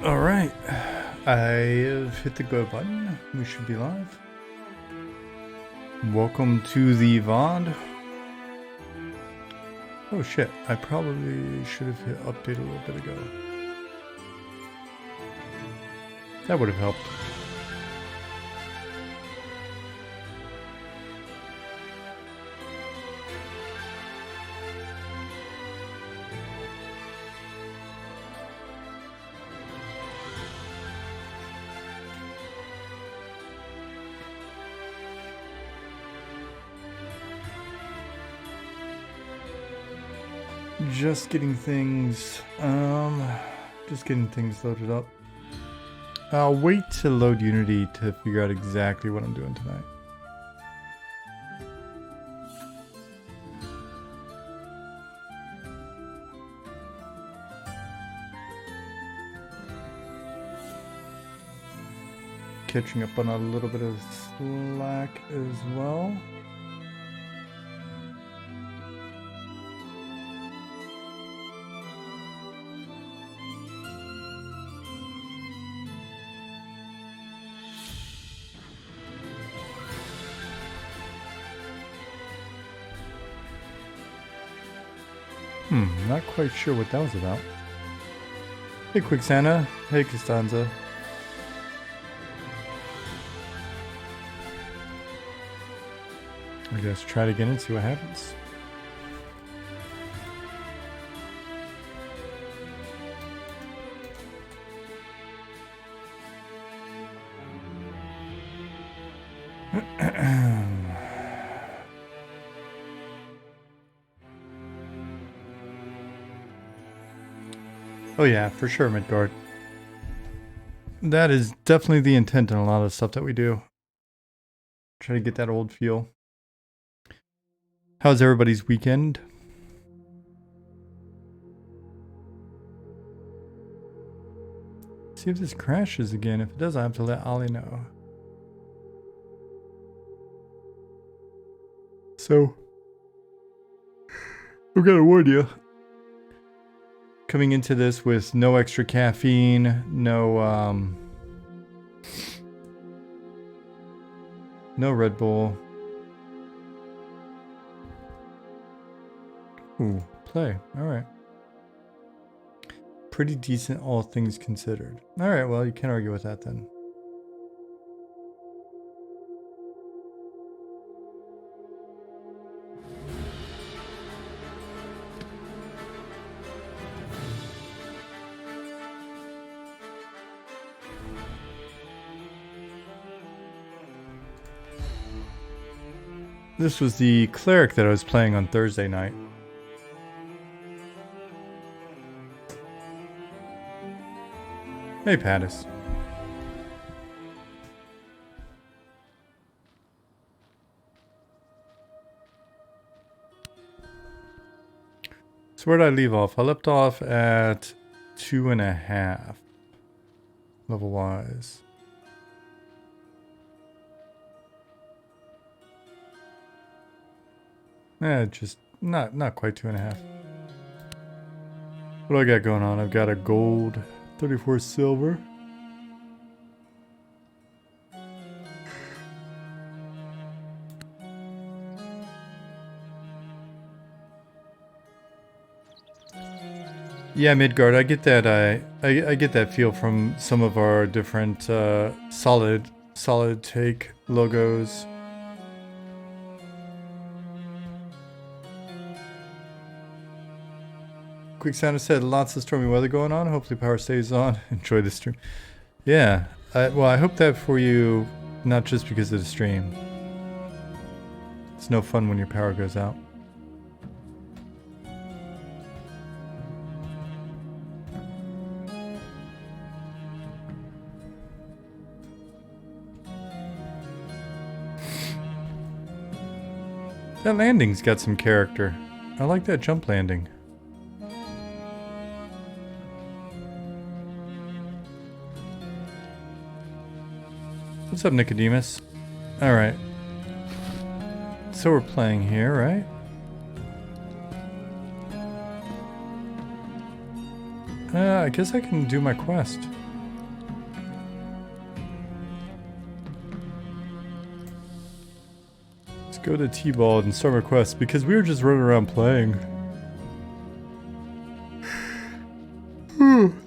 Alright, I have hit the go button. We should be live. Welcome to the VOD. Oh shit, I probably should have hit update a little bit ago. That would have helped. Just getting things loaded up. I'll wait to load Unity to figure out exactly what I'm doing tonight. Catching up on a little bit of slack as well. Not quite sure what that was about. Hey, Quick Santa. Hey, Costanza. I guess try it again and see what happens. Oh yeah, for sure, Midgard. That is definitely the intent in a lot of stuff that we do. Try to get that old feel. How's everybody's weekend? See if this crashes again. If it does, I have to let Ollie know. So, I'm gonna warn you. Coming into this with no extra caffeine, no Red Bull. Ooh, play. Alright. Pretty decent, all things considered. Alright, well, you can't argue with that then. This was the Cleric that I was playing on Thursday night. Hey, Pattis. So where did I leave off? I left off at 2.5 level-wise. Just not quite 2.5. What do I got going on? I've got a gold, 34 silver. Yeah, Midgard, I get that. I get that feel from some of our different solid take logos. Quick Santa said lots of stormy weather going on. Hopefully power stays on. Enjoy the stream. Yeah. Well, I hope that for you, not just because of the stream. It's no fun when your power goes out. That landing's got some character. I like that jump landing. What's up, Nicodemus? Alright. So we're playing here, right? I guess I can do my quest. Go to T-Ball and start requests because we were just running around playing.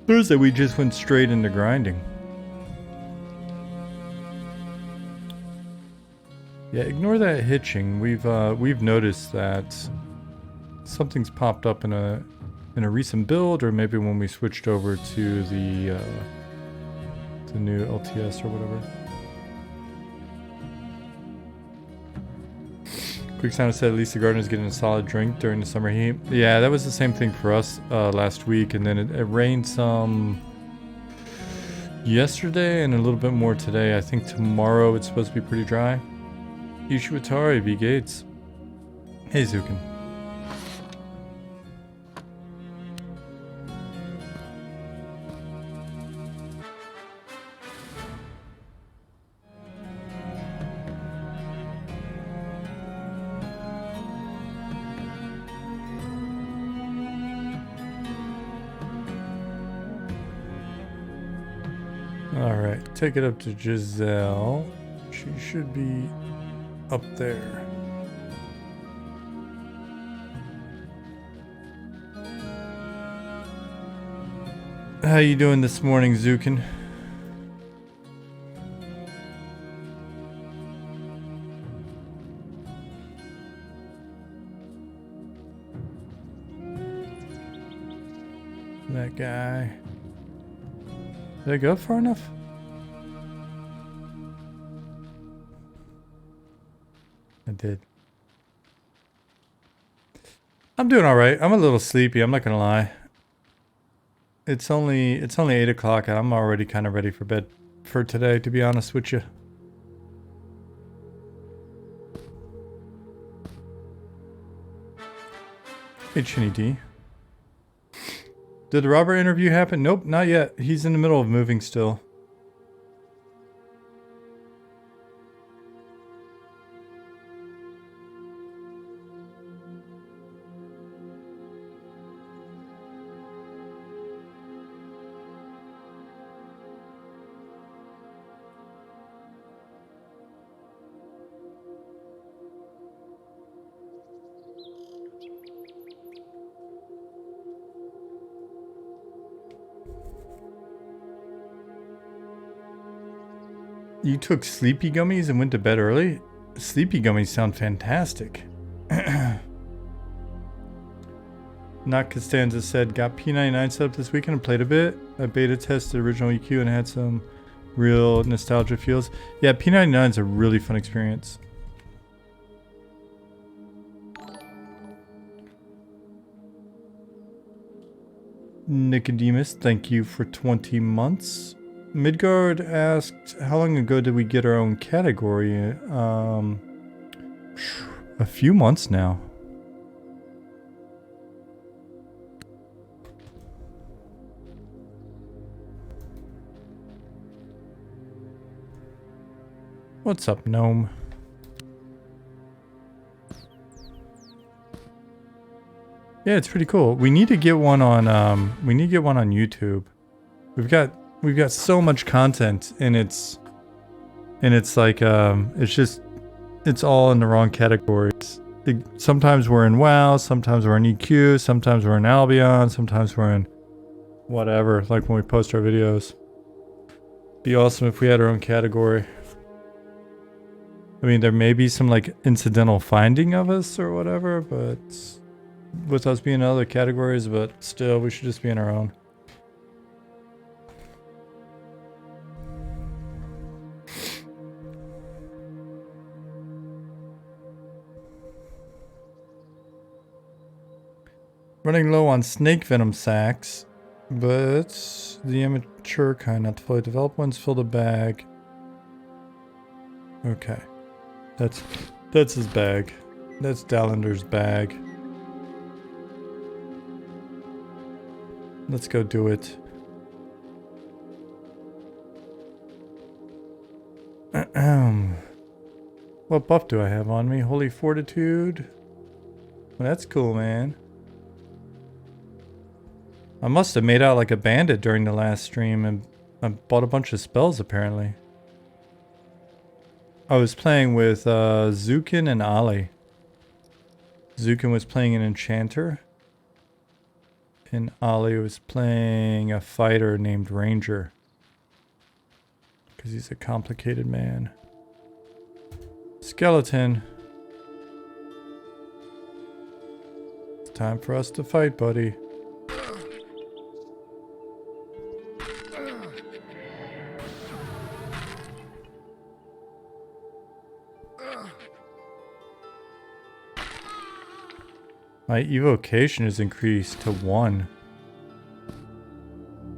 Thursday we just went straight into grinding. Yeah, ignore that hitching. We've noticed that something's popped up in a recent build, or maybe when we switched over to the new LTS or whatever. Quick Sound said at least the gardener's getting a solid drink during the summer heat. Yeah, that was the same thing for us last week, and then it rained some yesterday and a little bit more today. I think tomorrow it's supposed to be pretty dry. Ishiwatari, V Gates. Hey Zukin. Alright, take it up to Giselle. She should be up there. How you doing this morning, Zukin? That guy. Did I go far enough? I did. I'm doing alright. I'm a little sleepy, I'm not gonna lie. It's only 8 o'clock and I'm already kind of ready for bed for today, to be honest with you. Hey, Chinny D. Did the Robert interview happen? Nope, not yet. He's in the middle of moving still. You took sleepy gummies and went to bed early? Sleepy gummies sound fantastic. Not Costanza said, got P99 set up this weekend and played a bit. I beta tested original EQ and had some real nostalgia feels. Yeah, P99 is a really fun experience. Nicodemus, thank you for 20 months. Midgard asked, how long ago did we get our own category? A few months now. What's up, gnome? Yeah, it's pretty cool. We need to get one on YouTube. We've got so much content and it's like it's all in the wrong categories. Sometimes we're in WoW, sometimes we're in EQ, sometimes we're in Albion, sometimes we're in whatever, like when we post our videos. Be awesome if we had our own category. I mean, there may be some like incidental finding of us or whatever, but with us being in other categories, but still we should just be in our own. Running low on snake venom sacks, but the immature kind, not the fully developed ones, filled a bag. Okay. That's his bag. That's Dallender's bag. Let's go do it. What buff do I have on me? Holy Fortitude. Well, that's cool, man. I must have made out like a bandit during the last stream and I bought a bunch of spells apparently. I was playing with Zukin and Ali. Zukin was playing an enchanter. And Ali was playing a fighter named Ranger. Because he's a complicated man. Skeleton. It's time for us to fight, buddy. My evocation is increased to 1.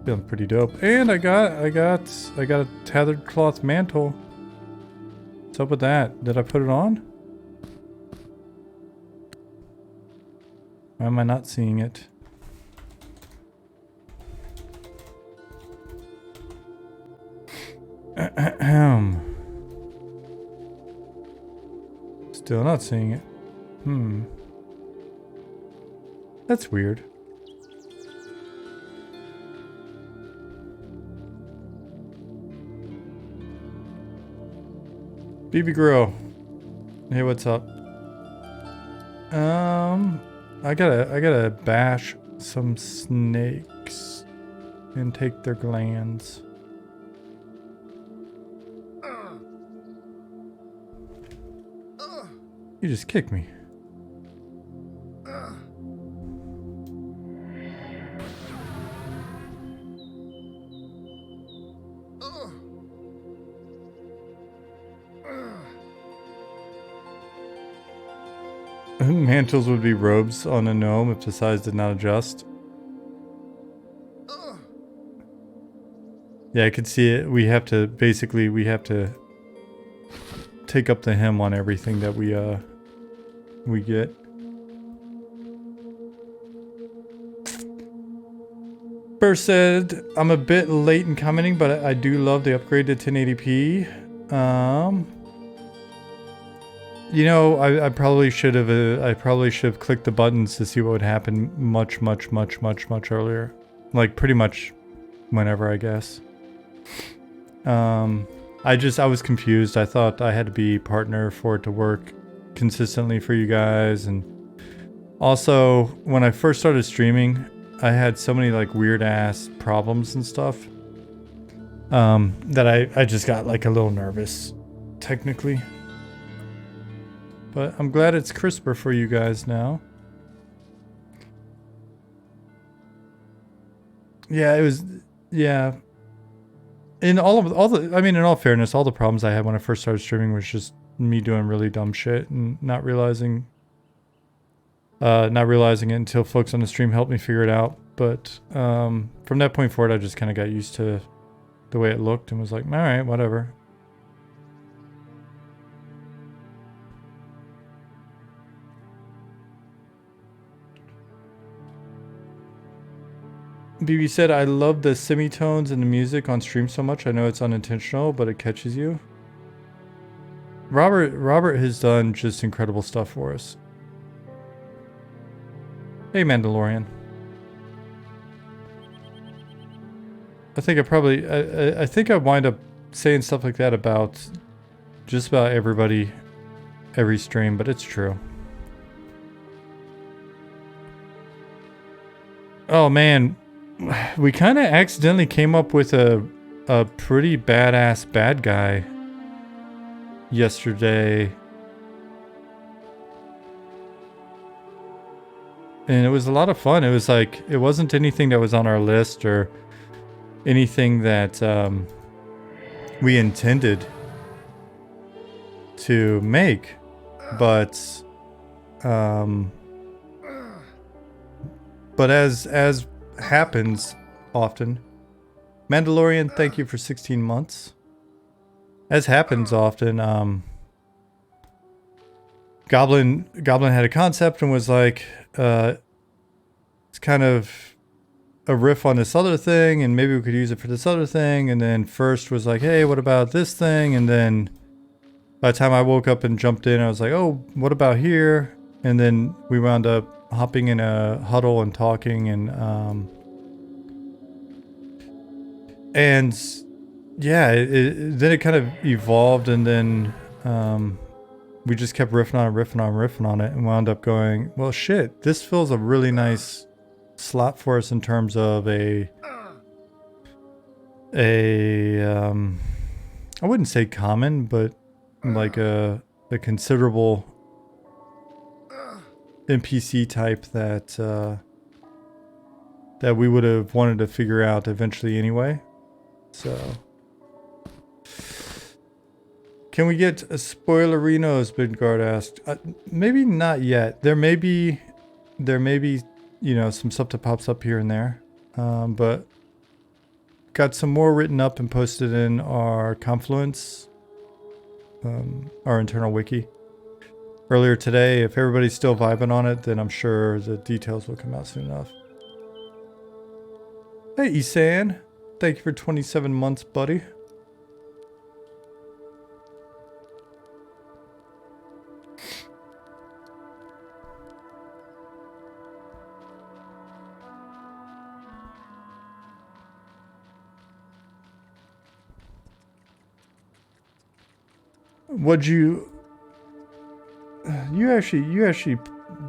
Feeling pretty dope. And I got a tethered cloth mantle. What's up with that? Did I put it on? Why am I not seeing it? Still not seeing it. That's weird. BB Grill. Hey, what's up? I gotta bash some snakes and take their glands. You just kicked me. Mantles would be robes on a gnome if the size did not adjust. Yeah, I could see it. We have to take up the hem on everything that we get. Burst said, I'm a bit late in commenting, but I do love the upgrade to 1080p. You know, I probably should have clicked the buttons to see what would happen much earlier. Like pretty much whenever, I guess. I was confused. I thought I had to be partner for it to work consistently for you guys. And also, when I first started streaming, I had so many like weird ass problems and stuff that I just got like a little nervous, technically. But I'm glad it's crisper for you guys now. Yeah, it was. Yeah. In all fairness, all the problems I had when I first started streaming was just me doing really dumb shit and not realizing it until folks on the stream helped me figure it out. But from that point forward, I just kind of got used to the way it looked and was like, all right, whatever. BB said, I love the semitones and the music on stream so much. I know it's unintentional, but it catches you. Robert has done just incredible stuff for us. Hey, Mandalorian. I think I wind up saying stuff like that about just about everybody, every stream, but it's true. Oh man, we kind of accidentally came up with a pretty badass bad guy yesterday. And it was a lot of fun. It was like, it wasn't anything that was on our list or anything that we intended to make, but as happens often, Mandalorian, thank you for 16 months. As happens often, Goblin had a concept and was like, it's kind of a riff on this other thing, and maybe we could use it for this other thing. And then First was like, hey, what about this thing? And then by the time I woke up and jumped in, I was like, oh, what about here? And then we wound up hopping in a huddle and talking, and yeah, then it kind of evolved, and then we just kept riffing on it and wound up going, well, shit, this fills a really nice slot for us in terms of I wouldn't say common, but like a considerable NPC type that we would have wanted to figure out eventually anyway. So, can we get a spoilerinos? Bidgard asked. Maybe not yet. There may be, you know, some stuff that pops up here and there, but got some more written up and posted in our Confluence, our internal wiki earlier today. If everybody's still vibing on it, then I'm sure the details will come out soon enough. Hey, Isan. Thank you for 27 months, buddy. What'd you actually,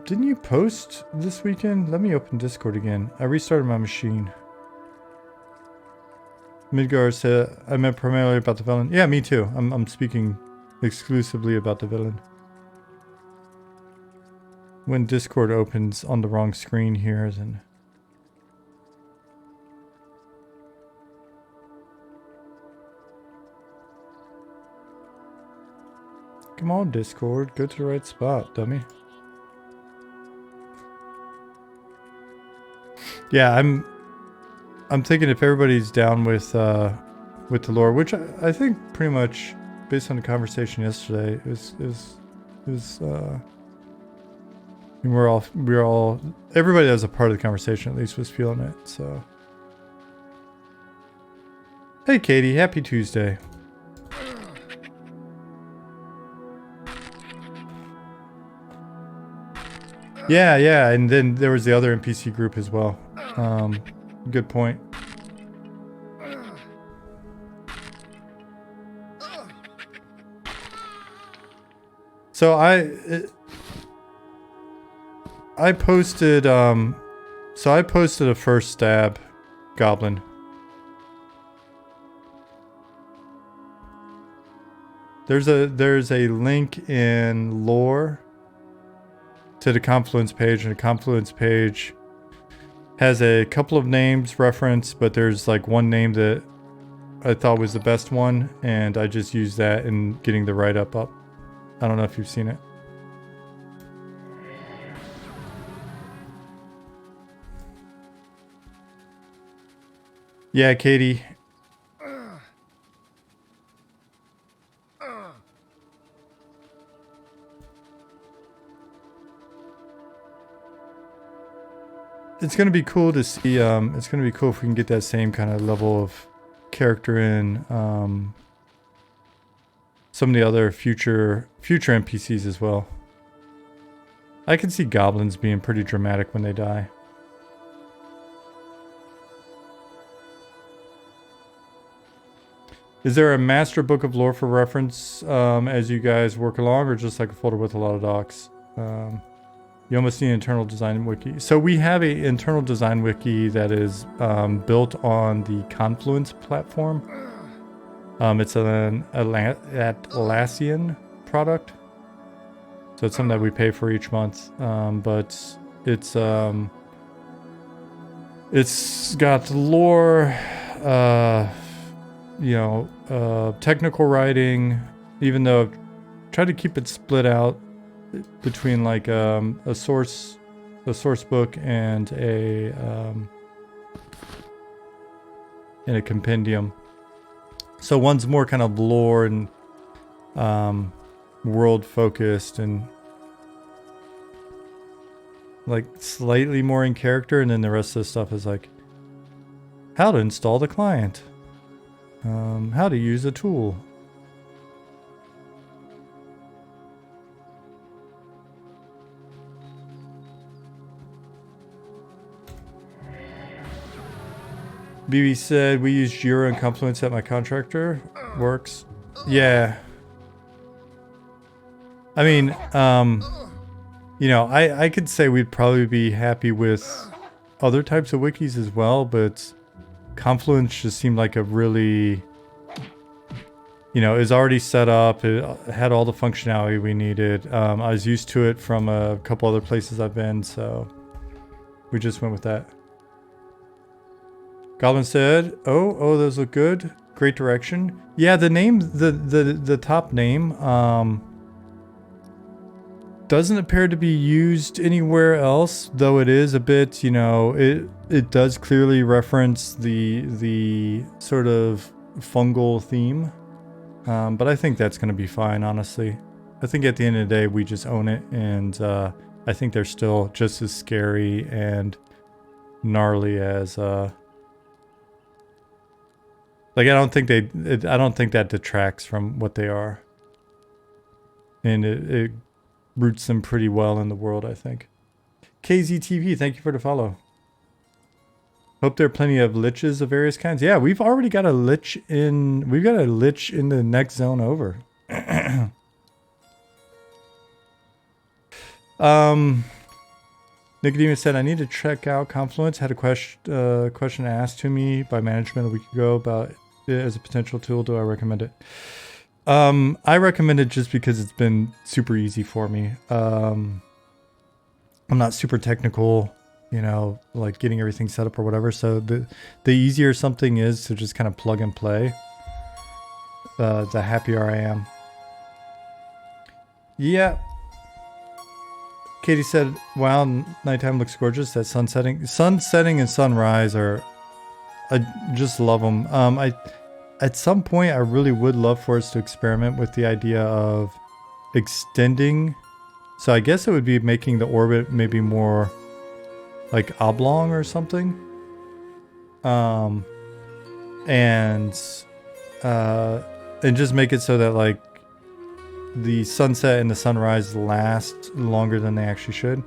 didn't you post this weekend? Let me open Discord again. I restarted my machine. Midgar said, I meant primarily about the villain. Yeah, me too. I'm speaking exclusively about the villain. When Discord opens on the wrong screen here, then... Come on, Discord. Go to the right spot, dummy. Yeah, I'm thinking if everybody's down with the lore, which I think pretty much based on the conversation yesterday is we're all everybody that was a part of the conversation at least was feeling it. So, hey Katie, happy Tuesday. Yeah, and then there was the other NPC group as well. Good point. So I posted a first stab goblin. There's a link in lore to the Confluence page, and the Confluence page has a couple of names referenced, but there's like one name that I thought was the best one, and I just used that in getting the write-up up. I don't know if you've seen it. Yeah, Katie. It's gonna be cool to see. It's gonna be cool if we can get that same kind of level of character in some of the other future NPCs as well. I can see goblins being pretty dramatic when they die. Is there a master book of lore for reference as you guys work along, or just like a folder with a lot of docs? You almost need an internal design wiki. So we have an internal design wiki that is built on the Confluence platform. It's an Atlassian product. So it's something that we pay for each month. But it's got lore, technical writing, even though I've tried to keep it split out between like a source book and a compendium. So one's more kind of lore and world focused and like slightly more in character, and then the rest of the stuff is like how to install the client, how to use a tool. BB said, we use Jira and Confluence at my contractor. Works. Yeah. I mean, you know, I could say we'd probably be happy with other types of wikis as well, but Confluence just seemed like a really, you know, is already set up. It had all the functionality we needed. I was used to it from a couple other places I've been, so we just went with that. Goblin said, "Oh, those look good. Great direction." Yeah, the name, the top name, doesn't appear to be used anywhere else, though it is a bit, you know, it does clearly reference the sort of fungal theme. But I think that's going to be fine, honestly. I think at the end of the day, we just own it, and I think they're still just as scary and gnarly as like, I don't think I don't think that detracts from what they are. And it roots them pretty well in the world, I think. KZTV, thank you for the follow. Hope there are plenty of liches of various kinds. Yeah, we've already got a lich in. We've got a lich in the next zone over. Nicodemus said, I need to check out Confluence. Had a question asked to me by management a week ago about it as a potential tool. Do I recommend it? I recommend it just because it's been super easy for me. I'm not super technical, you know, like getting everything set up or whatever. So the easier something is to just kind of plug and play, the happier I am. Yeah. Katie said, wow, nighttime looks gorgeous. That sunsetting and sunrise are, I just love them. At some point, I really would love for us to experiment with the idea of extending. So I guess it would be making the orbit maybe more like oblong or something. And just make it so that like the sunset and the sunrise last longer than they actually should.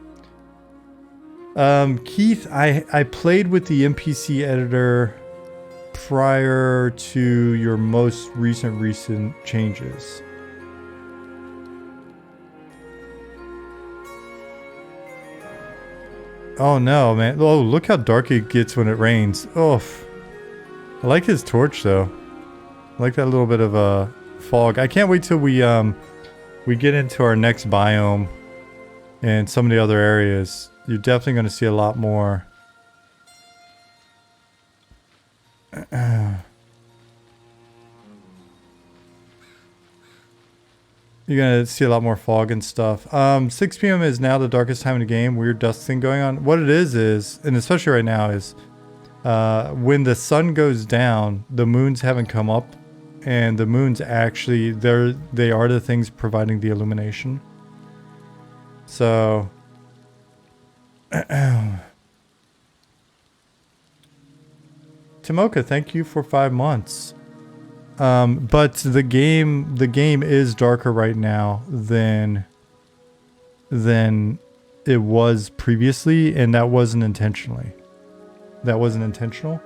Keith, I played with the NPC editor prior to your most recent changes. Oh no, man. Oh, look how dark it gets when it rains. Oh, I like his torch though. I like that little bit of a fog. I can't wait till we get into our next biome and some of the other areas. You're definitely going to see a lot more. You're going to see a lot more fog and stuff. 6 p.m. is now the darkest time in the game. Weird dust thing going on. What it is, and especially right now, is when the sun goes down, the moons haven't come up. And the moons actually, they are the things providing the illumination. So... Timoka, thank you for 5 months. But the game is darker right now than it was previously, and that wasn't intentionally. That wasn't intentional.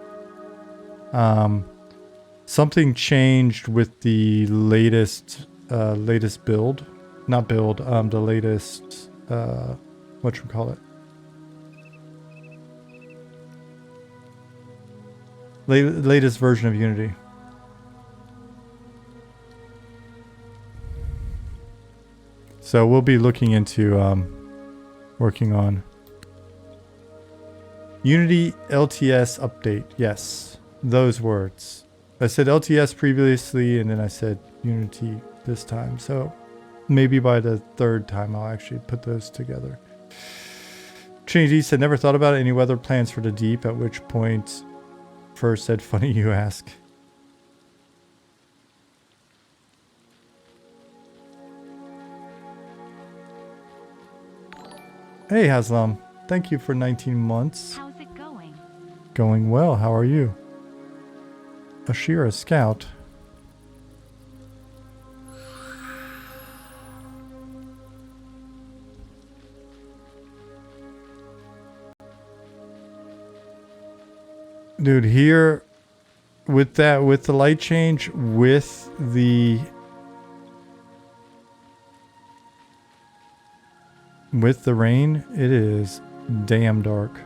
Something changed with the latest build, not build. The latest whatchamacallit. Latest version of Unity. So we'll be looking into working on Unity LTS update. Yes, those words. I said LTS previously, and then I said Unity this time. So maybe by the third time, I'll actually put those together. Trinity said, never thought about any weather plans for the deep, at which point first said, funny you ask. Hey, Haslam. Thank you for 19 months. How's it going? Going well. How are you? Ashira Scout. Dude, here with the light change, with the with the rain, it is damn dark.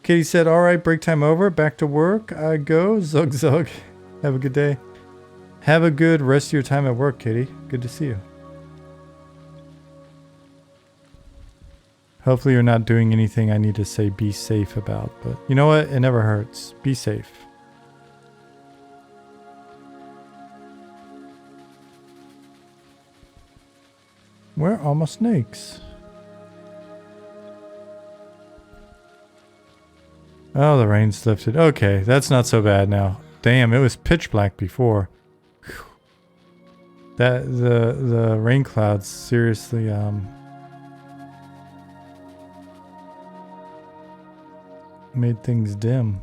Katie said, all right, break time over. Back to work. I go. Zug zug. Have a good day. Have a good rest of your time at work, Katie. Good to see you. Hopefully you're not doing anything I need to say be safe about, but you know what? It never hurts. Be safe. Where are my snakes? Oh, the rain's lifted. Okay, that's not so bad now. Damn, it was pitch black before. Whew. That the rain clouds seriously made things dim.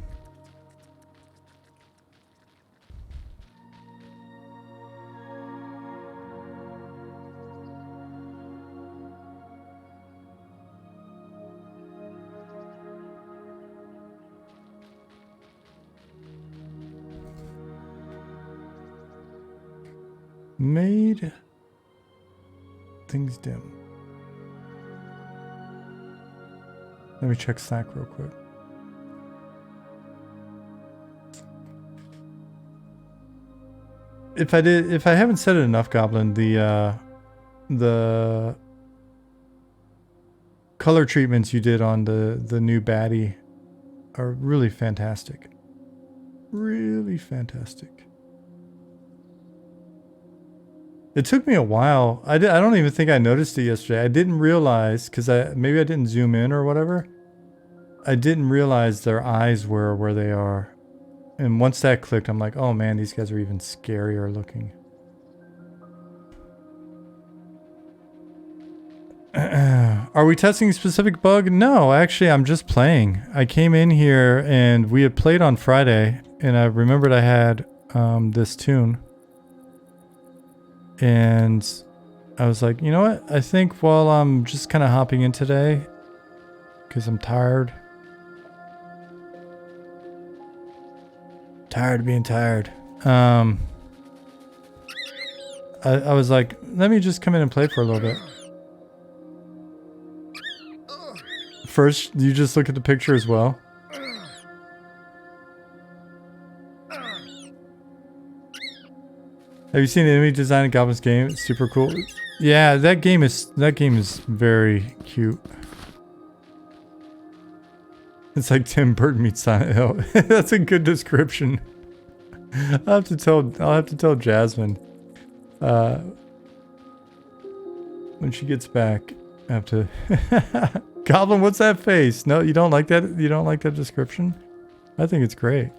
Made things dim. Let me check Slack real quick. If I haven't said it enough, Goblin, the color treatments you did on the new baddie are really fantastic. Really fantastic. It took me a while. I don't even think I noticed it yesterday. I didn't realize, because maybe I didn't zoom in or whatever. I didn't realize their eyes were where they are. And once that clicked, I'm like, oh man, these guys are even scarier looking. Are we testing a specific bug? No, actually, I'm just playing. I came in here and we had played on Friday, and I remembered I had this tune. And I was like, you know what? I think while I'm just kind of hopping in today, because I'm tired. Tired of being tired. I was like, let me just come in and play for a little bit. First, you just look at the picture as well. Have you seen the enemy design in Goblin's game? It's super cool. Yeah, that game is very cute. It's like Tim Burton meets Silent Hill. That's a good description. I'll have to tell Jasmine. When she gets back, I have to Goblin, what's that face? No, you don't like that? You don't like that description? I think it's great.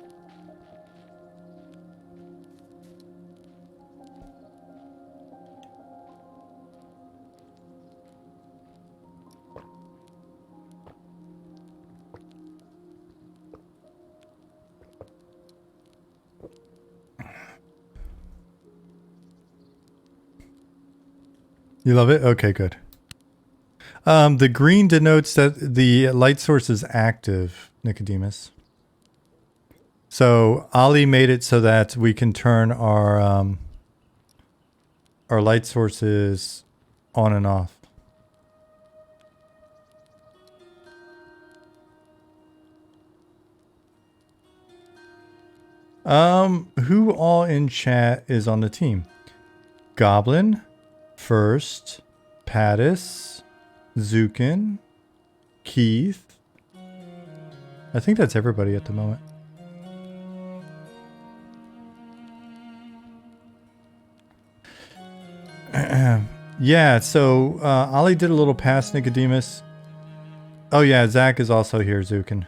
You love it? Okay, good. The green denotes that the light source is active, Nicodemus. So Ali made it so that we can turn our light sources on and off. Who all in chat is on the team? Goblin, First, Pattis, Zukin, Keith. I think that's everybody at the moment. Yeah, so Ollie did a little past Nicodemus. Oh yeah, Zach is also here, Zukin.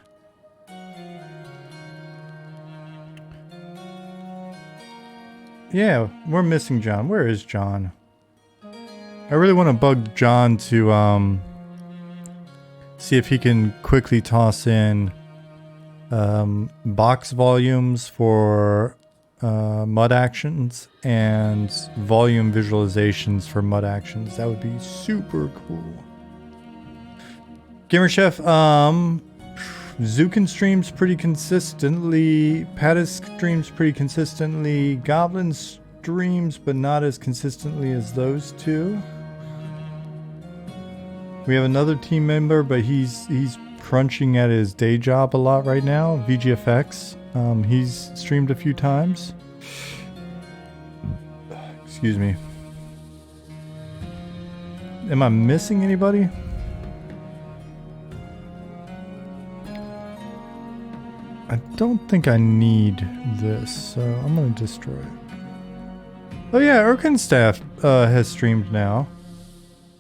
Yeah, we're missing John. Where is John? I really want to bug John to see if he can quickly toss in box volumes for mud actions and volume visualizations for mud actions. That would be super cool. Gamer Chef, Zukin streams pretty consistently. Pattis streams pretty consistently. Goblin streams, but not as consistently as those two. We have another team member, but he's crunching at his day job a lot right now. VGFX. He's streamed a few times. Excuse me. Am I missing anybody? I don't think I need this, so I'm gonna destroy it. Oh yeah, Erkenstaff has streamed now.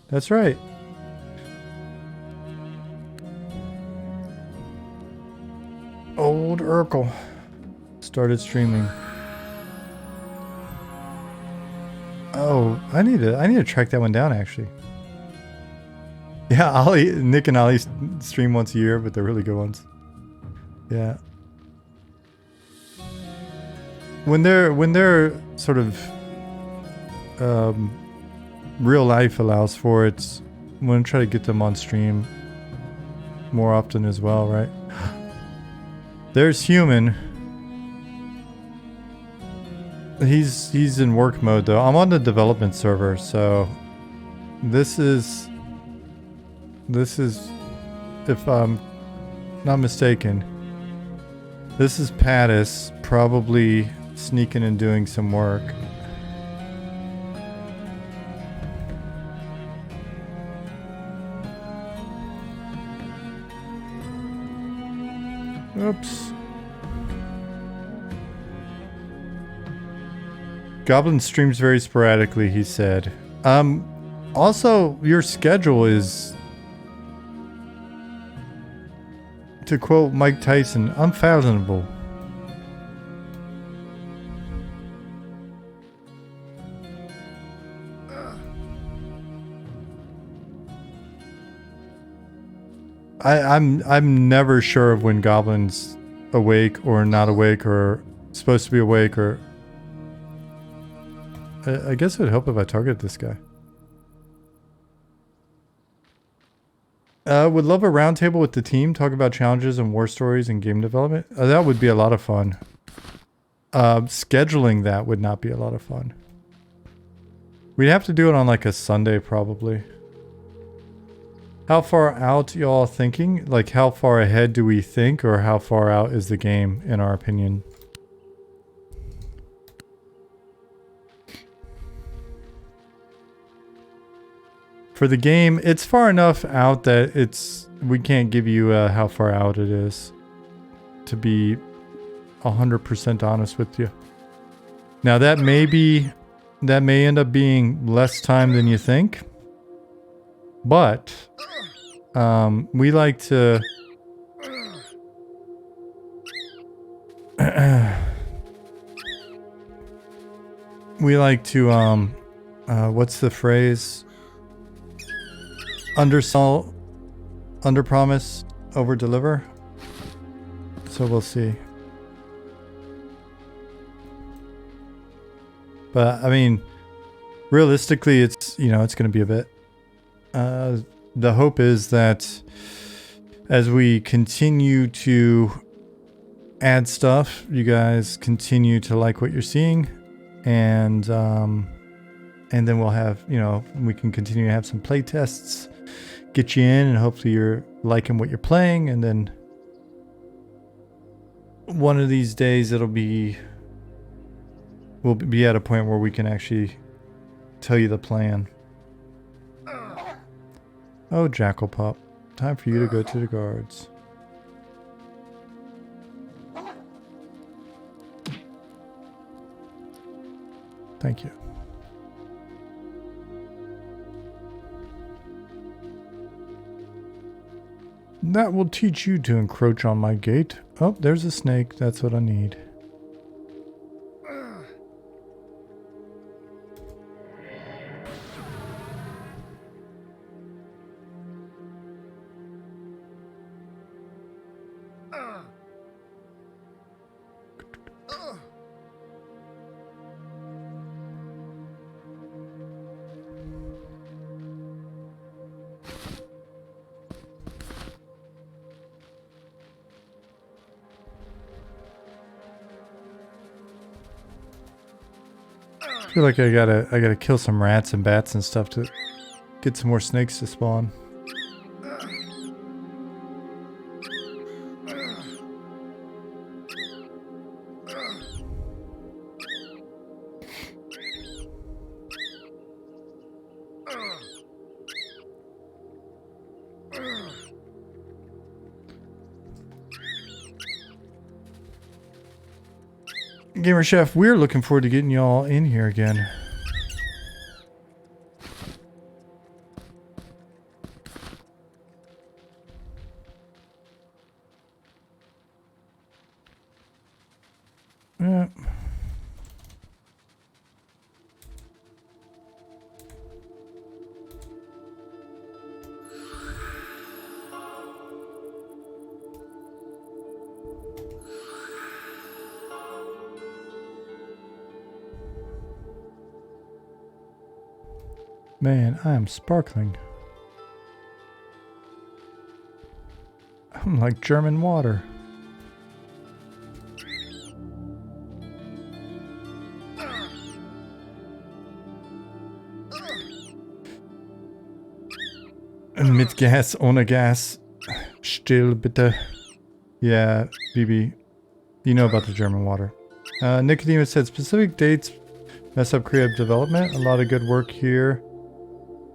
That's right. Old Urkel started streaming. Oh, I need to track that one down actually. Yeah, Nick and Ollie stream once a year, but they're really good ones. Yeah. When they're sort of real life allows for it, I'm gonna try to get them on stream more often as well, right? There's Human. He's in work mode though. I'm on the development server, so this is if I'm not mistaken, this is Pattis probably sneaking and doing some work. Oops. Goblin streams very sporadically, he said. Also, your schedule is, to quote Mike Tyson, unfathomable. I'm never sure of when Goblin's awake or not awake or supposed to be awake or... I guess it would help if I target this guy. Would love a roundtable with the team, talk about challenges and war stories and game development. That would be a lot of fun. Scheduling that would not be a lot of fun. We'd have to do it on like a Sunday probably. How far out y'all thinking? Like how far ahead do we think, or how far out is the game in our opinion? For the game, it's far enough out that we can't give you how far out it is, to be 100% honest with you. Now that may end up being less time than you think, but we like to what's the phrase? Undersell, underpromise, overdeliver. So we'll see. But I mean, realistically, it's going to be a bit. The hope is that as we continue to add stuff, you guys continue to like what you're seeing, and then we'll have, we can continue to have some play tests, get you in, and hopefully you're liking what you're playing, and then one of these days we'll be at a point where we can actually tell you the plan. Oh, Jackal Pup, time for you to go to the guards. Thank you. That will teach you to encroach on my gate. Oh, there's a snake. That's what I need. I feel like I gotta kill some rats and bats and stuff to get some more snakes to spawn. Gamer Chef, we're looking forward to getting y'all in here again. Yeah. Man, I am sparkling. I'm like German water. Mit Gas, ohne Gas. Still, bitte. Yeah, BB. You know about the German water. Nicodemus said specific dates mess up creative development. A lot of good work here.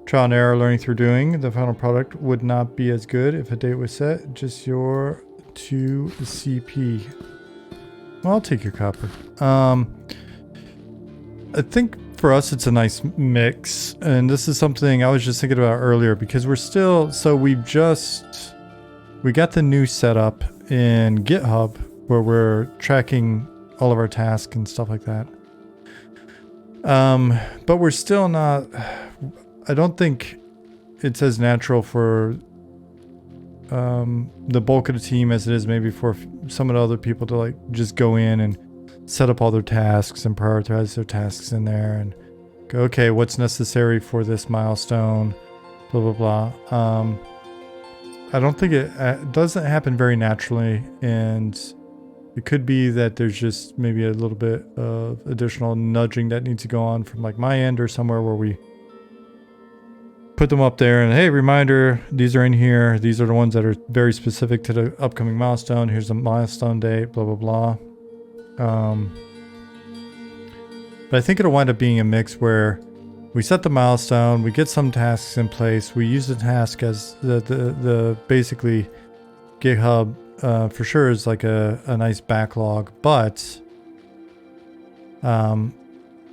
Trial and error, learning through doing. The final product would not be as good if a date was set. Just your 2 CP. Well, I'll take your copper. I think for us it's a nice mix, and this is something I was just thinking about earlier because we're still, so we got the new setup in GitHub where we're tracking all of our tasks and stuff like that. But we're still not, I don't think it's as natural for the bulk of the team as it is maybe for some of the other people to like just go in and set up all their tasks and prioritize their tasks in there and go, okay, what's necessary for this milestone, blah, blah, blah. I don't think it doesn't happen very naturally, and it could be that there's just maybe a little bit of additional nudging that needs to go on from like my end or somewhere where we put them up there and, hey, reminder, these are in here. These are the ones that are very specific to the upcoming milestone. Here's the milestone date, blah, blah, blah. But I think it'll wind up being a mix where we set the milestone, we get some tasks in place, we use the task as the basically GitHub for sure is like a nice backlog, but then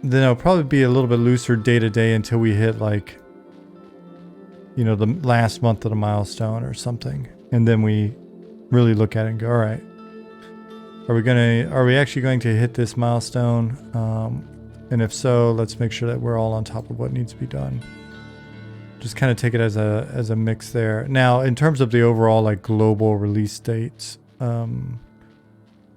it'll probably be a little bit looser day to day until we hit like, you know, the last month of the milestone or something. And then we really look at it and go, all right, are we actually going to hit this milestone? And if so, let's make sure that we're all on top of what needs to be done. Just kind of take it as a mix there. Now, in terms of the overall like global release dates,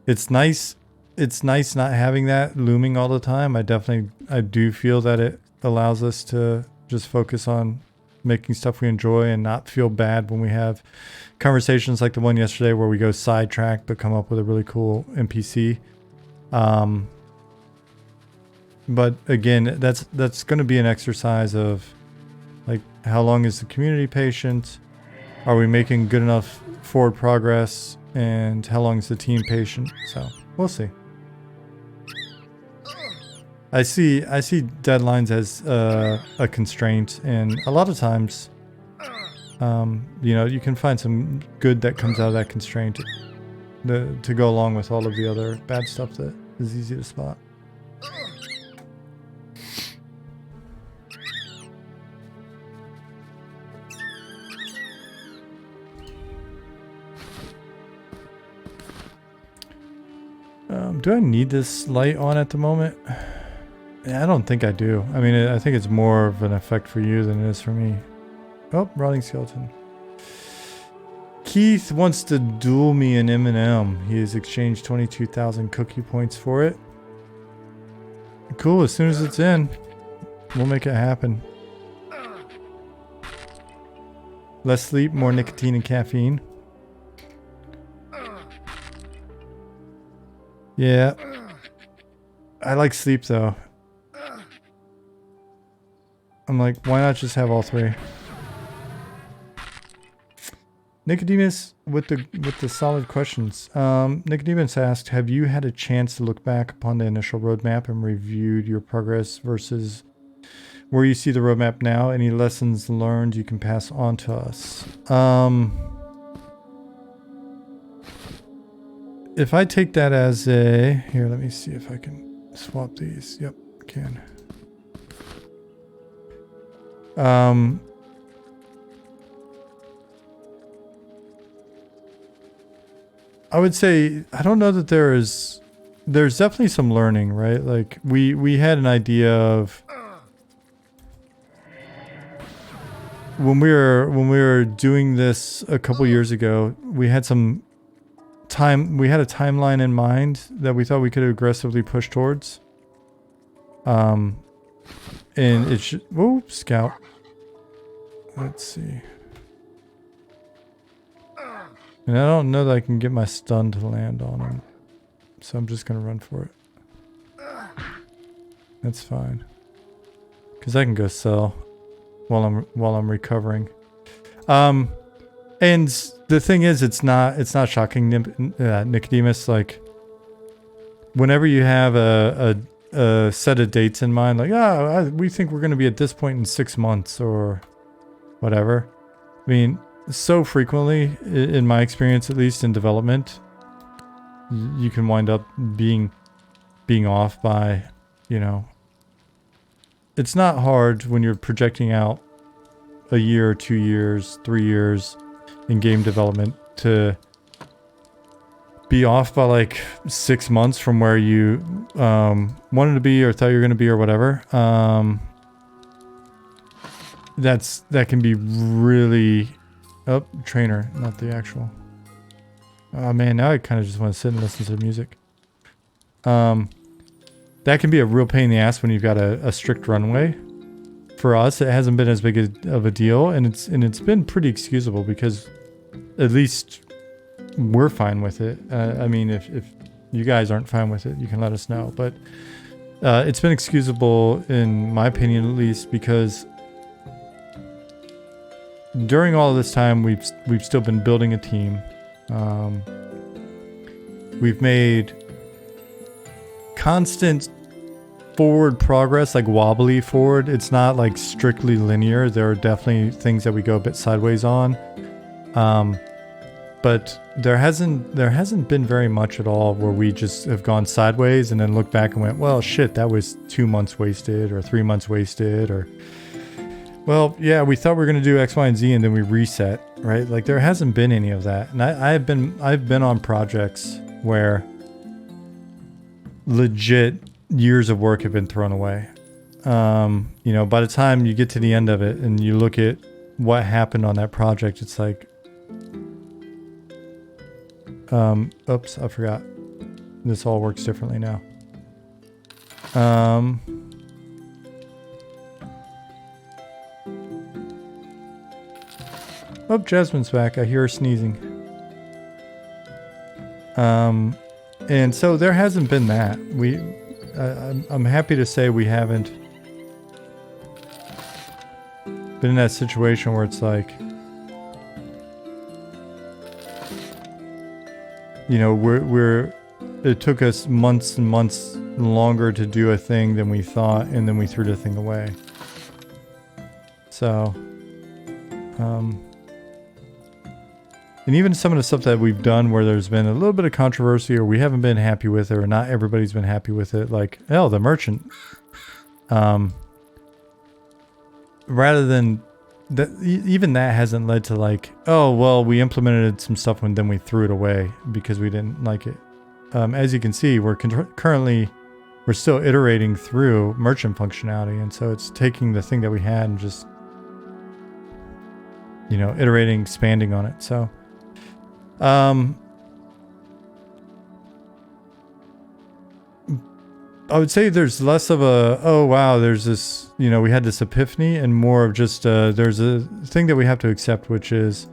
it's nice. It's nice not having that looming all the time. I do feel that it allows us to just focus on making stuff we enjoy and not feel bad when we have conversations like the one yesterday where we go sidetrack but come up with a really cool NPC. But again, that's going to be an exercise of like, how long is the community patient? Are we making good enough forward progress? And how long is the team patient? So we'll see. I see deadlines as a constraint, and a lot of times, you know, you can find some good that comes out of that constraint to go along with all of the other bad stuff that is easy to spot. Do I need this light on at the moment? I don't think I do. I mean, I think it's more of an effect for you than it is for me. Oh, rotting skeleton. Keith wants to duel me in M&M. He has exchanged 22,000 cookie points for it. Cool, as soon as it's in, we'll make it happen. Less sleep, more nicotine and caffeine. Yeah. I like sleep though. I'm like, why not just have all three? Nicodemus with the solid questions. Nicodemus asked, have you had a chance to look back upon the initial roadmap and reviewed your progress versus where you see the roadmap now? Any lessons learned you can pass on to us? if I take that as a, here, let me see if I can swap these. Yep, can. I would say, I don't know that there's definitely some learning, right? Like we had an idea of when we were doing this a couple years ago, we had some time, we had a timeline in mind that we thought we could aggressively push towards. And it should, whoa, scout. Let's see. And I don't know that I can get my stun to land on him. So I'm just going to run for it. That's fine. Because I can go sell while I'm recovering. And the thing is, it's not shocking, Nicodemus. Like, whenever you have a set of dates in mind, like, we think we're going to be at this point in 6 months or whatever. I mean, so frequently, in my experience, at least in development, you can wind up being off by, you know. It's not hard when you're projecting out a year, 2 years, 3 years in game development to be off by like 6 months from where you wanted to be or thought you were going to be or whatever. That can be really... Oh, trainer, not the actual. Oh man, now I kind of just want to sit and listen to the music. That can be a real pain in the ass when you've got a strict runway. For us, it hasn't been as big of a deal, and it's been pretty excusable because at least we're fine with it. I mean, if you guys aren't fine with it, you can let us know. But it's been excusable in my opinion, at least, because during all of this time, we've still been building a team. We've made constant forward progress, like wobbly forward. It's not like strictly linear. There are definitely things that we go a bit sideways on. But there hasn't been very much at all where we just have gone sideways and then looked back and went, well, shit, that was 2 months wasted or 3 months wasted, or, well, yeah, we thought we were going to do X, Y, and Z, and then we reset, right? Like, there hasn't been any of that. And I've been on projects where legit years of work have been thrown away. You know, by the time you get to the end of it and you look at what happened on that project, it's like, oops, I forgot. This all works differently now. Oh, Jasmine's back. I hear her sneezing. And so there hasn't been that. I'm happy to say we haven't been in that situation where it's like, you know, it took us months and months longer to do a thing than we thought, and then we threw the thing away. So, and even some of the stuff that we've done where there's been a little bit of controversy or we haven't been happy with it or not everybody's been happy with it, like, oh, the merchant. Rather than that, even that hasn't led to like, oh, well, we implemented some stuff and then we threw it away because we didn't like it. As you can see, we're still iterating through merchant functionality. And so it's taking the thing that we had and just, you know, iterating, expanding on it. So, I would say there's less of a, oh wow, there's this, you know, we had this epiphany, and more of just, there's a thing that we have to accept, which is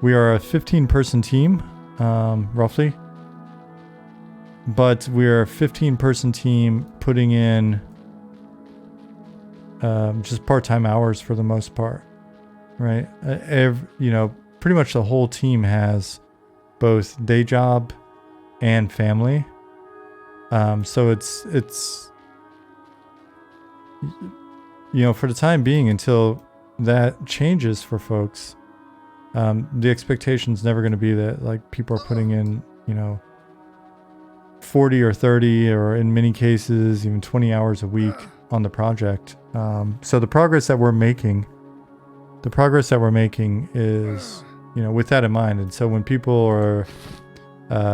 we are a 15-person team, roughly. But we're a 15-person team putting in just part-time hours for the most part, right? You know, pretty much the whole team has both day job and family. So it's, you know, for the time being, until that changes for folks, the expectation's never going to be that like people are putting in, you know, 40 or 30, or in many cases, even 20 hours a week on the project. So the progress that we're making is, you know, with that in mind. And so when people are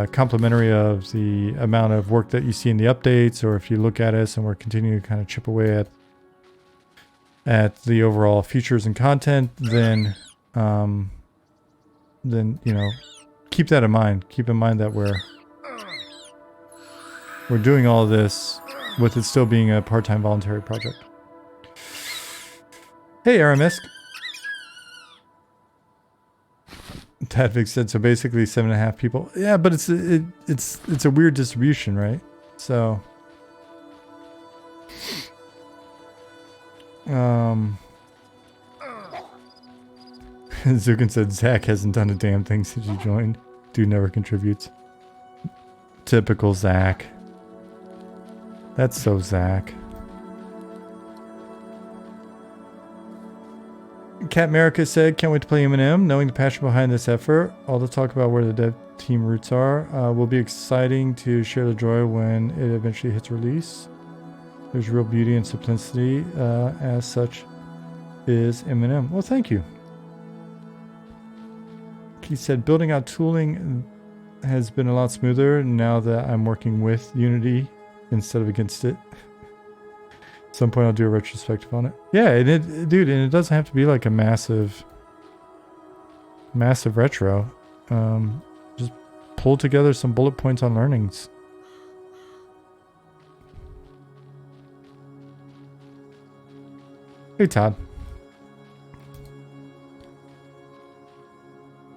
complimentary of the amount of work that you see in the updates, or if you look at us and we're continuing to kind of chip away at the overall features and content, then you know, keep that in mind. Keep in mind that we're doing all this with it still being a part-time voluntary project. Hey, Aramisk. Tadvik said, so basically 7.5 people. Yeah, but it's a weird distribution, right? So Zukin said Zach hasn't done a damn thing since you joined. Dude never contributes. Typical Zach. That's so Zach. Cat America said, can't wait to play M&M. Knowing the passion behind this effort, all the talk about where the dev team roots are, will be exciting to share the joy when it eventually hits release. There's real beauty and simplicity, as such is M&M. Well, thank you. He said, building out tooling has been a lot smoother now that I'm working with Unity instead of against it. At some point I'll do a retrospective on it. Yeah, and dude, and it doesn't have to be like a massive retro. Just pull together some bullet points on learnings. Hey, Todd.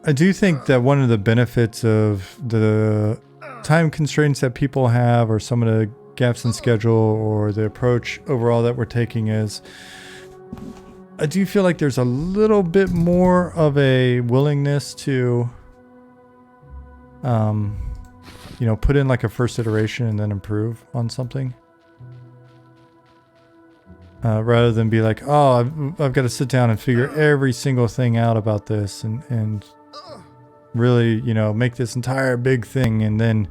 I do think that one of the benefits of the time constraints that people have, or some of the gaps in schedule, or the approach overall that we're taking, is I do feel like there's a little bit more of a willingness to you know, put in like a first iteration and then improve on something, rather than be like, oh, I've got to sit down and figure every single thing out about this and really, you know, make this entire big thing, and then,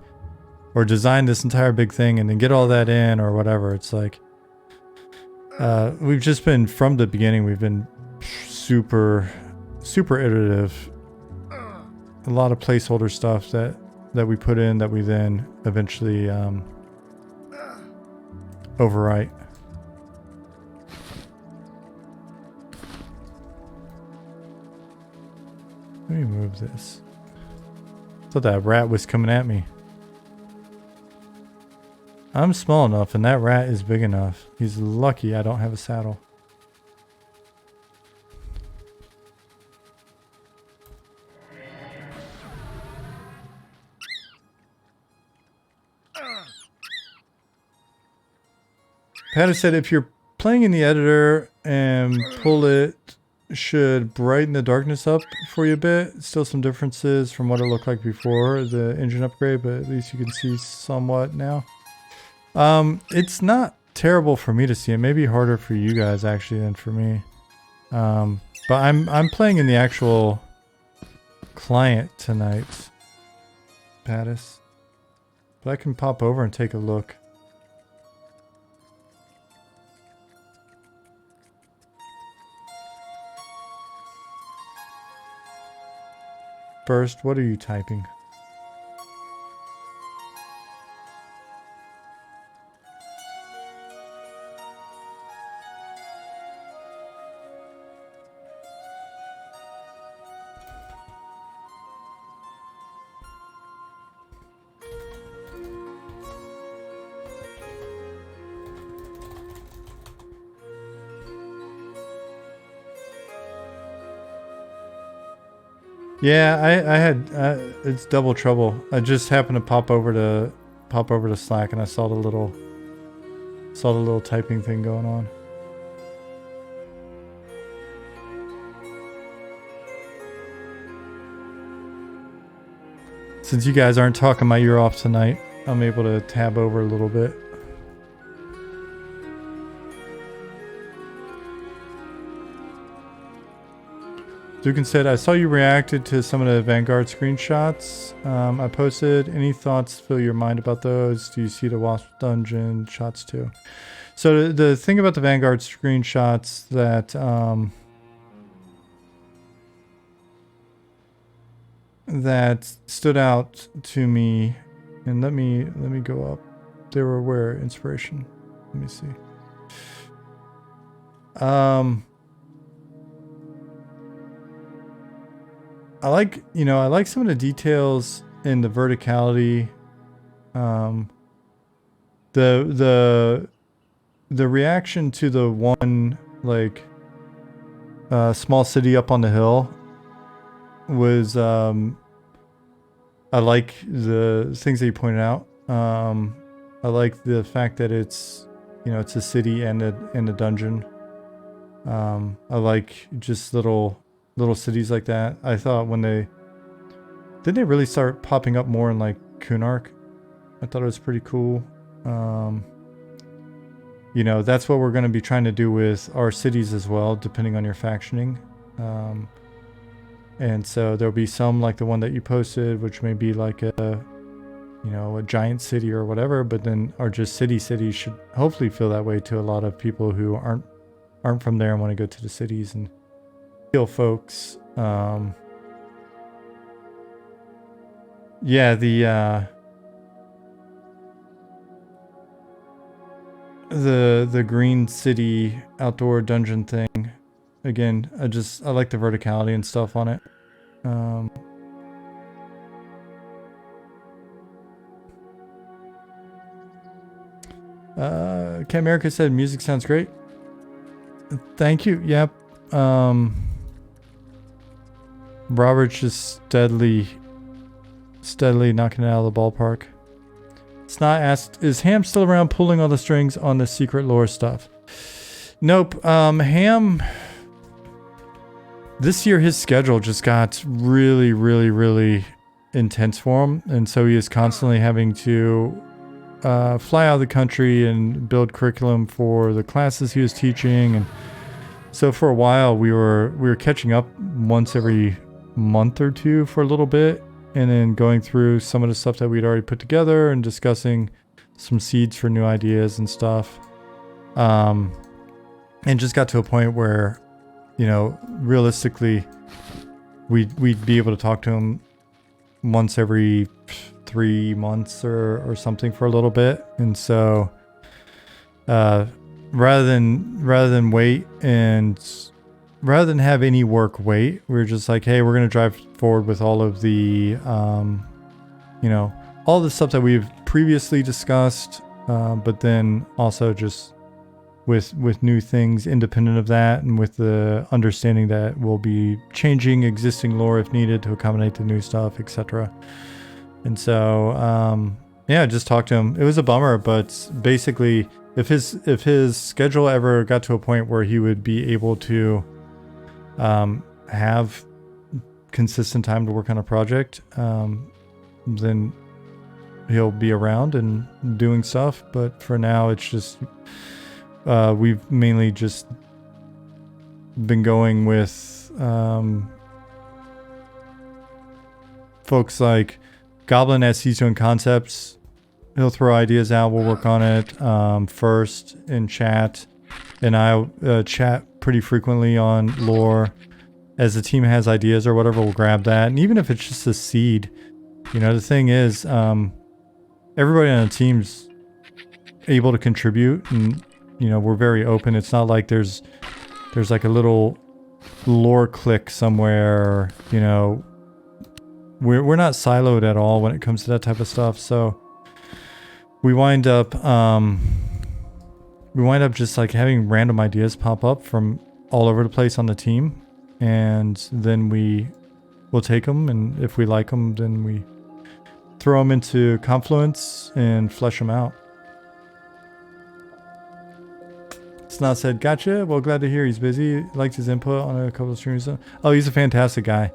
or design this entire big thing and then get all that in, or whatever. It's like, we've just been, from the beginning, we've been super iterative. A lot of placeholder stuff that we put in that we then eventually overwrite. Let me move this. I thought that rat was coming at me. I'm small enough and that rat is big enough. He's lucky I don't have a saddle. Patty said if you're playing in the editor and pull it, should brighten the darkness up for you a bit. Still some differences from what it looked like before the engine upgrade, but at least you can see somewhat now. It's not terrible for me to see. It may be harder for you guys actually than for me. But I'm playing in the actual client tonight, Pattis. But I can pop over and take a look. First, what are you typing? Yeah, I had it's double trouble. I just happened to pop over to Slack and I saw the little typing thing going on. Since you guys aren't talking my ear off tonight, I'm able to tab over a little bit. Dukin said, I saw you reacted to some of the Vanguard screenshots. I posted. Any thoughts fill your mind about those? Do you see the Wasp Dungeon shots too? So the thing about the Vanguard screenshots that that stood out to me, and let me go up. They were where? Inspiration. Let me see. I like, you know, I like some of the details in the verticality. The reaction to the one like small city up on the hill was I like the things that you pointed out. I like the fact that it's, you know, it's a city and a dungeon. I like just little cities like that. I thought when didn't they really start popping up more in like Kunark? I thought it was pretty cool. You know, that's what we're going to be trying to do with our cities as well, depending on your factioning. And so there'll be some like the one that you posted, which may be like a, you know, a giant city or whatever, but then our just cities should hopefully feel that way to a lot of people who aren't from there and want to go to the cities and heal folks. Yeah, the green city outdoor dungeon thing. Again, I like the verticality and stuff on it. Cat America said music sounds great. Thank you. Yep. Robert's just steadily knocking it out of the ballpark. Snot asked, is Ham still around pulling all the strings on the secret lore stuff? Nope. Ham, this year his schedule just got really intense for him, and so he is constantly having to fly out of the country and build curriculum for the classes he was teaching. And so for a while we were catching up once every month or two for a little bit, and then going through some of the stuff that we'd already put together and discussing some seeds for new ideas and stuff. And just got to a point where, you know, realistically we'd be able to talk to him once every 3 months or something for a little bit. And so rather than wait and rather than have any work wait, we're just like, hey, we're going to drive forward with all of the you know, all the stuff that we've previously discussed, but then also just with new things independent of that, and with the understanding that we'll be changing existing lore if needed to accommodate the new stuff, etc. And so yeah, just talked to him. It was a bummer, but basically if his schedule ever got to a point where he would be able to have consistent time to work on a project, then he'll be around and doing stuff. But for now, it's just we've mainly just been going with folks like Goblin as he's doing concepts. He'll throw ideas out, we'll work on it first in chat, and I chat pretty frequently on lore. As the team has ideas or whatever, we'll grab that. And even if it's just a seed, you know, the thing is, everybody on the team's able to contribute, and, you know, we're very open. It's not like there's like a little lore clique somewhere, you know. We're not siloed at all when it comes to that type of stuff. So we wind up just like having random ideas pop up from all over the place on the team, and then we will take them, and if we like them, then we throw them into Confluence and flesh them out. Snot said, gotcha. Well, glad to hear he's busy. Liked his input on a couple of streams. Oh, he's a fantastic guy.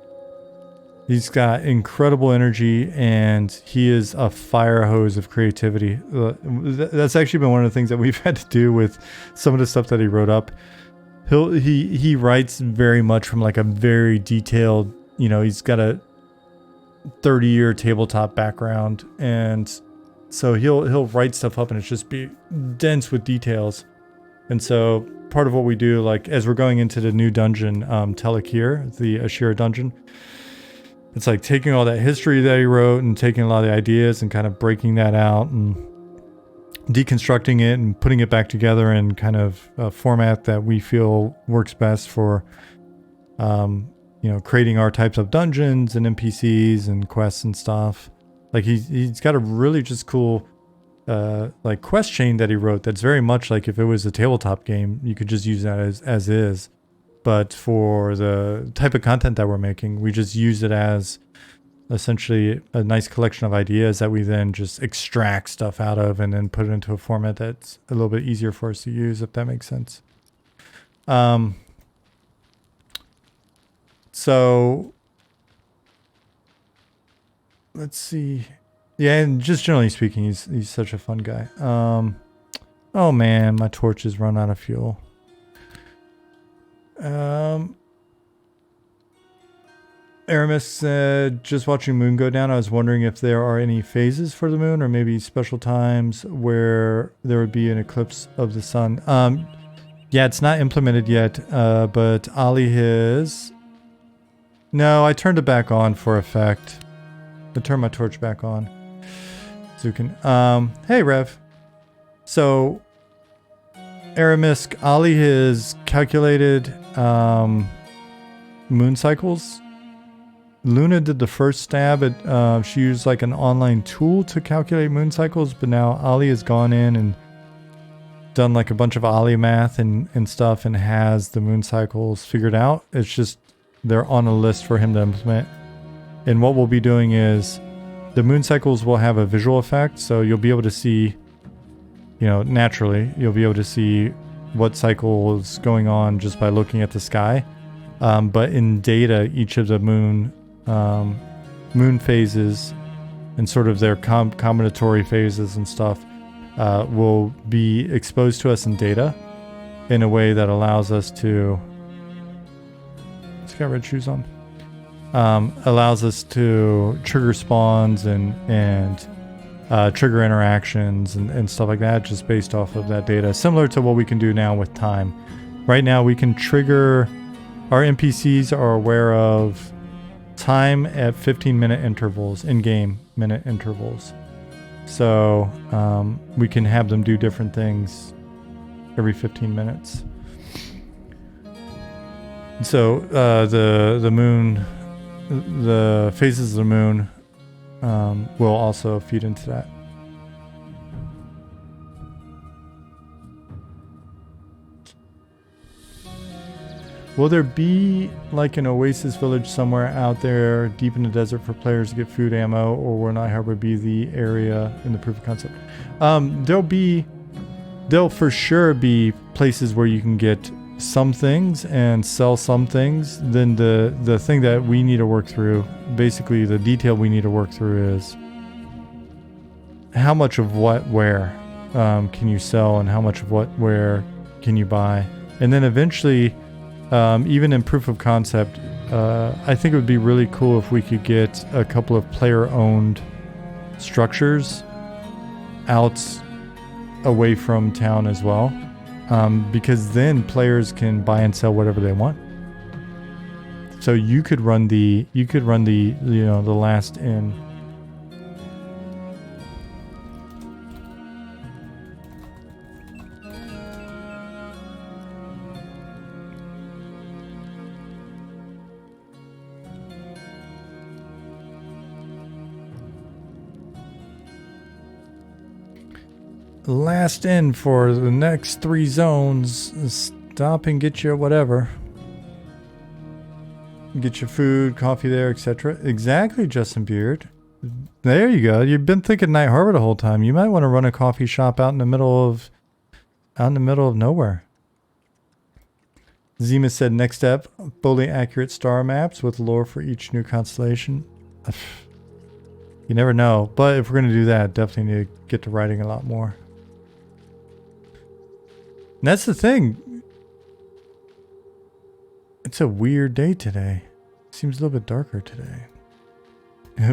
He's got incredible energy, and he is a fire hose of creativity. That's actually been one of the things that we've had to do with some of the stuff that he wrote up. he writes very much from like a very detailed, you know, he's got a 30-year tabletop background, and so he'll write stuff up and it's just be dense with details. And so part of what we do, like as we're going into the new dungeon, Telekir, the Ashira dungeon, it's like taking all that history that he wrote and taking a lot of the ideas and kind of breaking that out and deconstructing it and putting it back together in kind of a format that we feel works best for, you know, creating our types of dungeons and NPCs and quests and stuff. Like he's got a really just cool like quest chain that he wrote that's very much like if it was a tabletop game, you could just use that as is. But for the type of content that we're making, we just use it as essentially a nice collection of ideas that we then just extract stuff out of and then put it into a format that's a little bit easier for us to use, if that makes sense. So let's see. Yeah, and just generally speaking, he's such a fun guy. Oh man, my torch has run out of fuel. Aramis said, just watching moon go down, I was wondering if there are any phases for the moon or maybe special times where there would be an eclipse of the sun. Yeah, it's not implemented yet, but Ali has... No, I turned it back on for effect. I turned my torch back on. Zukin. Hey, Rev. So, Aramis, Ali has calculated moon cycles. Luna did the first stab at, she used like an online tool to calculate moon cycles, but now Ali has gone in and done like a bunch of Ali math and stuff and has the moon cycles figured out. It's just, they're on a list for him to implement. And what we'll be doing is the moon cycles will have a visual effect. So you'll be able to see, you know, naturally, you'll be able to see what cycle is going on just by looking at the sky. But in data, each of the moon phases and sort of their combinatory phases and stuff will be exposed to us in data in a way that allows us to... It's got red shoes on. Allows us to trigger spawns and trigger interactions and stuff like that just based off of that data. Similar to what we can do now with time. Right now we can trigger... Our NPCs are aware of time at 15-minute intervals, in-game minute intervals. So we can have them do different things every 15 minutes. So the moon, the phases of the moon will also feed into that. Will there be like an oasis village somewhere out there deep in the desert for players to get food, ammo, or will Night Harbor be the area in the proof of concept? There'll for sure be places where you can get some things and sell some things. Then the thing that we need to work through, basically the detail we need to work through is how much of what where can you sell and how much of what where can you buy. And then eventually... even in proof of concept, I think it would be really cool if we could get a couple of player-owned structures out away from town as well, because then players can buy and sell whatever they want. So you could run the you know, the last in. Last in for the next 3 zones. Stop and get your whatever. Get your food, coffee there, etc. Exactly, Justin Beard. There you go. You've been thinking Night Harbor the whole time. You might want to run a coffee shop out in the middle of nowhere. Zima said next step, fully accurate star maps with lore for each new constellation. You never know. But if we're going to do that, definitely need to get to writing a lot more. And that's the thing. It's a weird day today. Seems a little bit darker today.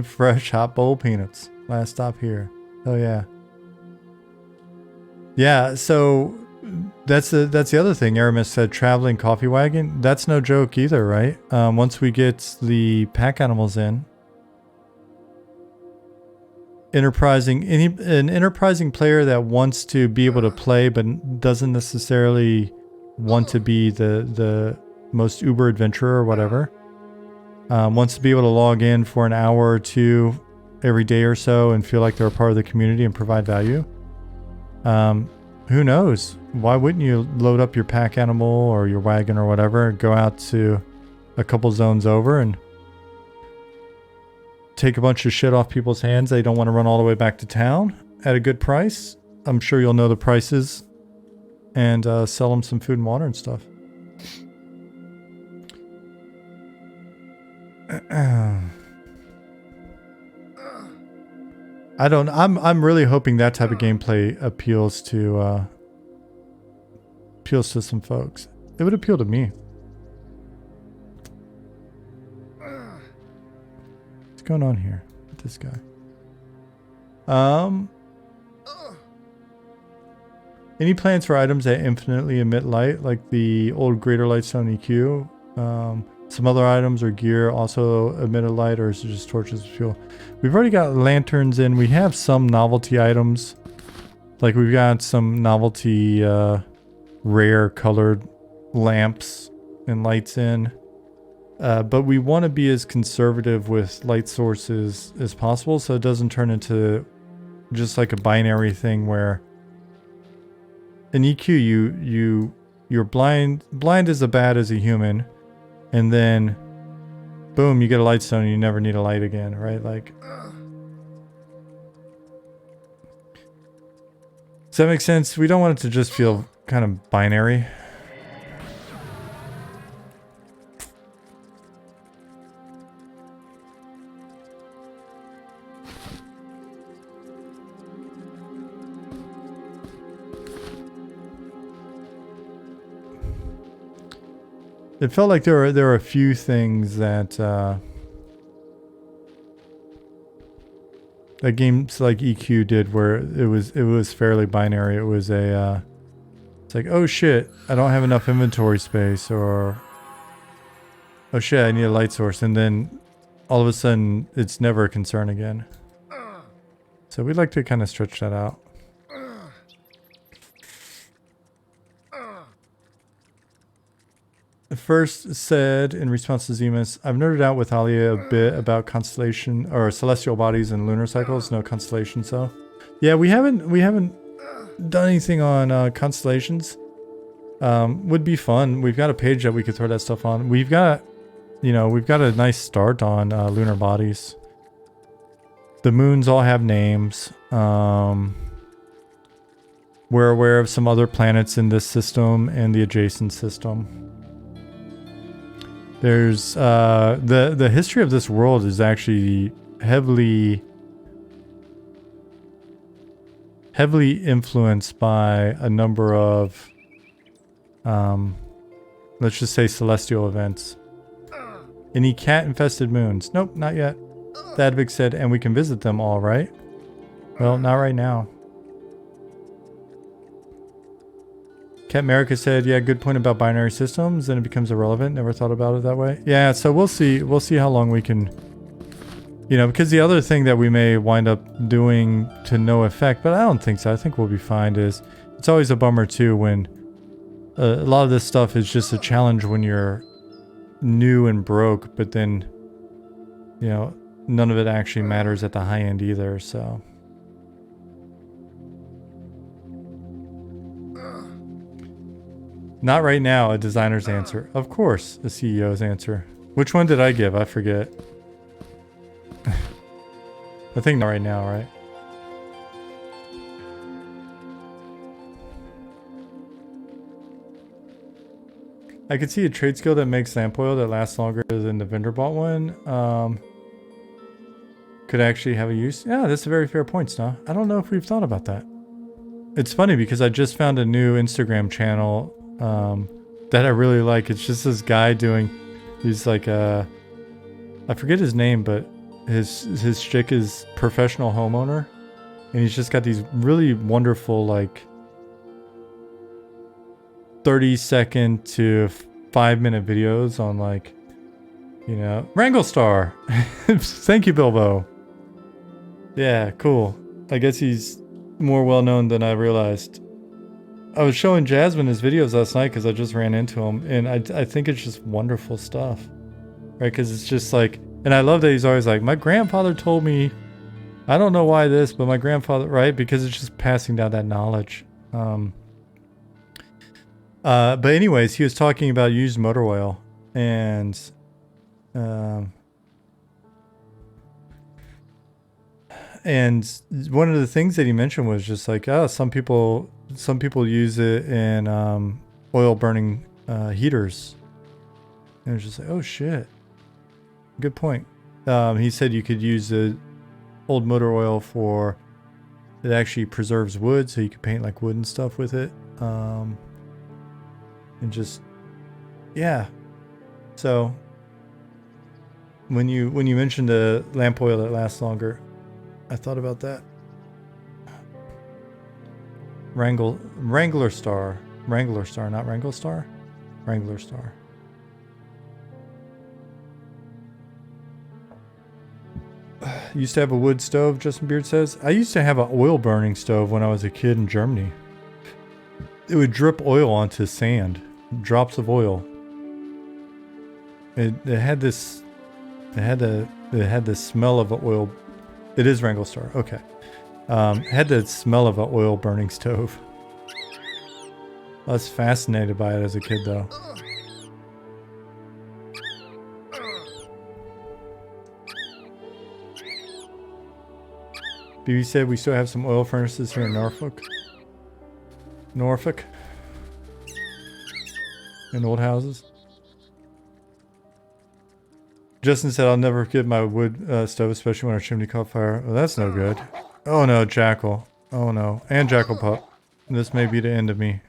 Fresh hot bowl peanuts. Last stop here. Oh yeah. Yeah, so that's the other thing. Aramis said traveling coffee wagon. That's no joke either, right? Once we get the pack animals in, an enterprising player that wants to be able to play but doesn't necessarily want to be the most uber adventurer or whatever, wants to be able to log in for an hour or two every day or so and feel like they're a part of the community and provide value. Who knows? Why wouldn't you load up your pack animal or your wagon or whatever, go out to a couple zones over and take a bunch of shit off people's hands they don't want to run all the way back to town at a good price? I'm sure you'll know the prices and sell them some food and water and stuff. I'm really hoping that type of gameplay appeals to some folks. It would appeal to me. What's going on here with this guy? Any plans for items that infinitely emit light, like the old Greater Lightstone EQ? Some other items or gear also emit a light, or is it just torches with fuel? We've already got lanterns in. We have some novelty items. Like we've got some novelty rare colored lamps and lights in. But we want to be as conservative with light sources as possible so it doesn't turn into just like a binary thing where in EQ you're blind as bad as a human. And then, boom, you get a lightstone and you never need a light again, right? Like, does that make sense? We don't want it to just feel kind of binary. It felt like there were a few things that that games like EQ did where it was fairly binary. It was it's like, oh shit, I don't have enough inventory space, or oh shit, I need a light source, and then all of a sudden it's never a concern again. So we'd like to kind of stretch that out. First said in response to Zemus, I've nerded out with Alia a bit about constellation or celestial bodies and lunar cycles. No constellations though. Yeah, we haven't done anything on constellations. Would be fun. We've got a page that we could throw that stuff on. We've got a nice start on lunar bodies. The moons all have names. We're aware of some other planets in this system and the adjacent system. There's the history of this world is actually heavily influenced by a number of let's just say celestial events. Any cat-infested moons? Nope, not yet. Thadvik said, and we can visit them all, right? Well, not right now. Cat America said, yeah, good point about binary systems. Then it becomes irrelevant. Never thought about it that way. Yeah, so we'll see. We'll see how long we can, because the other thing that we may wind up doing to no effect, but I don't think so. I think we'll be fine, is it's always a bummer too when a lot of this stuff is just a challenge when you're new and broke, but then, none of it actually matters at the high end either, so. Not right now, a designer's answer. Of course, a CEO's answer. Which one did I give? I forget. I think not right now, right? I could see a trade skill that makes lamp oil that lasts longer than the vendor bought one. Could actually have a use. Yeah, that's a very fair point, Sna. I don't know if we've thought about that. It's funny because I just found a new Instagram channel that I really like. It's just this guy doing, he's like I forget his name, but his shtick is professional homeowner, and he's just got these really wonderful like 30-second to 5-minute videos on like, you know, Wrangle Star. Thank you, Bilbo. Yeah, cool. I guess he's more well known than I realized. I was showing Jasmine his videos last night because I just ran into him, and I think it's just wonderful stuff, right? Because it's just like, and I love that he's always like, my grandfather told me, I don't know why this, but my grandfather, right? Because it's just passing down that knowledge. But anyways, he was talking about used motor oil, and one of the things that he mentioned was just like, oh, some people use it in oil burning heaters, and it was just like, oh shit, good point. He said you could use the old motor oil for, it actually preserves wood, so you could paint like wood and stuff with it. And just, yeah. So when you mentioned the lamp oil that lasts longer, I thought about that. Wrangler Star, not Wrangle Star, Wrangler Star. Used to have a wood stove, Justin Beard says. I used to have an oil burning stove when I was a kid in Germany. It would drip oil onto sand, drops of oil. It had this smell of an oil. It is Wrangle Star. Okay. Had the smell of an oil burning stove. I was fascinated by it as a kid, though. BB said we still have some oil furnaces here in Norfolk. In old houses. Justin said, I'll never forget my wood stove, especially when our chimney caught fire. Oh, that's no good. Oh no, Jackal. Oh no. And Jackal Pup. This may be the end of me.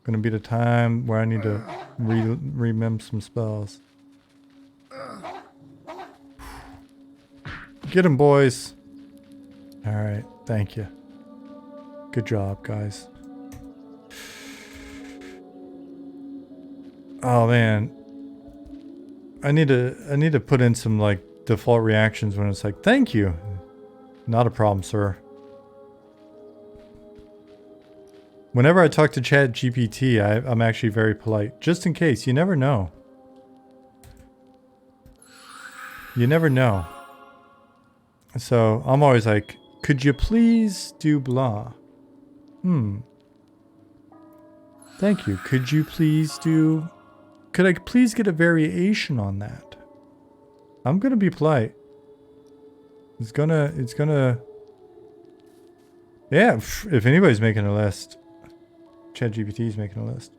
Gonna be the time where I need to remember some spells. Get him, boys. Alright, thank you. Good job, guys. Oh man. I need to put in some like default reactions when it's like, thank you. Not a problem, sir. Whenever I talk to ChatGPT, I'm actually very polite. Just in case, you never know. You never know. So I'm always like, could you please do blah? Thank you. Could you please do... Could I please get a variation on that? I'm gonna be polite. It's gonna... Yeah, if anybody's making a list, ChatGPT is making a list.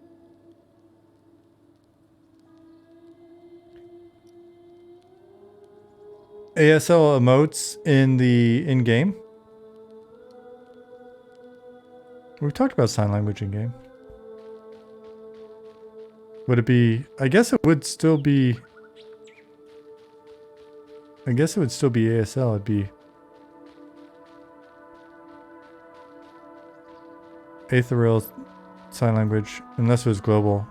ASL emotes in the in-game. We've talked about sign language in-game. Would it be... I guess it would still be... I guess it would still be ASL. It'd be... Ethereal sign language, unless it was global.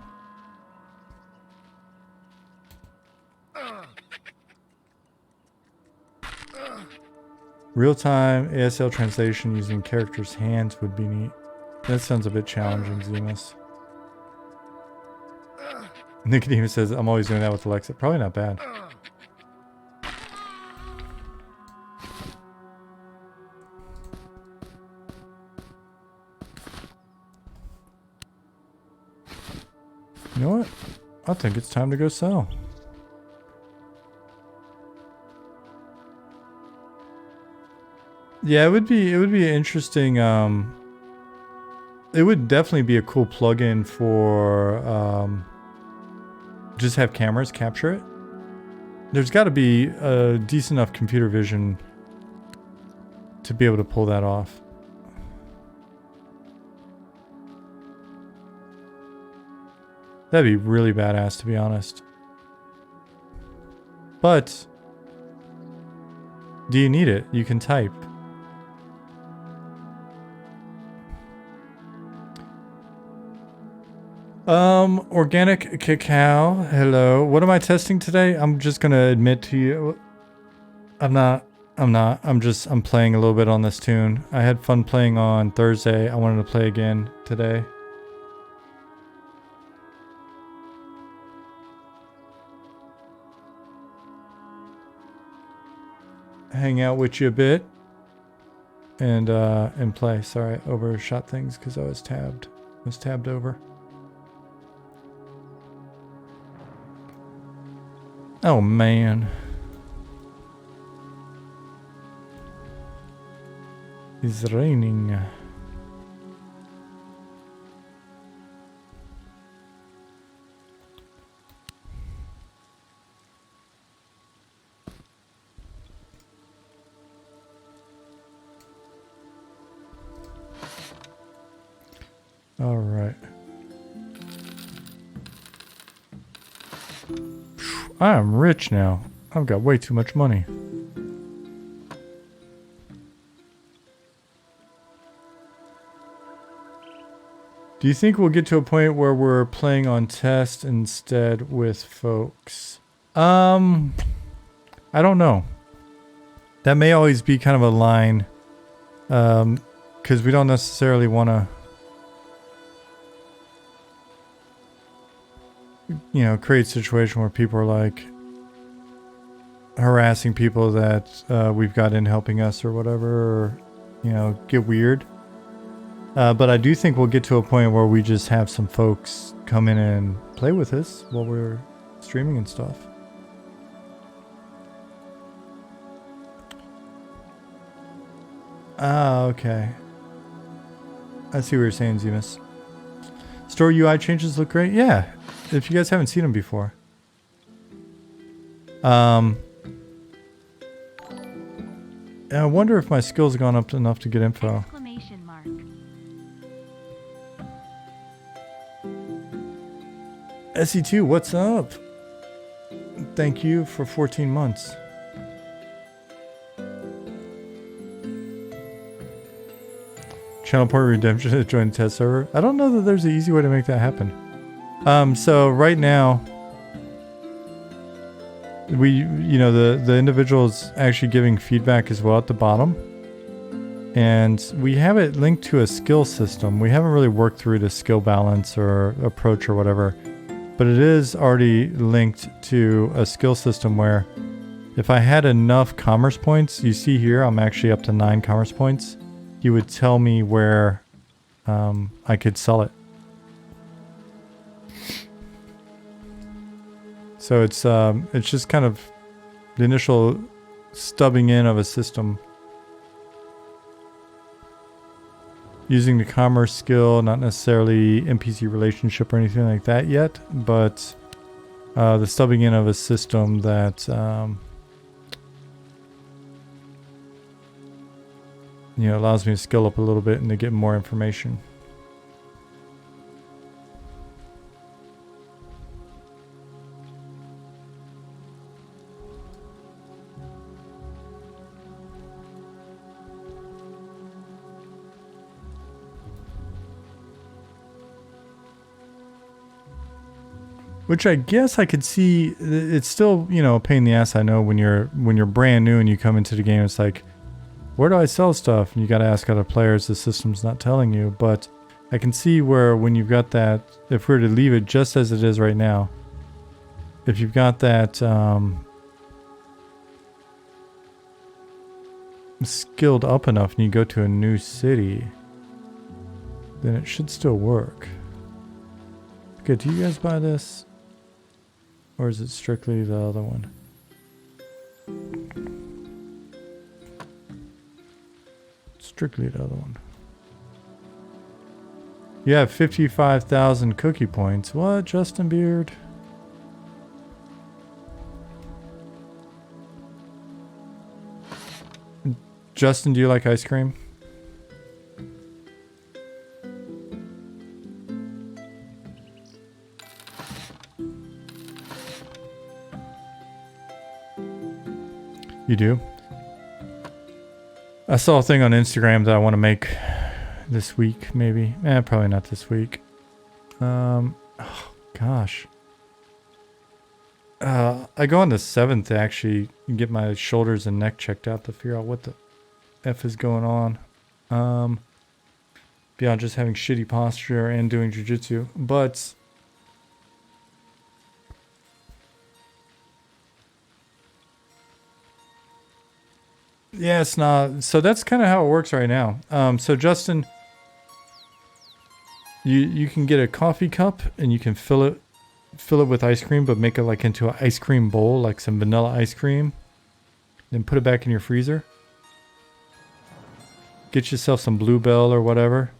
Real-time ASL translation using characters' hands would be neat. That sounds a bit challenging, Zemus. Nicodemus says, I'm always doing that with Alexa. Probably not bad. You know what? I think it's time to go sell. Yeah, it would be interesting. It would definitely be a cool plugin for just have cameras capture it. There's got to be a decent enough computer vision to be able to pull that off. . That'd be really badass, to be honest. But do you need it? You can type. Organic cacao. Hello. What am I testing today? I'm just gonna admit to you, I'm not. I'm playing a little bit on this tune. I had fun playing on Thursday. I wanted to play again today. Hang out with you a bit. And play. Sorry, I overshot things because I was tabbed. Over. Oh man. It's raining. All right. I am rich now. I've got way too much money. Do you think we'll get to a point where we're playing on test instead with folks? I don't know. That may always be kind of a line, because we don't necessarily want to, you know, create a situation where people are like harassing people that we've got in helping us or whatever, or, you know, get weird. But I do think we'll get to a point where we just have some folks come in and play with us while we're streaming and stuff. Ah, okay. I see what you're saying, Zemus. Store UI changes look great. Yeah, if you guys haven't seen them before. I wonder if my skills have gone up enough to get info. SE2, what's up? Thank you for 14 months. Channel port redemption to join the test server. I don't know that there's an easy way to make that happen. So right now, the individual's actually giving feedback as well at the bottom. And we have it linked to a skill system. We haven't really worked through the skill balance or approach or whatever. But it is already linked to a skill system where if I had enough commerce points, you see here, I'm actually up to 9 commerce points. He would tell me where I could sell it. So it's just kind of the initial stubbing in of a system. Using the commerce skill, not necessarily NPC relationship or anything like that yet, but the stubbing in of a system that allows me to skill up a little bit and to get more information. Which I guess I could see, it's still, a pain in the ass, I know, when you're brand new and you come into the game, it's like, where do I sell stuff? And you got to ask other players, the system's not telling you. But I can see where when you've got that, if we were to leave it just as it is right now, if you've got that skilled up enough and you go to a new city, then it should still work. Okay, do you guys buy this? Or is it strictly the other one? Strictly the other one. You have 55,000 cookie points. What, Justin Beard? Justin, do you like ice cream? You do? I saw a thing on Instagram that I want to make this week, maybe. Probably not this week. Oh, gosh. I go on the 7th to actually get my shoulders and neck checked out to figure out what the F is going on. Beyond just having shitty posture and doing jiu-jitsu. But yeah, it's not. So that's kind of how it works right now. So Justin, you can get a coffee cup and you can fill it with ice cream, but make it like into an ice cream bowl, like some vanilla ice cream. Then put it back in your freezer. Get yourself some Bluebell or whatever,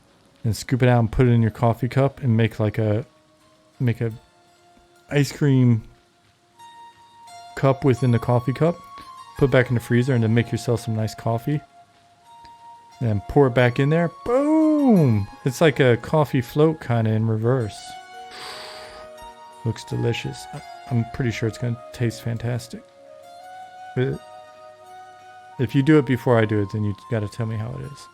and scoop it out and put it in your coffee cup and make a ice cream cup within the coffee cup. Put it back in the freezer and then make yourself some nice coffee. And pour it back in there. Boom! It's like a coffee float kind of in reverse. Looks delicious. I'm pretty sure it's going to taste fantastic. But if you do it before I do it, then you got to tell me how it is.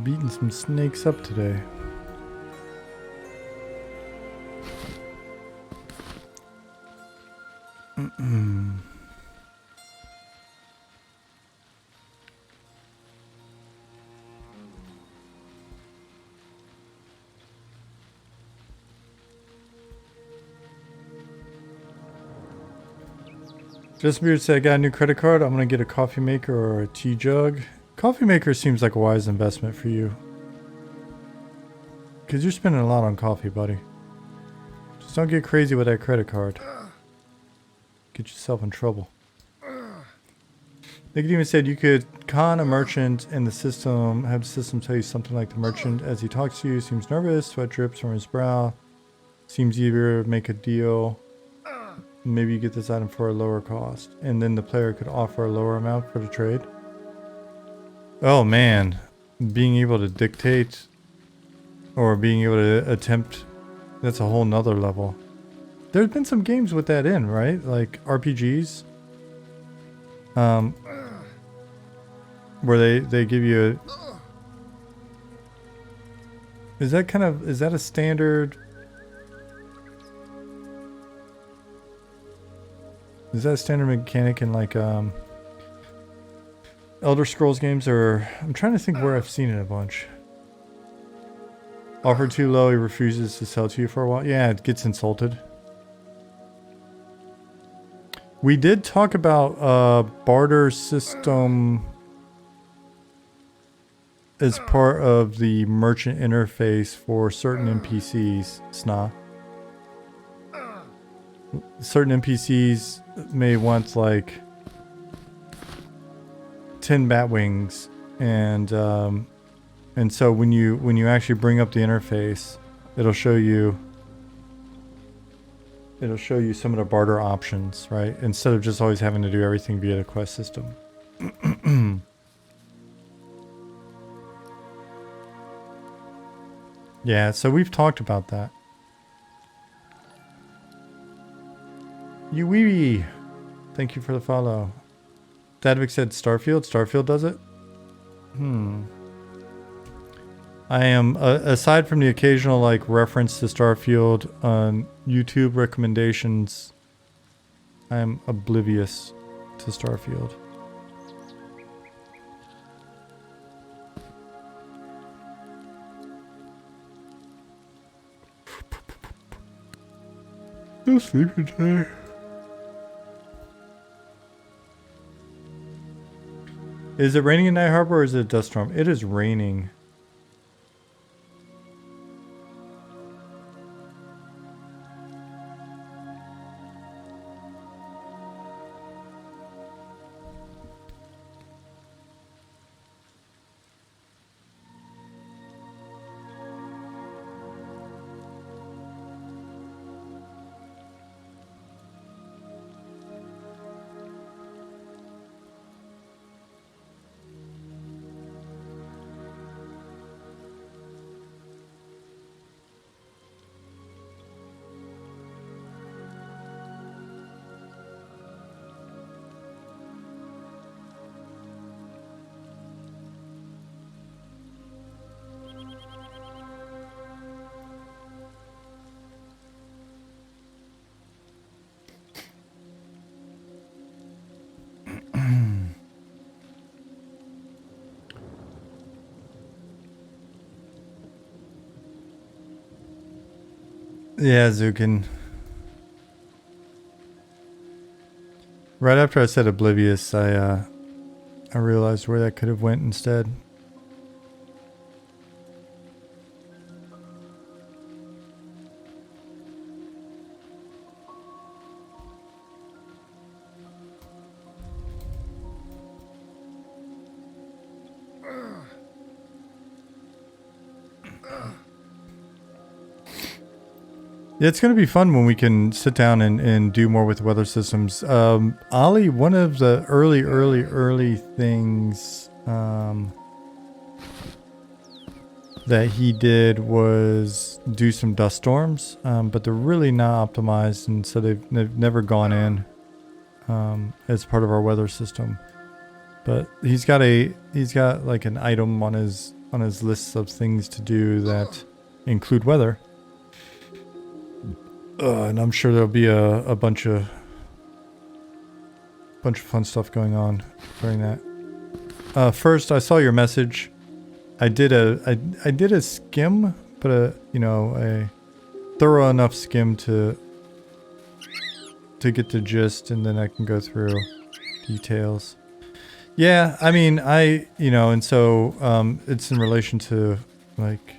Beating some snakes up today. Just Beard said, I got a new credit card. I'm going to get a coffee maker or a tea jug. Coffee maker seems like a wise investment for you. Because you're spending a lot on coffee, buddy. Just don't get crazy with that credit card. Get yourself in trouble. Nicodemus said you could con a merchant and the system, have the system tell you something like the merchant as he talks to you seems nervous, sweat drips from his brow, seems eager to make a deal. Maybe you get this item for a lower cost. And then the player could offer a lower amount for the trade. Oh man, being able to dictate or being able to attempt, that's a whole nother level. There's been some games with that in, right? Like RPGs. Where they give you a... Is that a standard... Is that a standard mechanic in like Elder Scrolls games, or I'm trying to think where I've seen it a bunch. Offered too low, he refuses to sell to you for a while. Yeah, it gets insulted. We did talk about barter system as part of the merchant interface for certain NPCs, Sna. Certain NPCs may want like 10 bat wings, and so when you actually bring up the interface, it'll show you some of the barter options, right? Instead of just always having to do everything via the quest system. Yeah, so we've talked about that. Wee, thank you for the follow. Dadvik said Starfield. Starfield does it? I am, aside from the occasional like reference to Starfield on YouTube recommendations, I am oblivious to Starfield. No sleeping today. Is it raining in Night Harbor or is it a dust storm? It is raining. Yeah, Zukin. Right after I said oblivious, I realized where that could have went instead. Yeah, it's going to be fun when we can sit down and do more with weather systems. Ollie, one of the early things that he did was do some dust storms, but they're really not optimized, and so they've never gone in as part of our weather system. But he's got like an item on his list of things to do that include weather. And I'm sure there'll be a bunch of fun stuff going on during that. First, I saw your message. I did a skim, but a thorough enough skim to get the gist, and then I can go through details. Yeah, I mean, and so it's in relation to like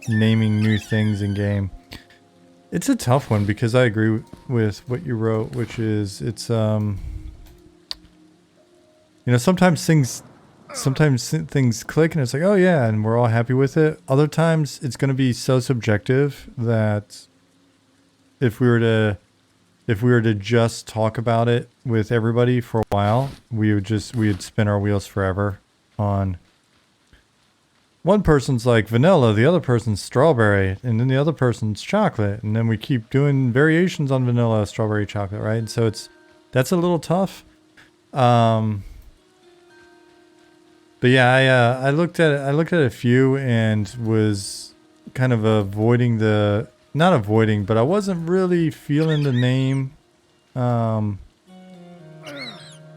naming new things in game. It's a tough one because I agree with what you wrote, which is it's sometimes things click and it's like, oh yeah, and we're all happy with it. Other times it's going to be so subjective that if we were to just talk about it with everybody for a while, we'd spin our wheels forever on one person's like vanilla, the other person's strawberry, and then the other person's chocolate, and then we keep doing variations on vanilla, strawberry, chocolate, right? And so that's a little tough. But yeah, I looked at a few and was kind of not avoiding, but I wasn't really feeling the name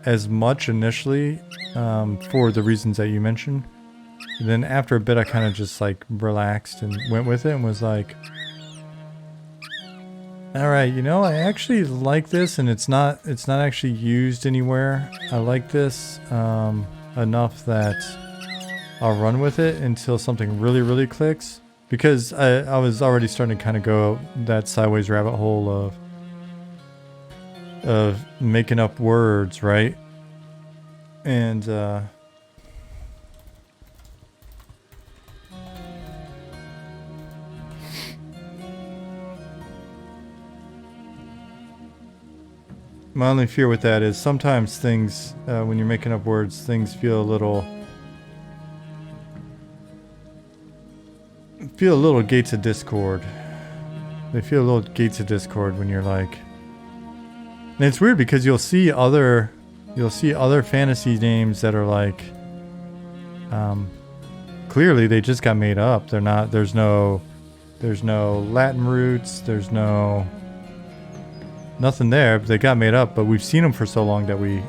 as much initially for the reasons that you mentioned. And then after a bit, I kind of just like relaxed and went with it and was like, all right, I actually like this, and it's not actually used anywhere. I like this enough that I'll run with it until something really, really clicks. Because I was already starting to kind of go that sideways rabbit hole of making up words, right? And my only fear with that is sometimes things, when you're making up words, things feel a little gates of discord. They feel a little gates of discord when you're like, and it's weird because you'll see other fantasy names that are like, clearly they just got made up. They're not. There's no Latin roots. There's nothing there. But they got made up. But we've seen them for so long that we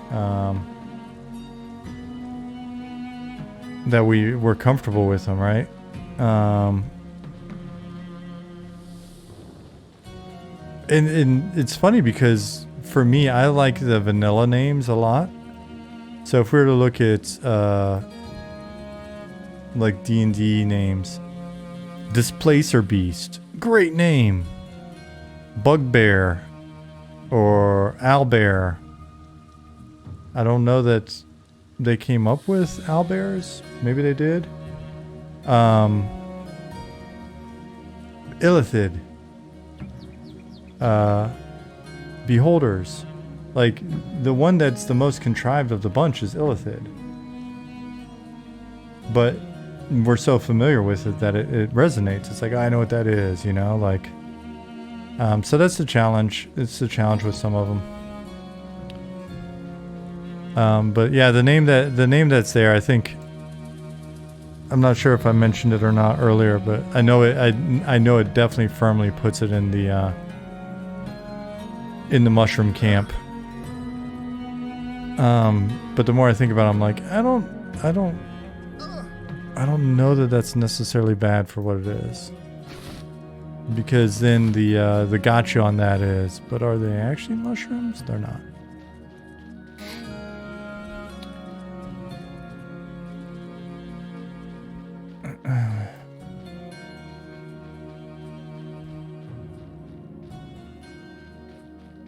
were comfortable with them, right? And it's funny because for me, I like the vanilla names a lot. So if we were to look at like D&D names, Displacer Beast, great name. Bugbear or Owlbear. I don't know that they came up with owlbears. Maybe they did. Illithid. Beholders. Like, the one that's the most contrived of the bunch is Illithid. But we're so familiar with it that it resonates. It's like, I know what that is, like... so that's the challenge. It's the challenge with some of them. But yeah, the name that's there, I think... I'm not sure if I mentioned it or not earlier, but I know it. I know it definitely firmly puts it in the mushroom camp. But the more I think about it, I'm like, I don't know that that's necessarily bad for what it is. Because then the gotcha on that is, but are they actually mushrooms? They're not.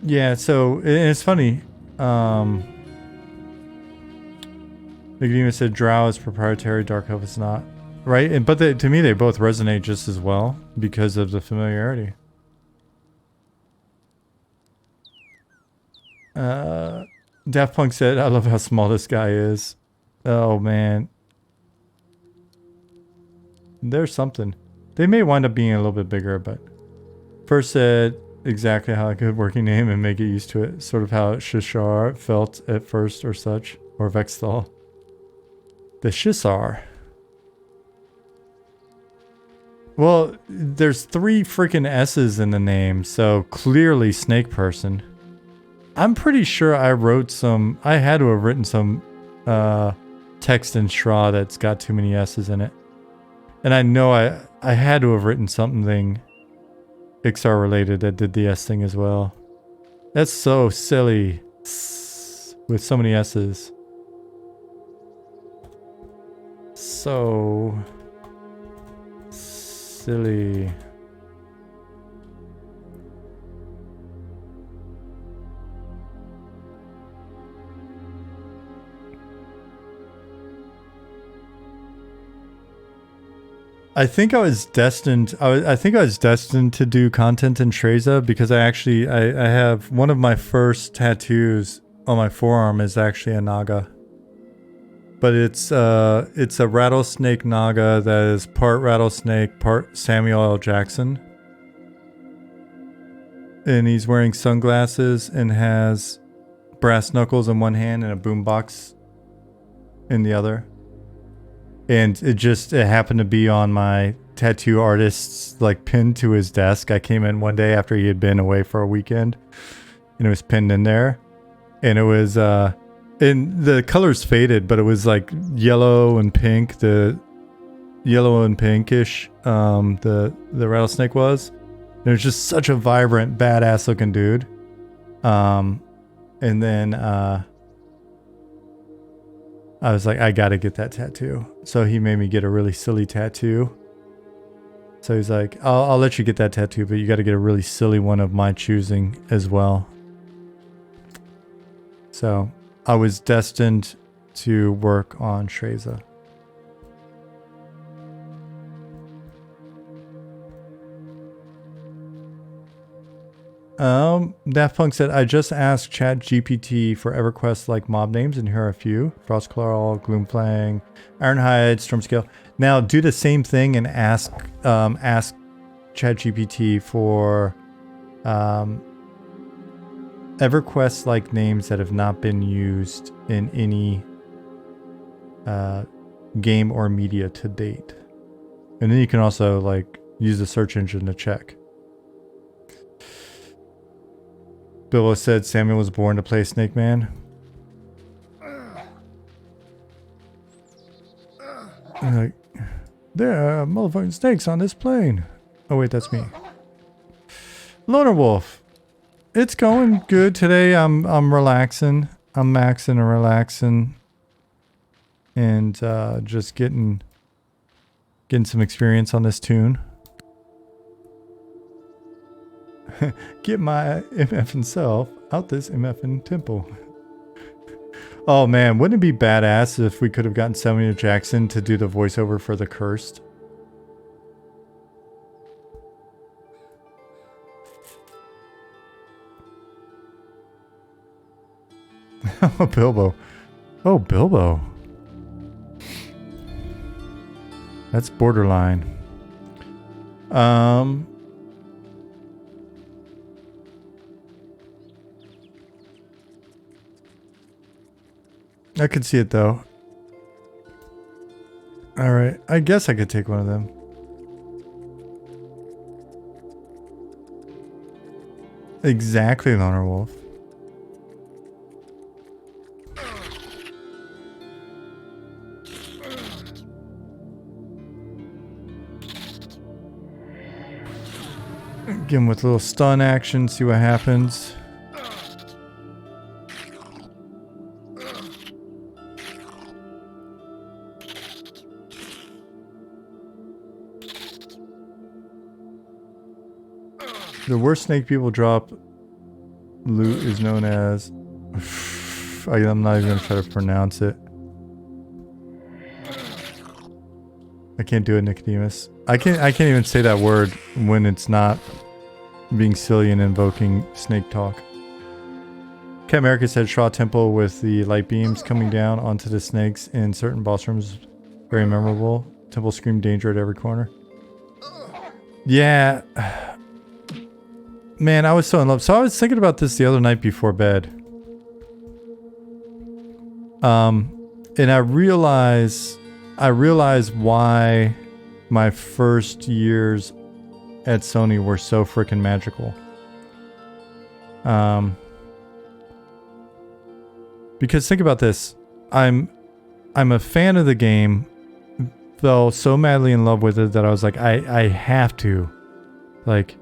Yeah, so it's funny. Nicodemus said Drow is proprietary, Dark Elf is not. Right? And but to me they both resonate just as well because of the familiarity. Daft Punk said, I love how small this guy is. Oh man. There's something. They may wind up being a little bit bigger, but first said exactly how a good working name and make it used to it. Sort of how Shishar felt at first or such. Or Vexthal. The Shissar. Well, there's 3 freaking S's in the name, so clearly Snake Person. I'm pretty sure I wrote some... I had to have written some text in Shra that's got too many S's in it. And I know I had to have written something Ixar related that did the S thing as well. That's so silly. With so many S's. So... silly. I think I was destined. I think I was destined to do content in Treza because I have one of my first tattoos on my forearm is actually a naga. But it's a rattlesnake naga that is part rattlesnake, part Samuel L. Jackson. And he's wearing sunglasses and has brass knuckles in one hand and a boombox in the other. And it happened to be on my tattoo artist's like pinned to his desk. I came in one day after he had been away for a weekend and it was pinned in there. And it was and the colors faded, but it was like yellow and pink, the yellow and pinkish, the rattlesnake was. And it was just such a vibrant, badass looking dude. And then I was like, I gotta get that tattoo. So he made me get a really silly tattoo. So he's like, I'll let you get that tattoo, but you gotta get a really silly one of my choosing as well. So I was destined to work on Treza. Daft Punk said, I just asked ChatGPT for EverQuest like mob names, and here are a few. Frostclaw, Gloomflang, Ironhide, Stormscale. Now do the same thing and ask ChatGPT for EverQuest like names that have not been used in any game or media to date. And then you can also like use the search engine to check. Bilbo said Samuel was born to play Snake Man. Like, there are motherfucking snakes on this plane. Oh wait, that's me. Loner Wolf. It's going good today. I'm relaxing. I'm maxing and relaxing. And just getting some experience on this tune. Get my MFing self out this MFing temple. Oh man, wouldn't it be badass if we could have gotten Samuel Jackson to do the voiceover for The Cursed? Oh, Bilbo. Oh, Bilbo. That's borderline. I could see it though. Alright, I guess I could take one of them. Exactly, Loner Wolf. Get him with a little stun action, see what happens. The worst snake people drop loot is known as... I'm not even going to try to pronounce it. I can't do it, Nicodemus. I can't even say that word when it's not being silly and invoking snake talk. Cat America said Shaw Temple with the light beams coming down onto the snakes in certain boss rooms. Very memorable. Temple screamed danger at every corner. Yeah. Man, I was so in love. So I was thinking about this the other night before bed. And I realized why my first years at Sony were so freaking magical. Because think about this. I'm a fan of the game, fell so madly in love with it that I was like, I have to. Like,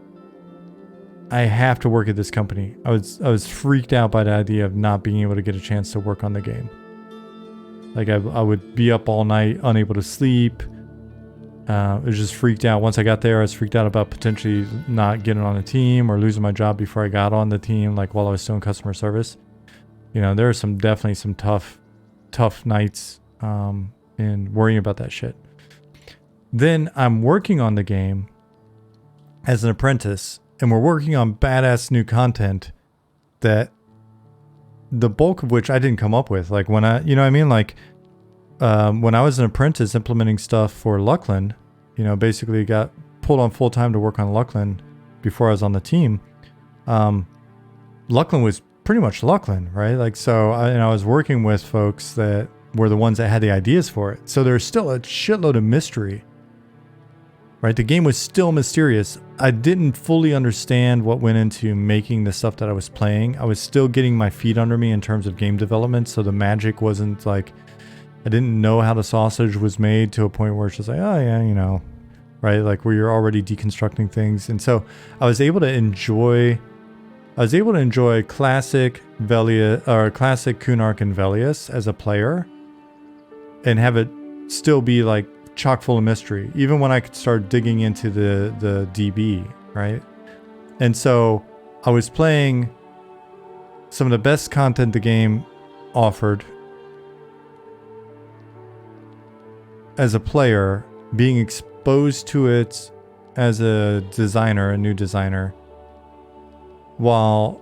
I have to work at this company. I was freaked out by the idea of not being able to get a chance to work on the game. Like I would be up all night, unable to sleep. I was just freaked out. Once I got there, I was freaked out about potentially not getting on a team or losing my job before I got on the team, like while I was still in customer service. You know, there are definitely some tough nights in worrying about that shit. Then I'm working on the game as an apprentice, and we're working on badass new content that the bulk of which I didn't come up with. Like when you know what I mean? Like when I was an apprentice implementing stuff for Luckland, you know, basically got pulled on full time to work on Luckland before I was on the team. Luckland was pretty much Luckland, right? Like, so I was working with folks that were the ones that had the ideas for it. So there's still a shitload of mystery, right? The game was still mysterious. I didn't fully understand what went into making the stuff that I was playing. I was still getting my feet under me in terms of game development. So the magic wasn't like, I didn't know how the sausage was made to a point where it's just like, oh yeah, you know, right? Like where you're already deconstructing things. And so I was able to enjoy classic Velia or classic Kunark and Velius as a player and have it still be like chock full of mystery, even when I could start digging into the DB, right? And so I was playing some of the best content the game offered as a player, being exposed to it as a designer, a new designer, while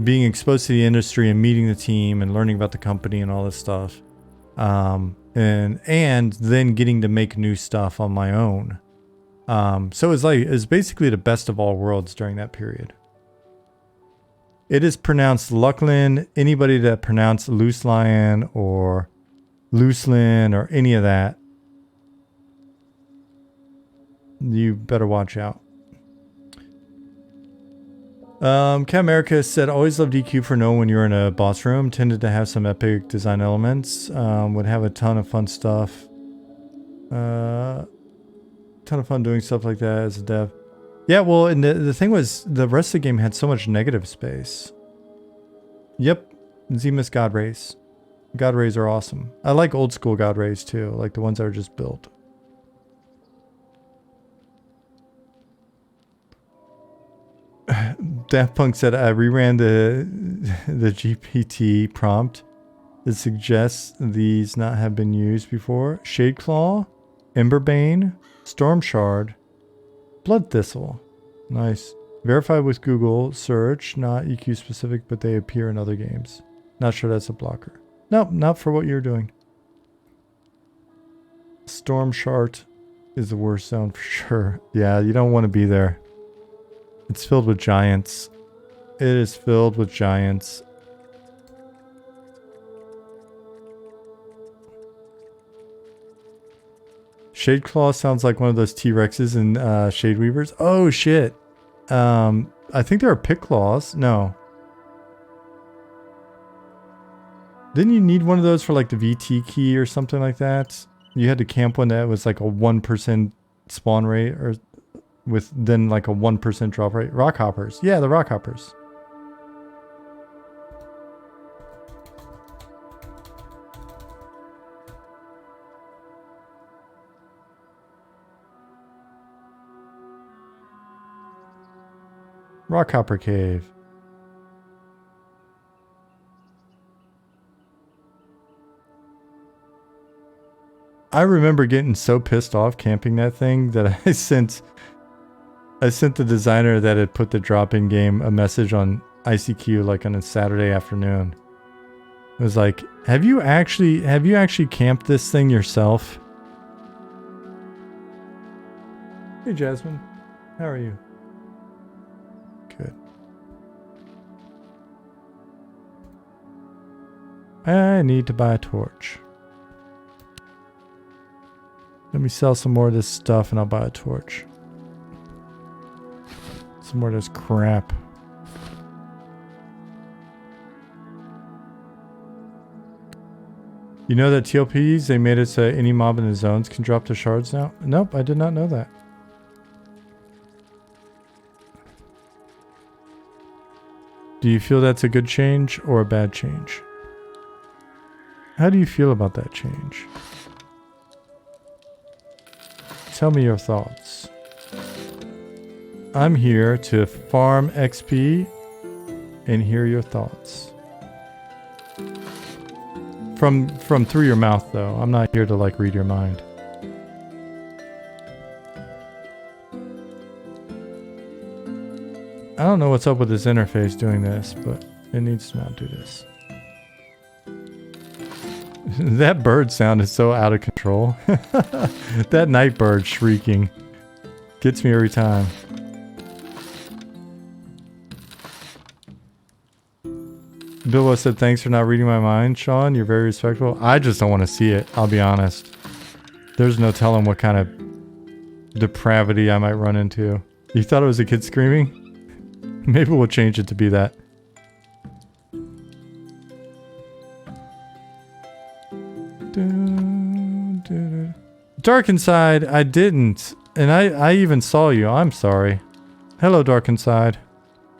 being exposed to the industry and meeting the team and learning about the company and all this stuff. And then getting to make new stuff on my own. So it's basically the best of all worlds during that period. It is pronounced Lucklin. Anybody that pronounced Loose Lion or Looselin or any of that, you better watch out. Cat America said, always loved EQ for no when you're in a boss room. Tended to have some epic design elements. Would have a ton of fun stuff. Ton of fun doing stuff like that as a dev. Yeah, well, and the thing was, the rest of the game had so much negative space. Yep, Zemus God Rays. God Rays are awesome. I like old school God Rays too, like the ones that are just built. Daft Punk said, I reran the GPT prompt. It suggests these not have been used before. Shadeclaw, Emberbane, Storm Shard, Blood Thistle. Nice. Verified with Google search, not EQ specific, but they appear in other games. Not sure that's a blocker. Nope, not for what you're doing. Storm Shard is the worst zone for sure. Yeah, you don't want to be there. It's filled with giants. It is filled with giants. Shadeclaw sounds like one of those T-Rexes in Shadeweavers. Oh shit. I think there are Picklaws. No. Didn't you need one of those for like the VT key or something like that? You had to camp one that was like a 1% spawn rate or with then like a 1% drop rate. Rock hoppers. Yeah, the rock hoppers. Rockhopper Cave. I remember getting so pissed off camping that thing that I sent the designer that had put the drop in game a message on ICQ like on a Saturday afternoon. It was like, have you actually camped this thing yourself? Hey Jasmine, how are you? Good. I need to buy a torch. Let me sell some more of this stuff and I'll buy a torch. Some more of this crap. You know that TLPs, they made it so any mob in the zones can drop the shards now? Nope, I did not know that. Do you feel that's a good change or a bad change? How do you feel about that change? Tell me your thoughts. I'm here to farm XP and hear your thoughts. From through your mouth though. I'm not here to like read your mind. I don't know what's up with this interface doing this, but it needs to not do this. That bird sound is so out of control. That night bird shrieking gets me every time. Bilbo said, thanks for not reading my mind, Sean. You're very respectful. I just don't want to see it, I'll be honest. There's no telling what kind of depravity I might run into. You thought it was a kid screaming? Maybe we'll change it to be that. Dark Inside, I didn't. And I even saw you. I'm sorry. Hello, Dark Inside.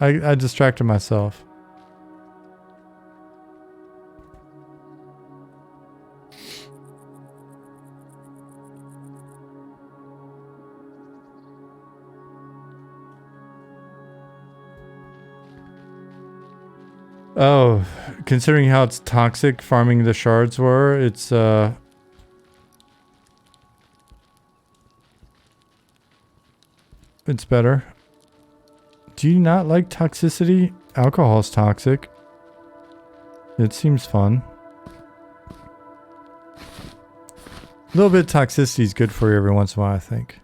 I distracted myself. Oh, considering how it's toxic farming the shards were, it's better. Do you not like toxicity? Alcohol's toxic. It seems fun. A little bit of toxicity is good for you every once in a while, I think.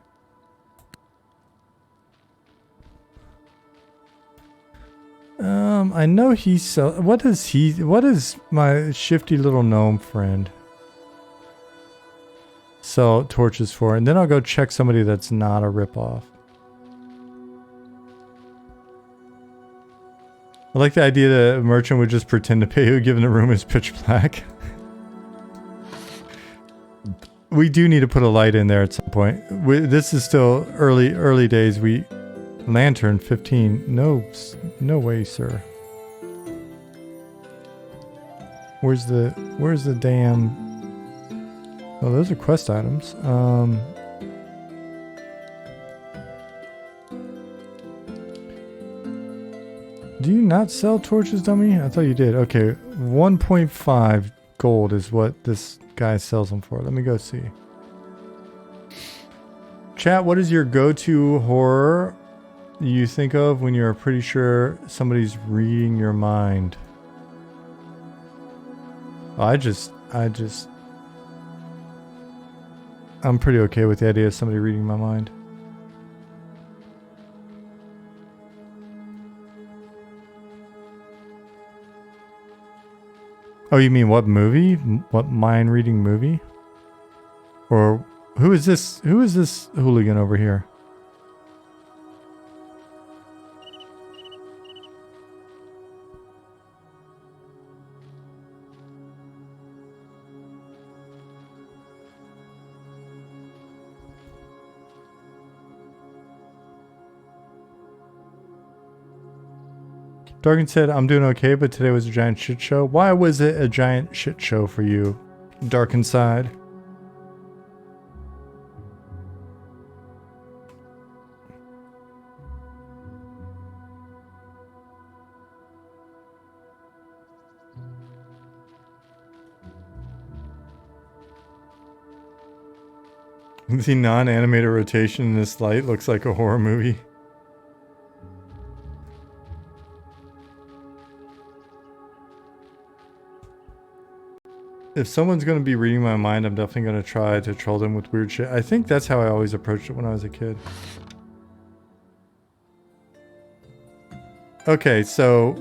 I know he sells. What is my shifty little gnome friend sell torches for? And then I'll go check somebody that's not a ripoff. I like the idea that a merchant would just pretend to pay you given the room is pitch black. We do need to put a light in there at some point. This is still early days. Lantern 15. No way, sir. Where's the damn... Oh, those are quest items. Do you not sell torches, dummy? I thought you did. Okay, 1.5 gold is what this guy sells them for. Let me go see. Chat, what is your go-to horror you think of when you're pretty sure somebody's reading your mind? I'm pretty okay with the idea of somebody reading my mind. Oh, you mean what movie? What mind-reading movie? Or who is this hooligan over here? Darkin said, I'm doing okay, but today was a giant shit show. Why was it a giant shit show for you, Dark Inside? The non-animated rotation in this light looks like a horror movie. If someone's going to be reading my mind, I'm definitely going to try to troll them with weird shit. I think that's how I always approached it when I was a kid. Okay, so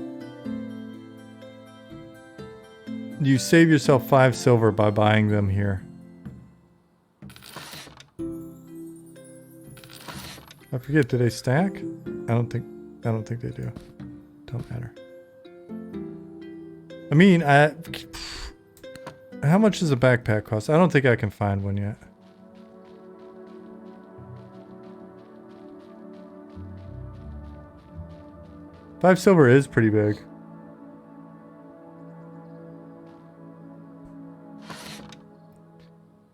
you save yourself 5 silver by buying them here. I forget, do they stack? I don't think they do. Don't matter. I mean, how much does a backpack cost? I don't think I can find one yet. $5 silver is pretty big.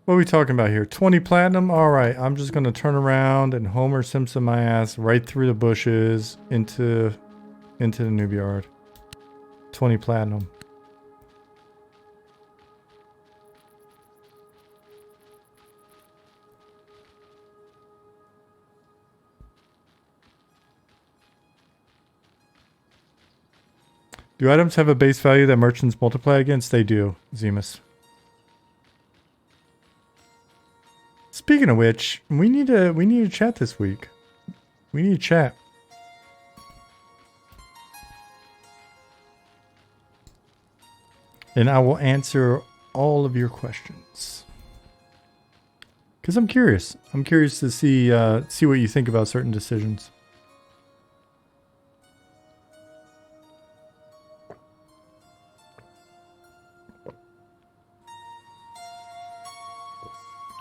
What are we talking about here? 20 platinum? Alright, I'm just going to turn around and Homer Simpson my ass right through the bushes into the Newbie yard. 20 platinum. Do items have a base value that merchants multiply against? They do, Zemus. Speaking of which, we need to chat this week. We need to chat. And I will answer all of your questions. Because I'm curious. I'm curious to see what you think about certain decisions.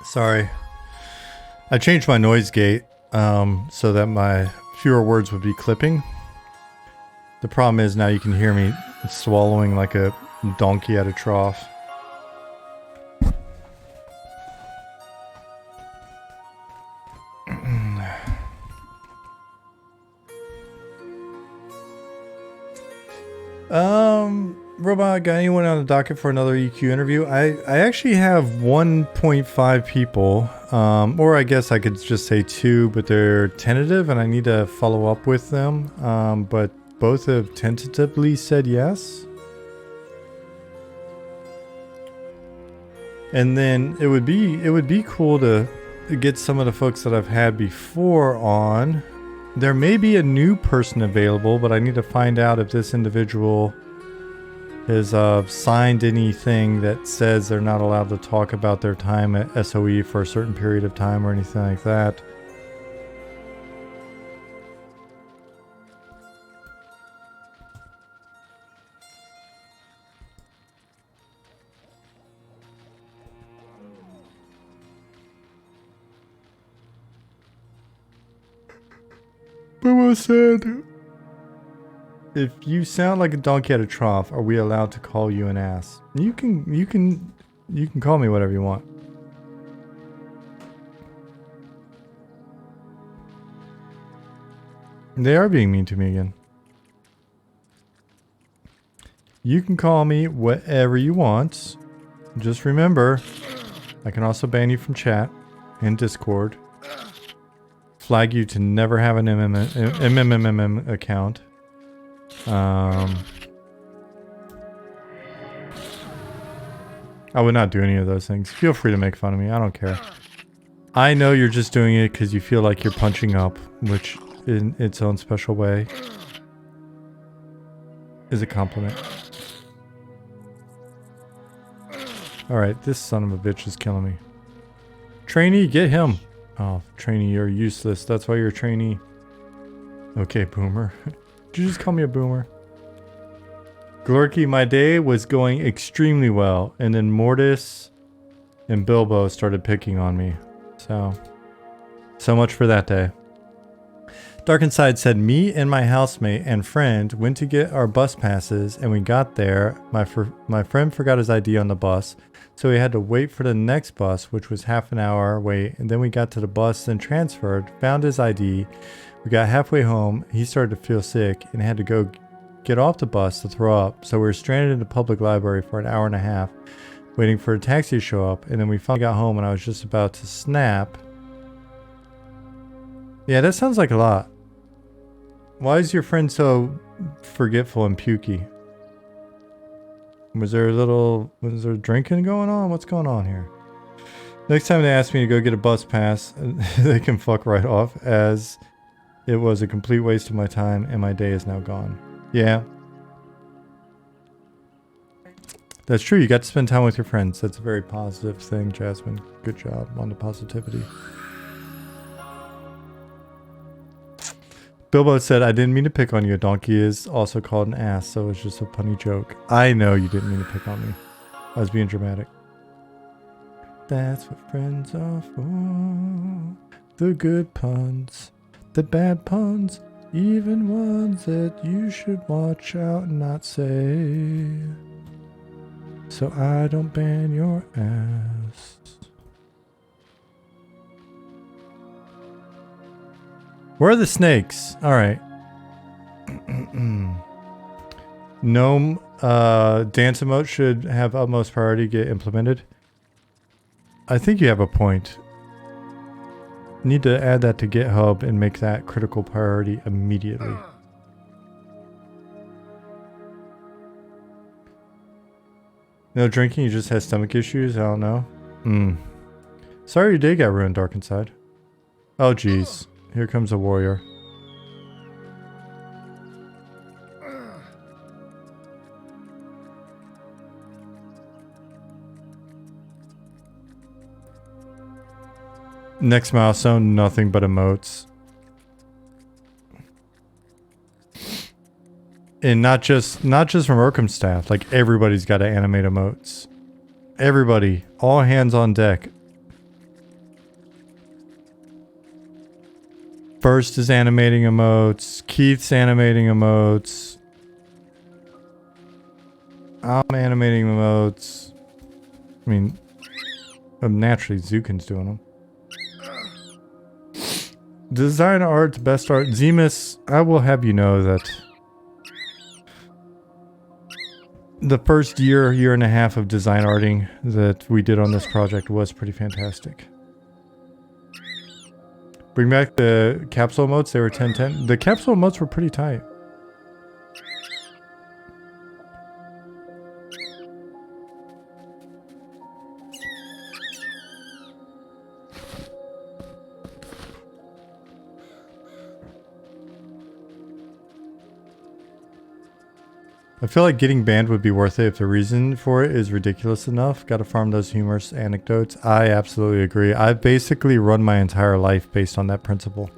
Sorry. I changed my noise gate so that my fewer words would be clipping. The problem is now you can hear me swallowing like a donkey at a trough. Robot, got anyone on the docket for another EQ interview? I actually have 1.5 people, or I guess I could just say 2, but they're tentative and I need to follow up with them. But both have tentatively said yes. And then it would be cool to get some of the folks that I've had before on. There may be a new person available, but I need to find out if this individual has signed anything that says they're not allowed to talk about their time at SOE for a certain period of time or anything like that. Boomo said, if you sound like a donkey at a trough, are we allowed to call you an ass? You can call me whatever you want. They are being mean to me again. You can call me whatever you want. Just remember, I can also ban you from chat and Discord. Flag you to never have an MMM account. I would not do any of those things. Feel free to make fun of me. I don't care. I know you're just doing it because you feel like you're punching up, which in its own special way is a compliment. Alright, this son of a bitch is killing me. Trainee, get him! Oh, trainee, you're useless. That's why you're a trainee. Okay, boomer. Did you just call me a boomer? Glorky, my day was going extremely well, and then Mortis and Bilbo started picking on me. So much for that day. Dark Inside said, me and my housemate and friend went to get our bus passes, and we got there. My friend forgot his ID on the bus, so we had to wait for the next bus, which was half an hour wait, and then we got to the bus, then transferred, found his ID. We got halfway home, he started to feel sick, and had to go get off the bus to throw up, so we were stranded in the public library for an hour and a half, waiting for a taxi to show up, and then we finally got home, and I was just about to snap. Yeah, that sounds like a lot. Why is your friend so forgetful and pukey? Was there drinking going on? What's going on here? Next time they ask me to go get a bus pass, they can fuck right off, as it was a complete waste of my time and my day is now gone. Yeah. That's true. You got to spend time with your friends. That's a very positive thing, Jasmine. Good job on the positivity. Bilbo said, I didn't mean to pick on you. A donkey is also called an ass, so it was just a punny joke. I know you didn't mean to pick on me. I was being dramatic. That's what friends are for. The good puns. The bad puns. Even ones that you should watch out and not say. So I don't ban your ass. Where are the snakes? Alright. Gnome dance emote should have utmost priority get implemented. I think you have a point. Need to add that to GitHub and make that critical priority immediately. No drinking, you just had stomach issues? I don't know. Sorry your day got ruined, Dark Inside. Oh jeez. Here comes a warrior. Next milestone, nothing but emotes. And not just from Urkham staff, like everybody's got to animate emotes. Everybody, all hands on deck. First is animating emotes. Keith's animating emotes. I'm animating emotes. I mean, naturally Zukin's doing them. Design art, best art. Zemus, I will have you know that the first year and a half of design arting that we did on this project was pretty fantastic. Bring back the capsule emotes, they were 10-10. The capsule emotes were pretty tight. I feel like getting banned would be worth it if the reason for it is ridiculous enough. Gotta farm those humorous anecdotes. I absolutely agree. I've basically run my entire life based on that principle.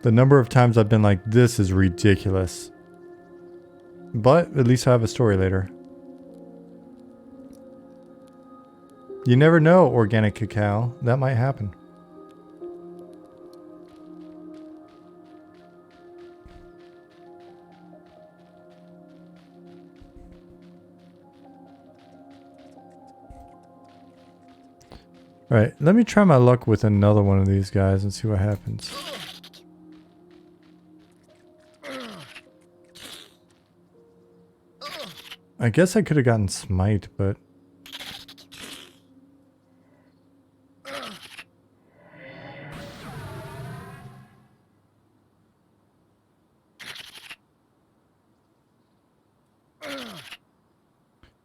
The number of times I've been like, this is ridiculous. But at least I have a story later. You never know, organic cacao. That might happen. Alright, let me try my luck with another one of these guys and see what happens. I guess I could have gotten smite, but...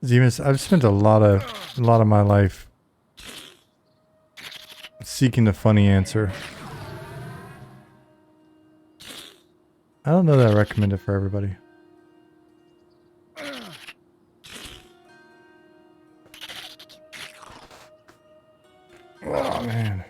Zemus, I've spent a lot of my life seeking the funny answer. I don't know that I recommend it for everybody. Oh man.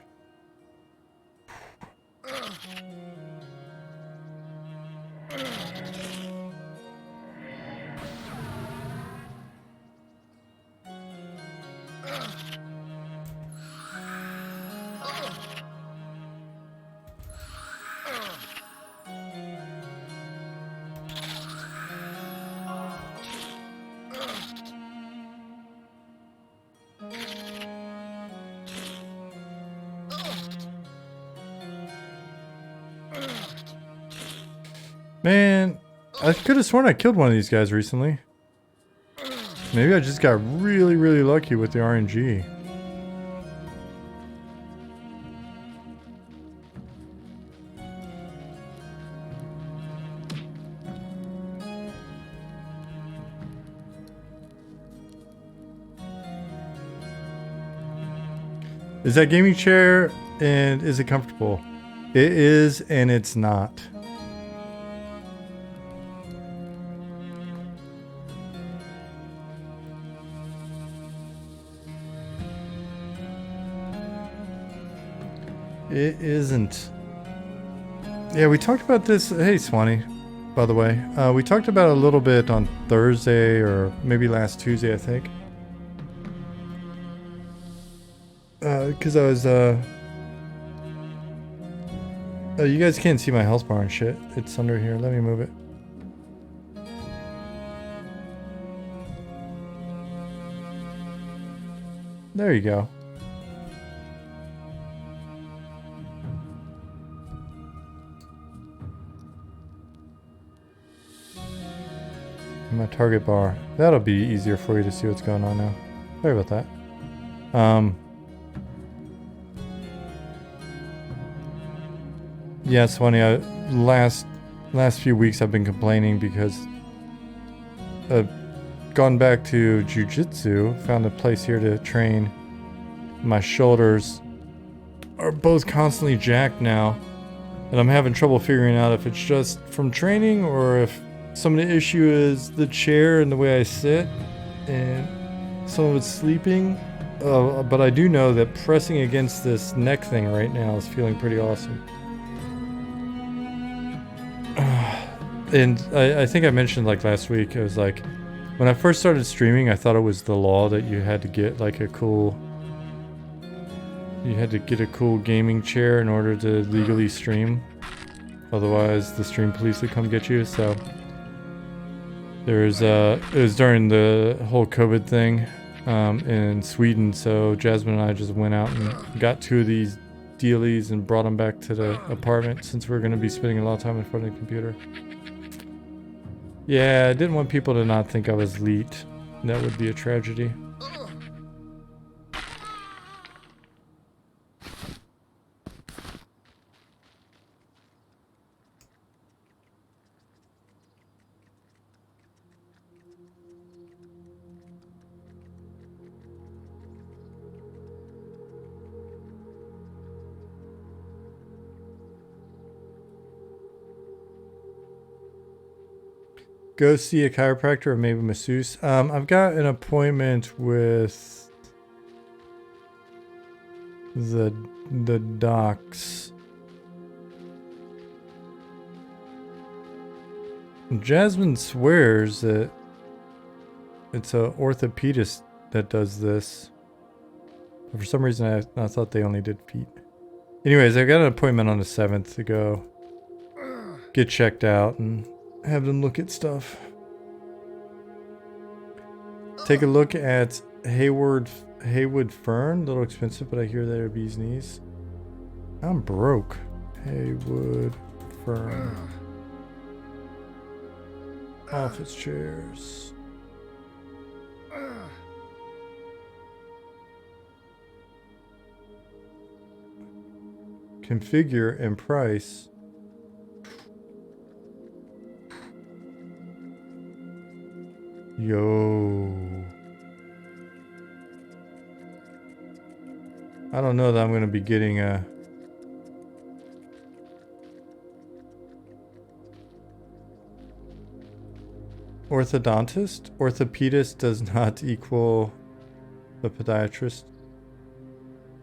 Man, I could have sworn I killed one of these guys recently. Maybe I just got really, really lucky with the RNG. Is that gaming chair, and is it comfortable? It is, and it's not. It isn't. Yeah, we talked about this. Hey, Swanee, by the way. We talked about it a little bit on Thursday, or maybe last Tuesday, I think. Because I was, you guys can't see my health bar and shit. It's under here. Let me move it. There you go. My target bar. That'll be easier for you to see what's going on now. Sorry about that. Yeah, it's funny. Last few weeks I've been complaining because I've gone back to jiu-jitsu, found a place here to train. My shoulders are both constantly jacked now, and I'm having trouble figuring out if it's just from training or if some of the issue is the chair and the way I sit, and some of it's sleeping. But I do know that pressing against this neck thing right now is feeling pretty awesome. And I think I mentioned like last week, it was like, when I first started streaming, I thought it was the law that you had to get like a cool gaming chair in order to legally stream. Otherwise the stream police would come get you. So it was during the whole COVID thing in Sweden. So Jasmine and I just went out and got 2 of these dealies and brought them back to the apartment since we're going to be spending a lot of time in front of the computer. Yeah, I didn't want people to not think I was elite. That would be a tragedy. Go see a chiropractor or maybe masseuse. I've got an appointment with the docs. Jasmine swears that it's a orthopedist that does this. But for some reason I thought they only did feet. Anyways, I got an appointment on the 7th to go get checked out and have them look at stuff. Take a look at Haywood Fern. A little expensive, but I hear they're bee's knees. I'm broke. Haywood Fern. Office chairs. Configure and price. Yo. I don't know that I'm going to be getting a... Orthodontist? Orthopedist does not equal a podiatrist.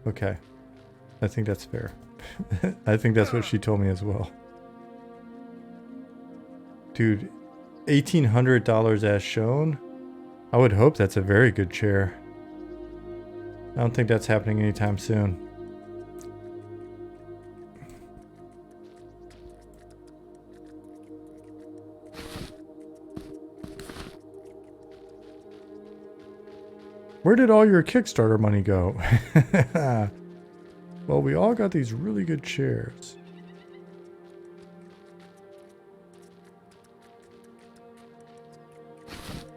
Okay. I think that's fair. I think that's what she told me as well. Dude, $1,800 as shown? I would hope that's a very good chair. I don't think that's happening anytime soon. Where did all your Kickstarter money go? Well, we all got these really good chairs.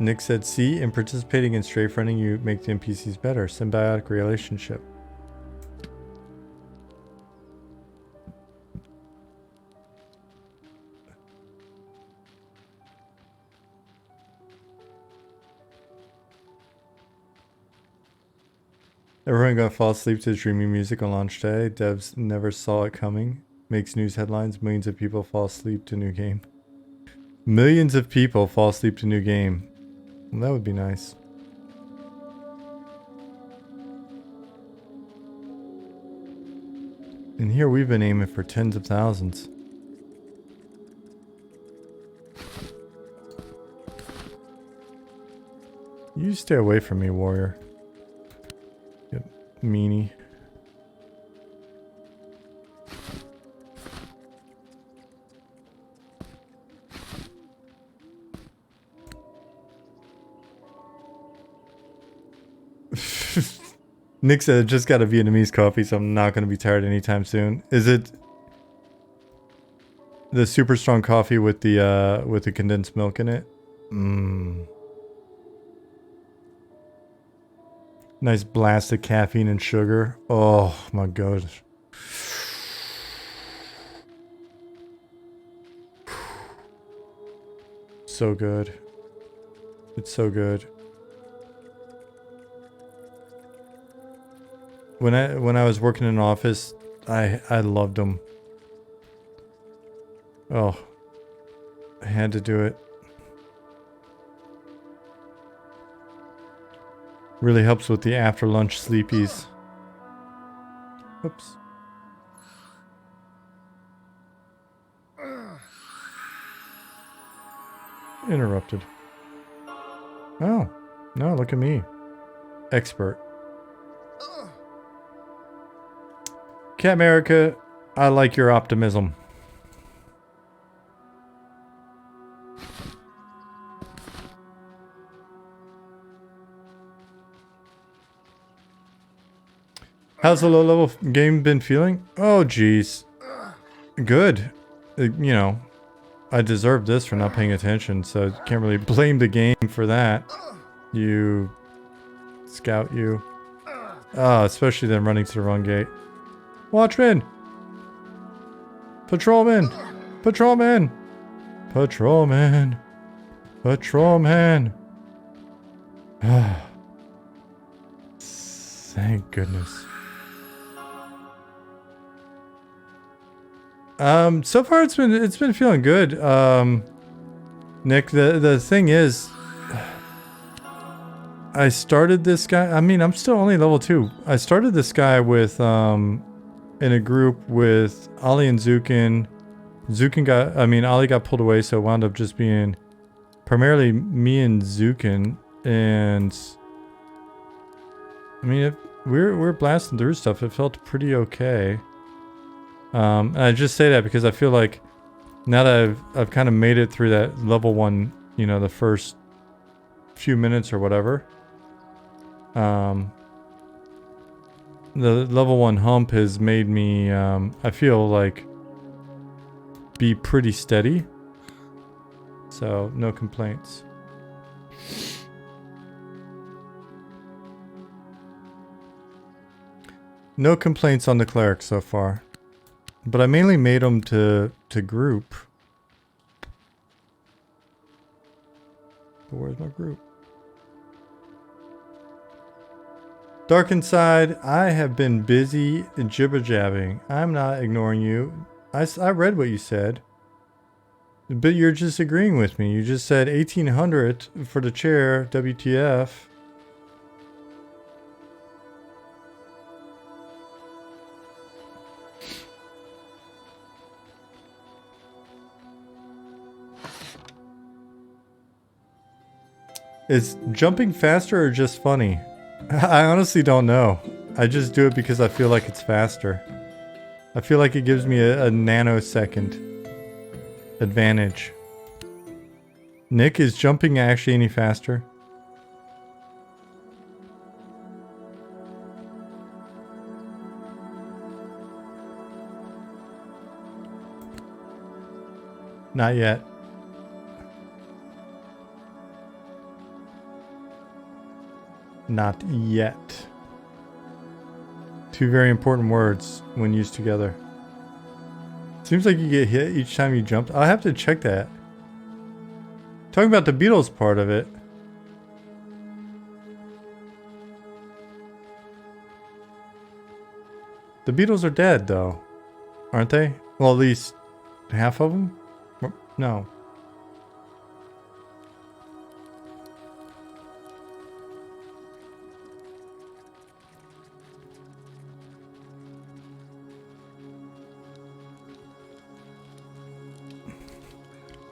Nick said, see, in participating in strafe running, you make the NPCs better. Symbiotic relationship. Everyone gonna fall asleep to dreamy music on launch day. Devs never saw it coming. Makes news headlines. Millions of people fall asleep to new game. Millions of people fall asleep to new game. Well, that would be nice. And here we've been aiming for tens of thousands. You stay away from me, warrior. You meanie. Nick said, just got a Vietnamese coffee, so I'm not going to be tired anytime soon. Is it the super strong coffee with the condensed milk in it? Mmm. Nice blast of caffeine and sugar. Oh my gosh. So good. It's so good. When I was working in an office, I loved them. Oh, I had to do it. Really helps with the after lunch sleepies. Oops. Interrupted. Oh, no, look at me. Expert. Cat America, I like your optimism. How's the low-level game been feeling? Oh, geez. Good. You know, I deserved this for not paying attention, so can't really blame the game for that. You... Scout, you. Ah, especially them running to the wrong gate. Watchman! Patrolman! Patrolman! Patrolman! Patrolman! Thank goodness. So far it's been feeling good. Nick, the thing is, I started this guy. I mean, I'm still only level 2. I started this guy with in a group with Ali and Zukin. Ali got pulled away, so it wound up just being primarily me and Zukin. And I mean, we're blasting through stuff. It felt pretty okay. And I just say that because I feel like now that I've kind of made it through that level 1, you know, the first few minutes or whatever. The level 1 hump has made me, I feel like, be pretty steady. So, no complaints. No complaints on the Cleric so far. But I mainly made them to group. But where's my group? Dark Inside, I have been busy jibber-jabbing. I'm not ignoring you. I read what you said. But you're just agreeing with me. You just said 1800 for the chair, WTF. Is jumping faster or just funny? I honestly don't know. I just do it because I feel like it's faster. I feel like it gives me a nanosecond advantage. Nick, is jumping actually any faster? Not yet. Not yet. Two very important words when used together. Seems like you get hit each time you jump. I'll have to check that. Talking about the Beatles part of it. The Beatles are dead, though. Aren't they? Well, at least half of them? No.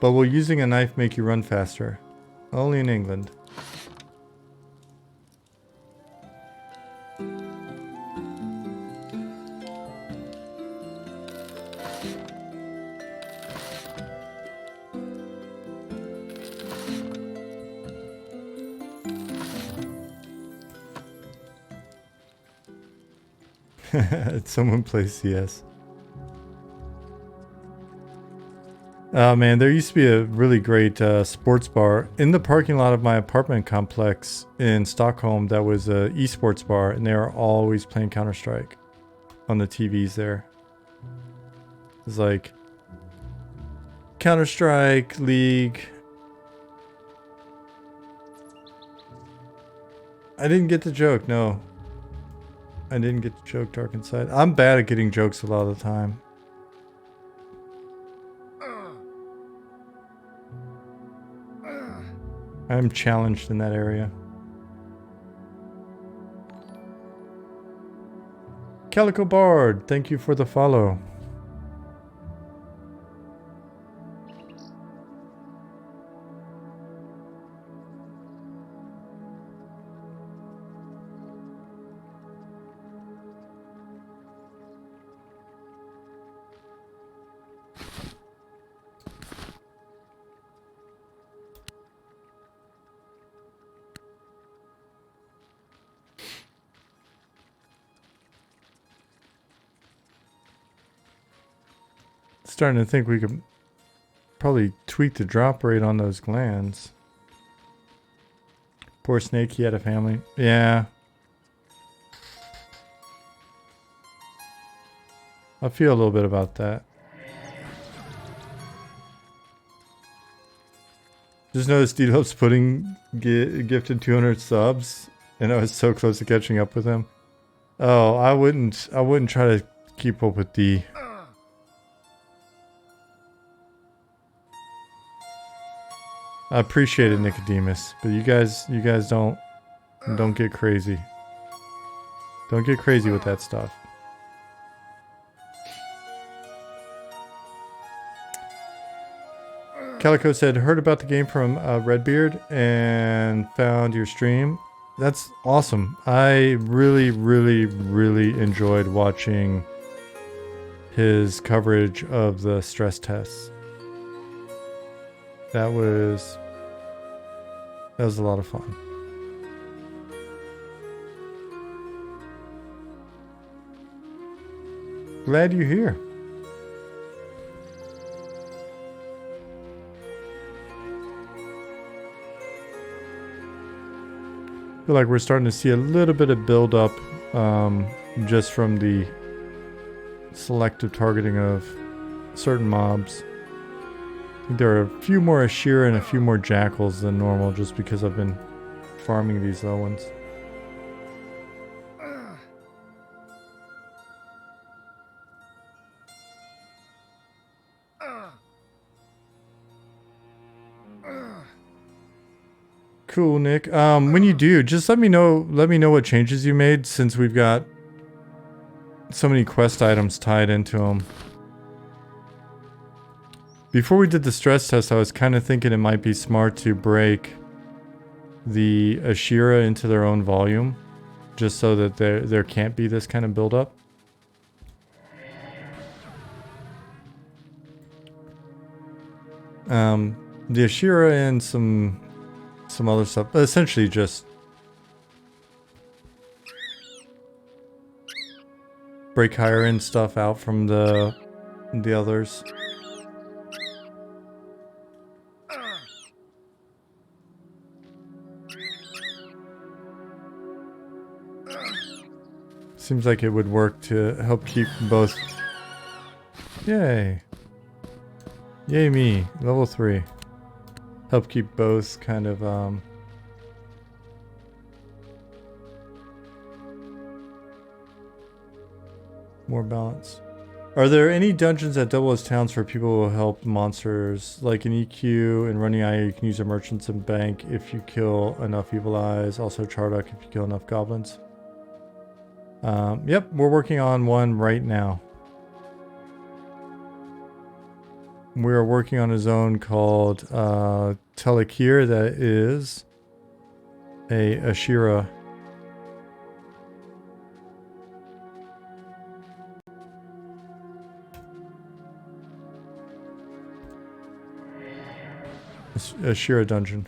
But will using a knife make you run faster? Only in England. Someone plays CS. Oh man, there used to be a really great sports bar in the parking lot of my apartment complex in Stockholm that was a esports bar, and they were always playing Counter-Strike on the TVs there. It was like Counter-Strike, League. I didn't get the joke, no. I didn't get the joke, Dark Inside. I'm bad at getting jokes a lot of the time. I'm challenged in that area. Calico Bard, thank you for the follow. Starting to think we could probably tweak the drop rate on those glands. Poor Snake, he had a family. Yeah. I feel a little bit about that. Just noticed D-Lop's putting gifted 200 subs, and I was so close to catching up with him. Oh, I wouldn't try to keep up with D. I appreciate it, Nicodemus, but you guys don't get crazy. Don't get crazy with that stuff. Calico said, heard about the game from Redbeard and found your stream. That's awesome. I really enjoyed watching his coverage of the stress tests. That was a lot of fun. Glad you're here. Feel like we're starting to see a little bit of build up just from the selective targeting of certain mobs. I think there are a few more Ashira and a few more Jackals than normal just because I've been farming these low ones. Cool, Nick. When you do, just let me know what changes you made since we've got so many quest items tied into them. Before we did the stress test, I was kind of thinking it might be smart to break the Ashira into their own volume, just so that there can't be this kind of buildup. The Ashira and some other stuff, but essentially just break higher end stuff out from the others. Seems like it would work to help keep both. Yay. Yay me. Level 3. Help keep both kind of more balanced. Are there any dungeons that double as towns for people who will help monsters? Like in EQ and running IA, you can use a merchants and bank if you kill enough evil eyes. Also Chardock if you kill enough goblins. Yep, we're working on one right now. We are working on a zone called Telekir that is a Ashira. Ashira dungeon.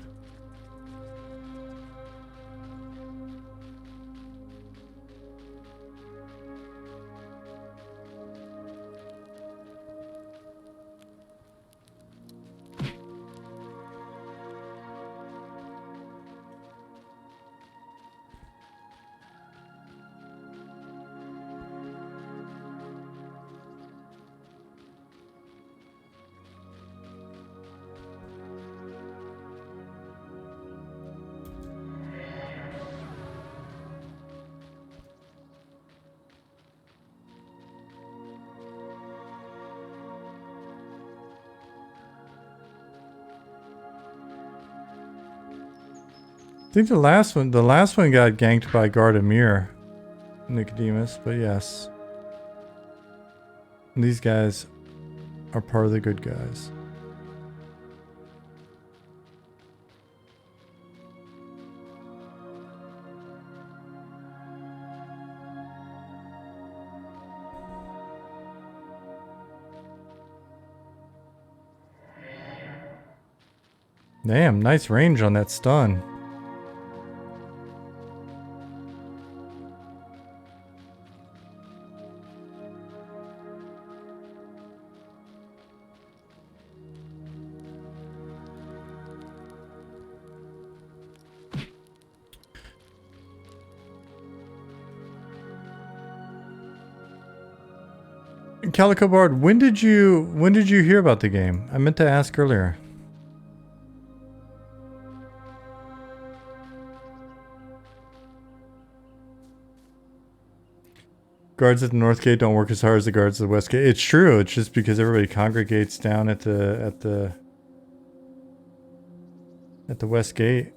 I think the last one got ganked by Gardamir, Nicodemus, but yes. And these guys are part of the good guys. Damn, nice range on that stun. Calico Bard, when did you hear about the game? I meant to ask earlier. Guards at the North Gate don't work as hard as the guards at the West Gate. It's true. It's just because everybody congregates down at the West Gate.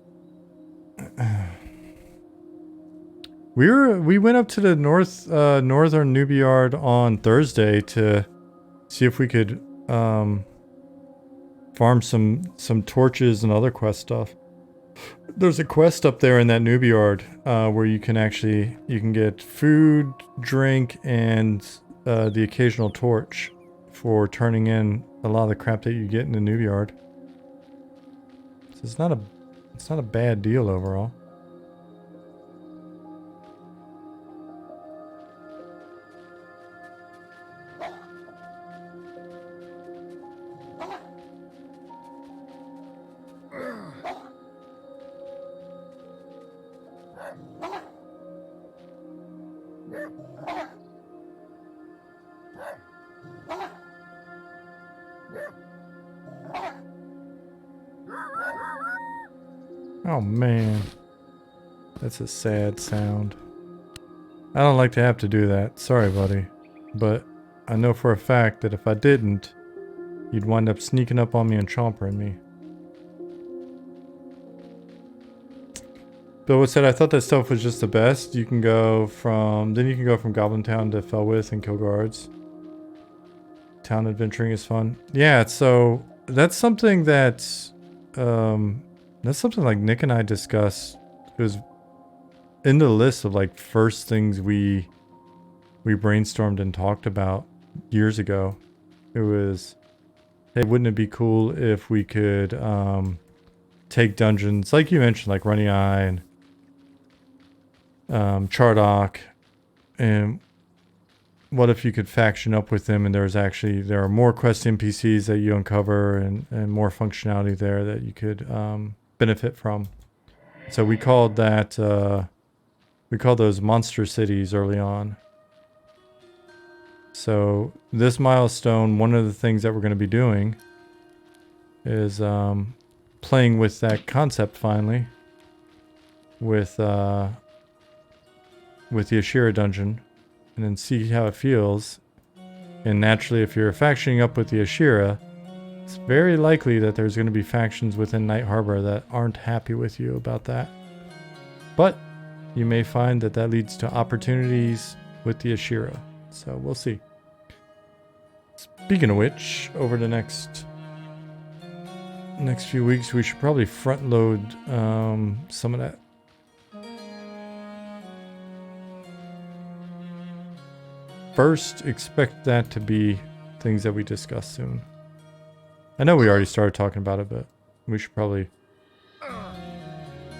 We went up to the northern Newbie Yard on Thursday to see if we could farm some torches and other quest stuff. There's a quest up there in that Newbie Yard where you can get food, drink, and the occasional torch for turning in a lot of the crap that you get in the Newbie Yard. So it's not a bad deal overall. Oh man, that's a sad sound. I don't like to have to do that. Sorry, buddy. But I know for a fact that if I didn't, you'd wind up sneaking up on me and chompering me. Bill said, I thought that stuff was just the best. You can go from Goblin Town to Felwith and kill guards. Town adventuring is fun. Yeah, so that's something that's like Nick and I discussed. It was in the list of like first things we brainstormed and talked about years ago. It was, hey, wouldn't it be cool if we could take dungeons like you mentioned, like Runny Eye and Chardock, and what if you could faction up with them and there are more quest NPCs that you uncover and more functionality there that you could benefit from. So we called that We call those monster cities early on. So this milestone, one of the things that we're going to be doing is playing with that concept finally with the Ashira dungeon, and then see how it feels. And naturally, if you're factioning up with the Ashira, it's very likely that there's going to be factions within Night Harbor that aren't happy with you about that. But you may find that that leads to opportunities with the Ashira. So we'll see. Speaking of which, over the next few weeks, we should probably front load some of that. First, expect that to be things that we discuss soon. I know we already started talking about it, but we should probably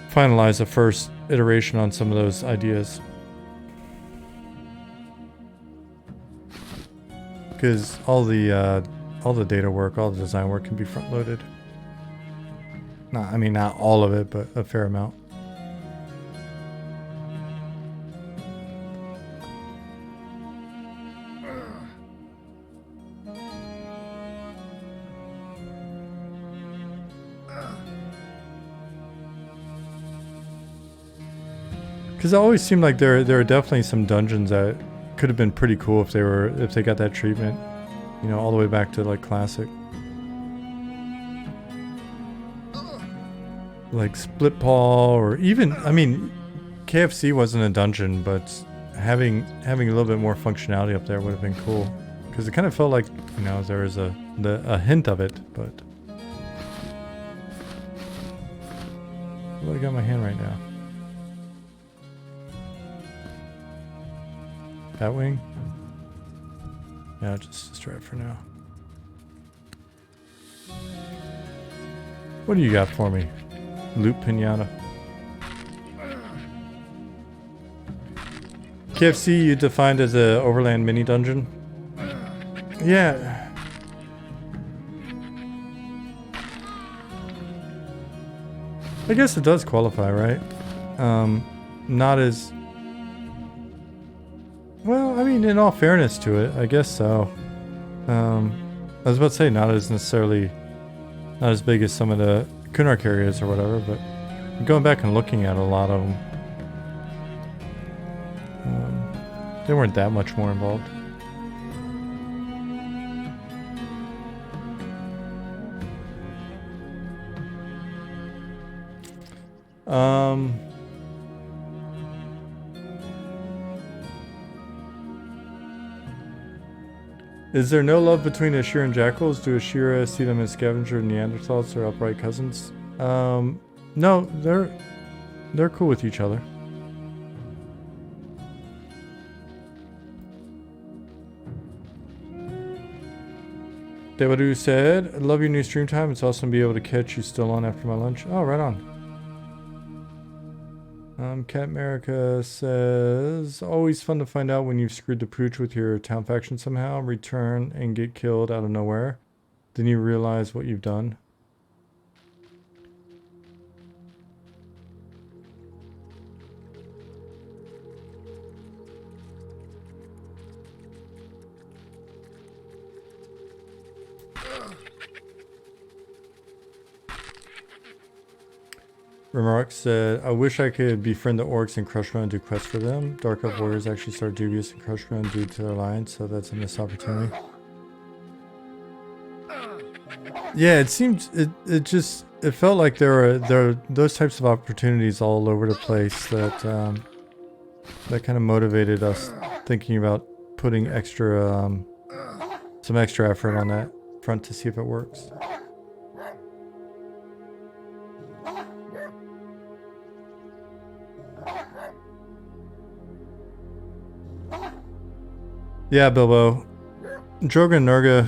finalize the first iteration on some of those ideas. Because all the data work, all the design work can be front loaded. Not all of it, but a fair amount. Because it always seemed like there are definitely some dungeons that could have been pretty cool if they got that treatment, you know, all the way back to like Classic. Like Split Paw, or even, KFC wasn't a dungeon, but having a little bit more functionality up there would have been cool. Because it kind of felt like, you know, there was a hint of it, but what do I got in my hand right now? Batwing? Yeah, I'll just destroy it for now. What do you got for me? Loot Pinata. KFC you defined as a overland mini dungeon? Yeah. I guess it does qualify, right? Not as... Well, in all fairness to it, I guess so. I was about to say not as big as some of the Kunark areas or whatever, but going back and looking at a lot of them, they weren't that much more involved. Is there no love between Ashira and Jackals? Do Ashira see them as scavenger Neanderthals or upright cousins? No, they're cool with each other. Devadu said, I love your new stream time. It's awesome to be able to catch you still on after my lunch. Oh, right on. Cat America says, always fun to find out when you've screwed the pooch with your town faction somehow, return and get killed out of nowhere. Then you realize what you've done. Remarks said, I wish I could befriend the orcs and crush around and do quests for them. Dark Elf warriors actually start dubious and crush around due to their alliance, so that's a missed opportunity. Yeah, it seemed it felt like there are those types of opportunities all over the place that kind of motivated us thinking about putting some extra effort on that front to see if it works. Yeah, Bilbo. Droga and Nurga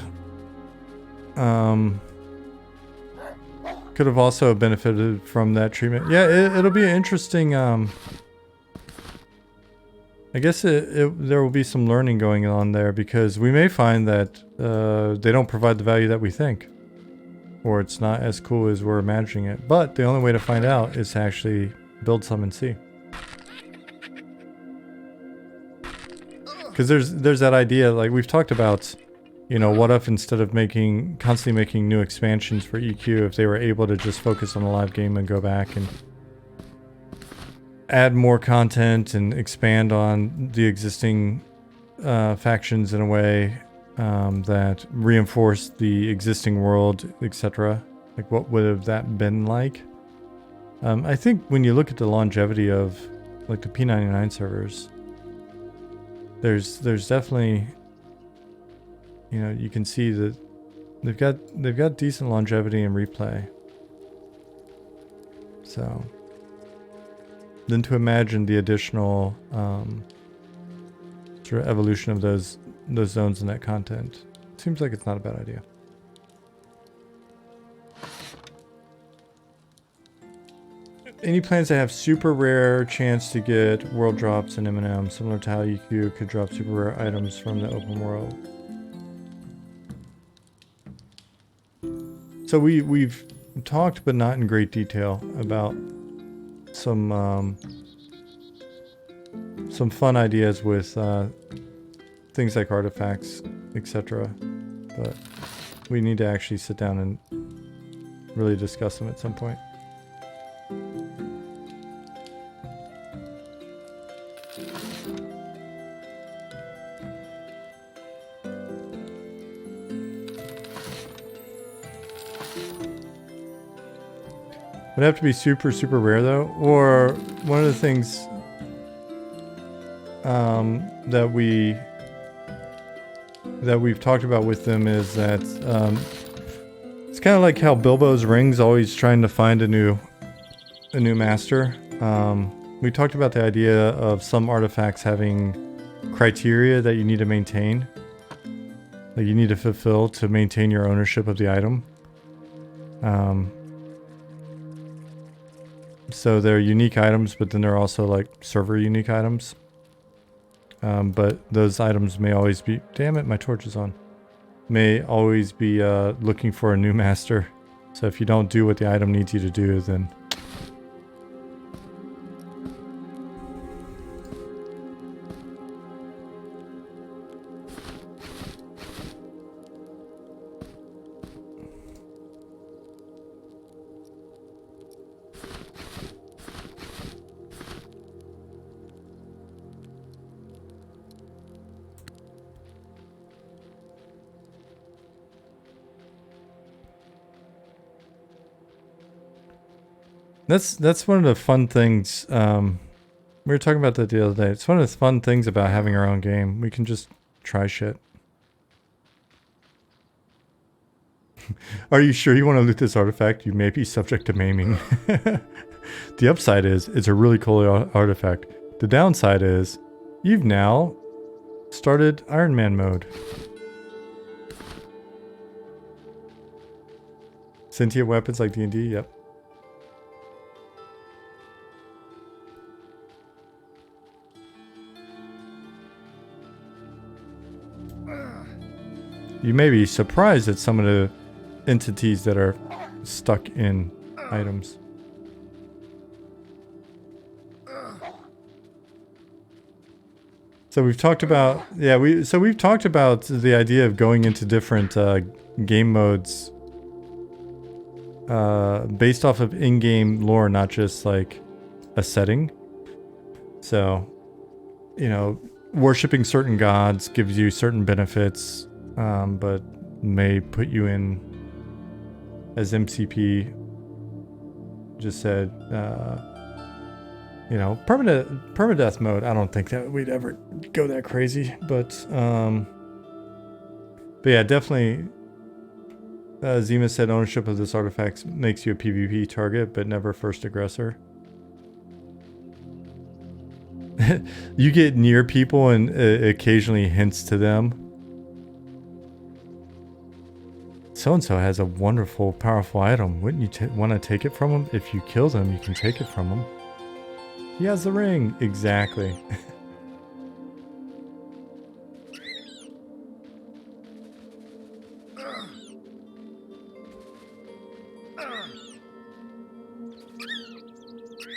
could have also benefited from that treatment. Yeah, it'll be interesting. I guess there will be some learning going on there, because we may find that they don't provide the value that we think, or it's not as cool as we're imagining it. But the only way to find out is to actually build some and see. Because there's that idea, like we've talked about, you know, what if instead of constantly making new expansions for EQ, if they were able to just focus on the live game and go back and add more content and expand on the existing factions in a way that reinforce the existing world, etc. Like, what would have that been like? I think when you look at the longevity of like the P99 servers, there's definitely, you know, you can see that they've got decent longevity in replay. So then to imagine the additional sort of evolution of those zones and that content, seems like it's not a bad idea. Any plans to have super rare chance to get world drops in M&M, similar to how EQ could drop super rare items from the open world? So we've talked, but not in great detail, about some fun ideas with things like artifacts, etc. But we need to actually sit down and really discuss them at some point. Would have to be super, super rare though. Or one of the things that we've talked about with them is that it's kind of like how Bilbo's ring's always trying to find a new master. We talked about the idea of some artifacts having criteria that you need to maintain, that you need to fulfill to maintain your ownership of the item. So they're unique items, but then they're also like server unique items. But those items may always be, damn it, my torch is on, may always be looking for a new master. So if you don't do what the item needs you to do, then that's one of the fun things. We were talking about that the other day. It's one of the fun things about having our own game. We can just try shit. Are you sure you want to loot this artifact? You may be subject to maiming. The upside is it's a really cool artifact. The downside is you've now started Iron Man mode. Sentient weapons like D&D, yep. You may be surprised at some of the entities that are stuck in items. So we've talked about, yeah, we've talked about the idea of going into different game modes based off of in-game lore, not just like a setting. So, you know, worshipping certain gods gives you certain benefits, but may put you in, as MCP just said, you know, permadeath mode. I don't think that we'd ever go that crazy, but yeah, definitely. Zima said ownership of this artifact makes you a PvP target, but never first aggressor. You get near people and occasionally hints to them. So-and-so has a wonderful, powerful item. Wouldn't you want to take it from him? If you kill them, you can take it from him. He has the ring. Exactly.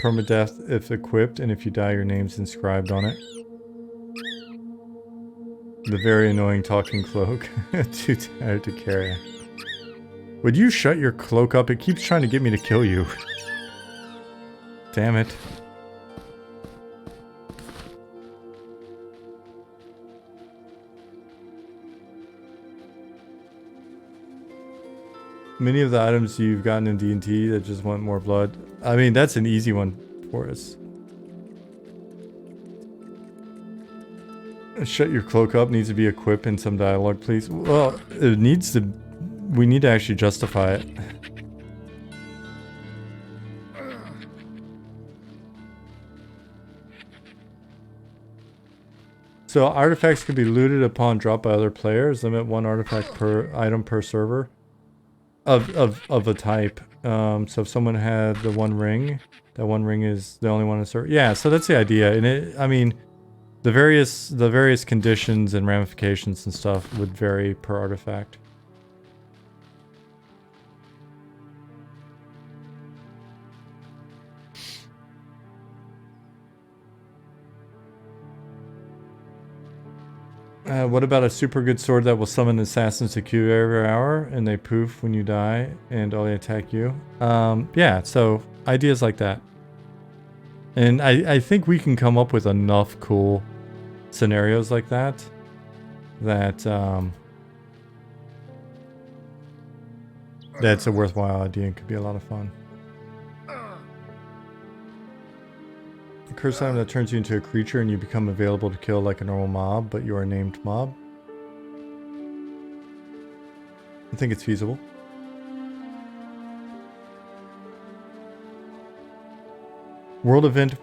Permadeath if equipped, and if you die, your name's inscribed on it. The very annoying talking cloak. Too tired to carry. Would you shut your cloak up? It keeps trying to get me to kill you. Damn it. Many of the items you've gotten in D&T that just want more blood. I mean, that's an easy one for us. Shut your cloak up needs to be equipped in some dialogue, please. Well, it needs to... We need to actually justify it. So artifacts can be looted upon drop by other players. Limit 1 artifact per item per server. Of a type. So if someone had the one ring, that one ring is the only one in server. Yeah, so that's the idea. And it, I mean, the various conditions and ramifications and stuff would vary per artifact. What about a super good sword that will summon assassins to queue every hour and they poof when you die and only attack you? Yeah, so ideas like that. And I think we can come up with enough cool scenarios like that that's a worthwhile idea and could be a lot of fun. A curse item that turns you into a creature and you become available to kill like a normal mob, but you are a named mob. I think it's feasible. World event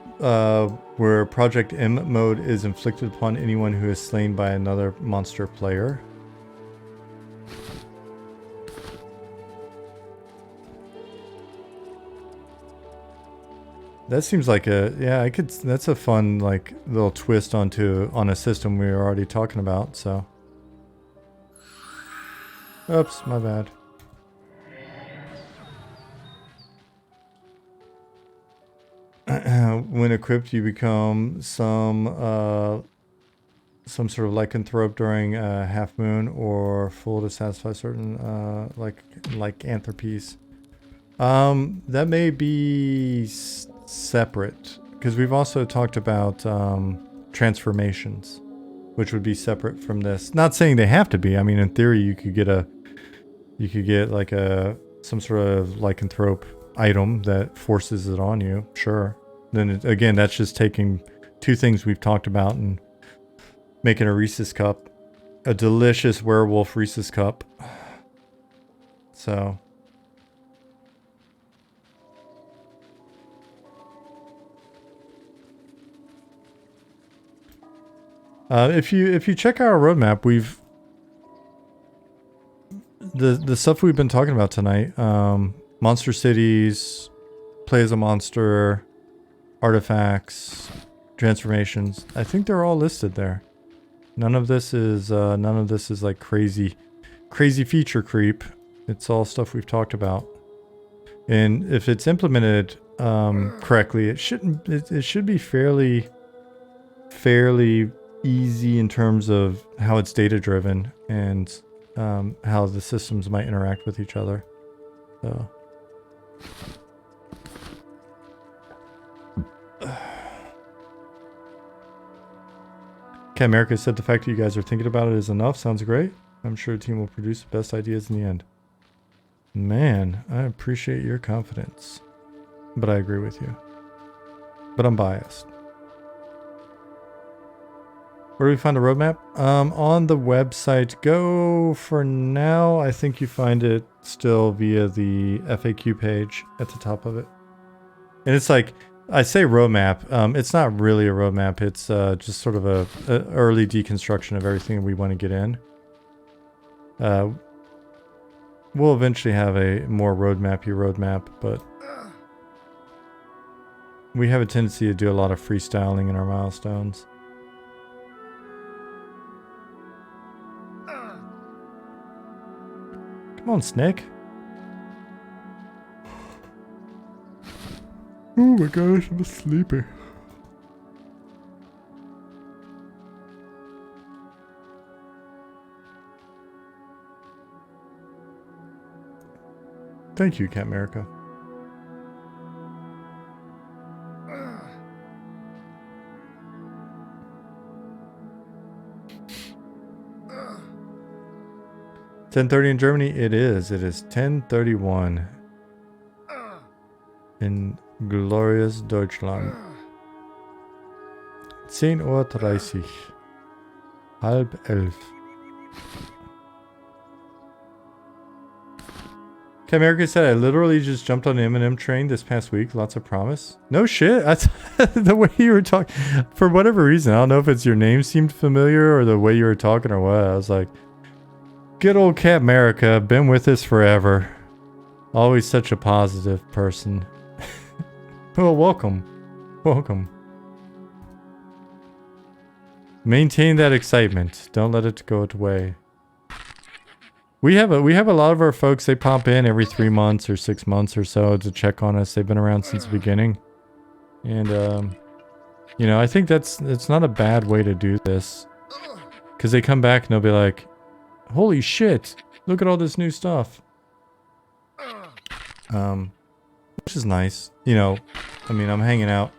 where Project M mode is inflicted upon anyone who is slain by another monster player. That seems like a, yeah, I could, that's a fun, like, little twist on a system we were already talking about, so. Oops, my bad. When equipped, you become some sort of lycanthrope during a half moon or full to satisfy certain, like anthropies. That may be separate, because we've also talked about transformations, which would be separate from this. Not saying they have to be. I mean, in theory, you could get like some sort of lycanthrope item that forces it on you. Sure. Then again, that's just taking two things we've talked about and making a Reese's cup, a delicious werewolf Reese's cup. So. If you check our roadmap, we've the stuff we've been talking about tonight, monster cities, play as a monster, artifacts, transformations. I think they're all listed there. None of this is like crazy feature creep. It's all stuff we've talked about. And if it's implemented correctly, it should be fairly easy in terms of how it's data driven and how the systems might interact with each other. So. Okay, America said the fact that you guys are thinking about it is enough. Sounds great. I'm sure the team will produce the best ideas in the end. Man, I appreciate your confidence. But I agree with you. But I'm biased. Where do we find a roadmap? On the website. Go for now. I think you find it still via the FAQ page at the top of it. And it's like, I say roadmap. It's not really a roadmap. It's just sort of a early deconstruction of everything we want to get in. We'll eventually have a more roadmap-y roadmap, but we have a tendency to do a lot of freestyling in our milestones. Come on, Snake. Oh my gosh, I'm sleepy. Thank you, Cat America. $10:30 in Germany. It is. It is 10:31 in glorious Deutschland. 10:30 Uhr. 10:30. Okay, America said, I literally just jumped on the M&M train this past week. Lots of promise. No shit. The way you were talking, for whatever reason, I don't know if it's your name seemed familiar or the way you were talking or what. I was like, good old Cat America, been with us forever. Always such a positive person. Well, welcome. Welcome. Maintain that excitement. Don't let it go away. We have a lot of our folks, they pop in every 3 months or 6 months or so to check on us. They've been around since the beginning. And you know, I think it's not a bad way to do this. Cuz they come back and they'll be like, "Holy shit, look at all this new stuff." Which is nice. You know, I mean, I'm hanging out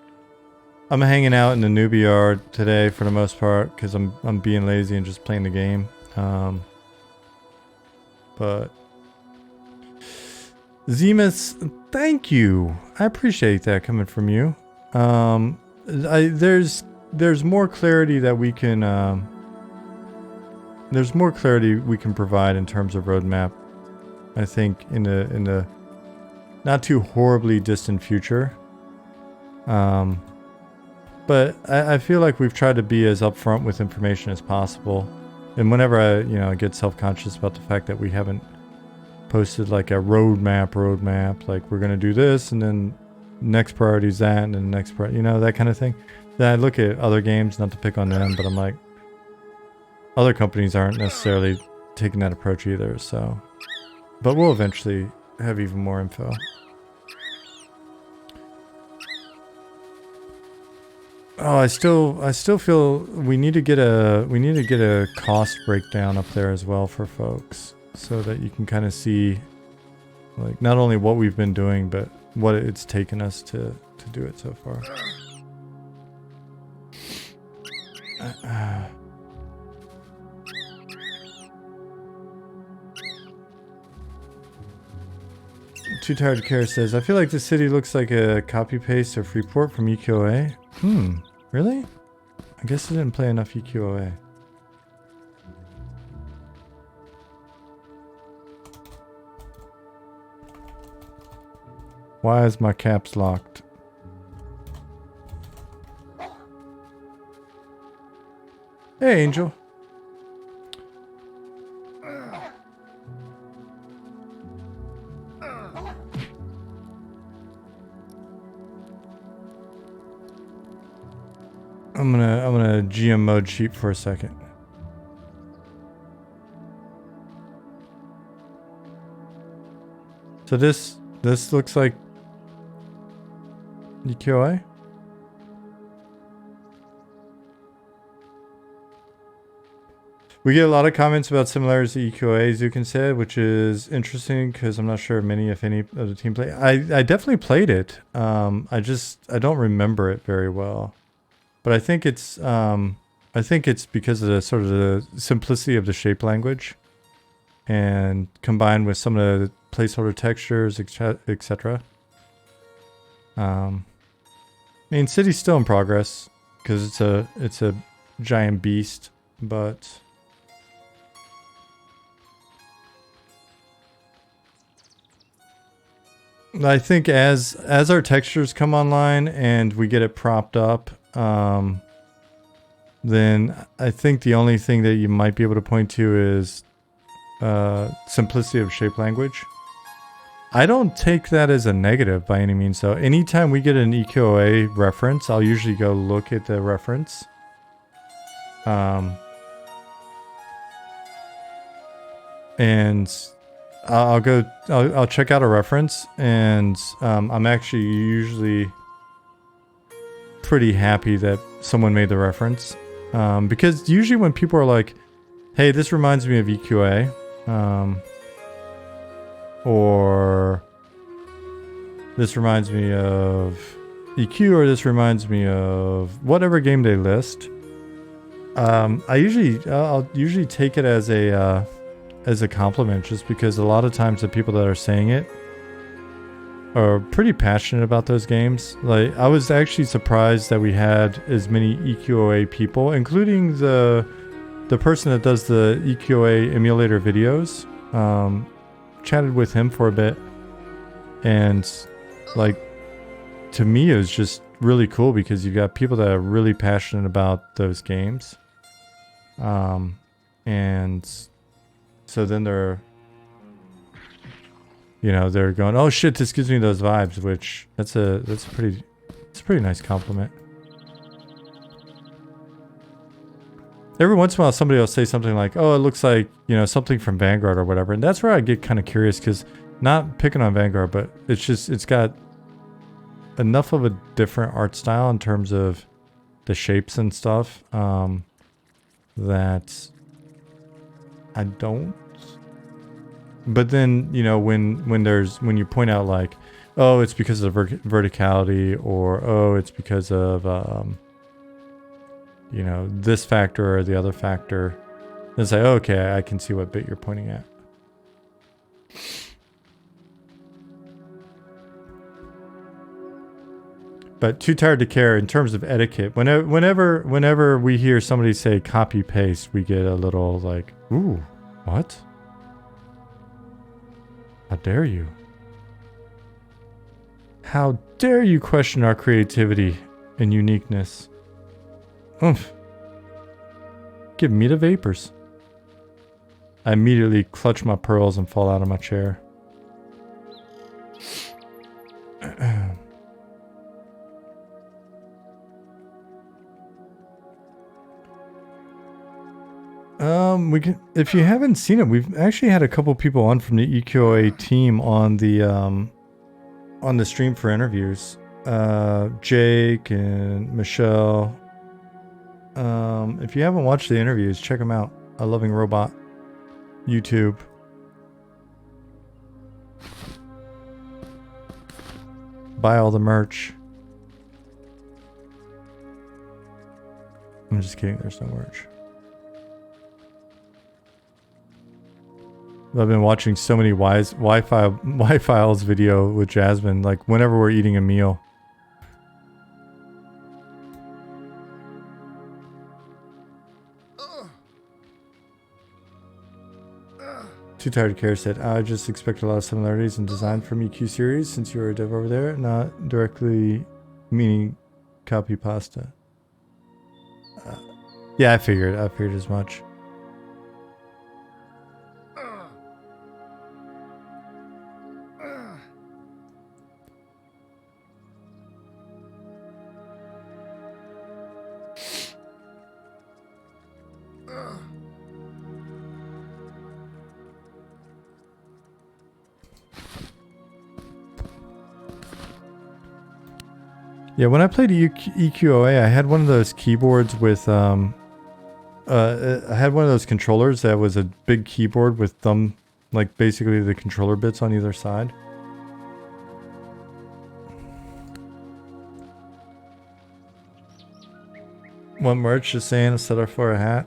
in the Newbie yard today for the most part cuz I'm being lazy and just playing the game. But Zemus, thank you. I appreciate that coming from you. There's more clarity that we can provide in terms of roadmap. I think in the not too horribly distant future. But I feel like we've tried to be as upfront with information as possible. And whenever I get self-conscious about the fact that we haven't posted like a roadmap, like we're going to do this and then next priority is that and then next priority, that kind of thing. Then I look at other games, not to pick on them, but I'm like, other companies aren't necessarily taking that approach either, so. But we'll eventually have even more info. Oh, I still feel we need to get a cost breakdown up there as well for folks, so that you can kind of see, like, not only what we've been doing, but what it's taken us to do it so far. Too Tired to Care says, I feel like the city looks like a copy paste of Freeport from EQOA. Really? I guess I didn't play enough EQOA. Why is my caps locked? Hey, Angel. I'm gonna GM mode sheep for a second. So this looks like EQA. We get a lot of comments about similarities to EQA, Zukin said, which is interesting because I'm not sure many, if any, of the team play. I definitely played it. I don't remember it very well. But I think it's because of the sort of the simplicity of the shape language, and combined with some of the placeholder textures, etc. I mean, City's still in progress because it's a giant beast, but I think as our textures come online and we get it propped up, then I think the only thing that you might be able to point to is simplicity of shape language. I don't take that as a negative by any means, though. Anytime we get an EQOA reference, I'll usually go look at the reference. And I'll check out a reference, and I'm actually usually pretty happy that someone made the reference, because usually when people are like, hey, this reminds me of EQA, or this reminds me of EQ, or this reminds me of whatever game they list. I'll usually take it as a compliment, just because a lot of times the people that are saying it are pretty passionate about those games. Like, I was actually surprised that we had as many EQOA people, including the person that does the EQOA emulator videos. Chatted with him for a bit, and like, to me it was just really cool because you've got people that are really passionate about those games. And so then they're going, oh shit, this gives me those vibes, which it's a pretty nice compliment. Every once in a while somebody will say something like, oh, it looks like, something from Vanguard or whatever. And that's where I get kind of curious, because not picking on Vanguard, but it's got enough of a different art style in terms of the shapes and stuff, that I don't. But then, when you point out like, oh, it's because of verticality, or oh, it's because of this factor or the other factor, then say, oh, okay, I can see what bit you're pointing at. But too tired to care in terms of etiquette. Whenever we hear somebody say copy paste, we get a little like, ooh, what? How dare you? How dare you question our creativity and uniqueness? Oomph. Give me the vapors. I immediately clutch my pearls and fall out of my chair. We can, if you haven't seen it, we've actually had a couple people on from the EQA team on the stream for interviews. Jake and Michelle. If you haven't watched the interviews, check them out. A Loving Robot, YouTube. Buy all the merch. I'm just kidding, there's no merch. I've been watching so many Wi-Fi's video with Jasmine, like whenever we're eating a meal. Too Tired to Care said, I just expect a lot of similarities in design from EQ series, since you're a dev over there, not directly meaning copy pasta. Yeah, I figured as much. Yeah, when I played EQOA, I had one of those keyboards with, I had one of those controllers that was a big keyboard with thumb, like basically the controller bits on either side. Want merch? Just saying, set up for a hat.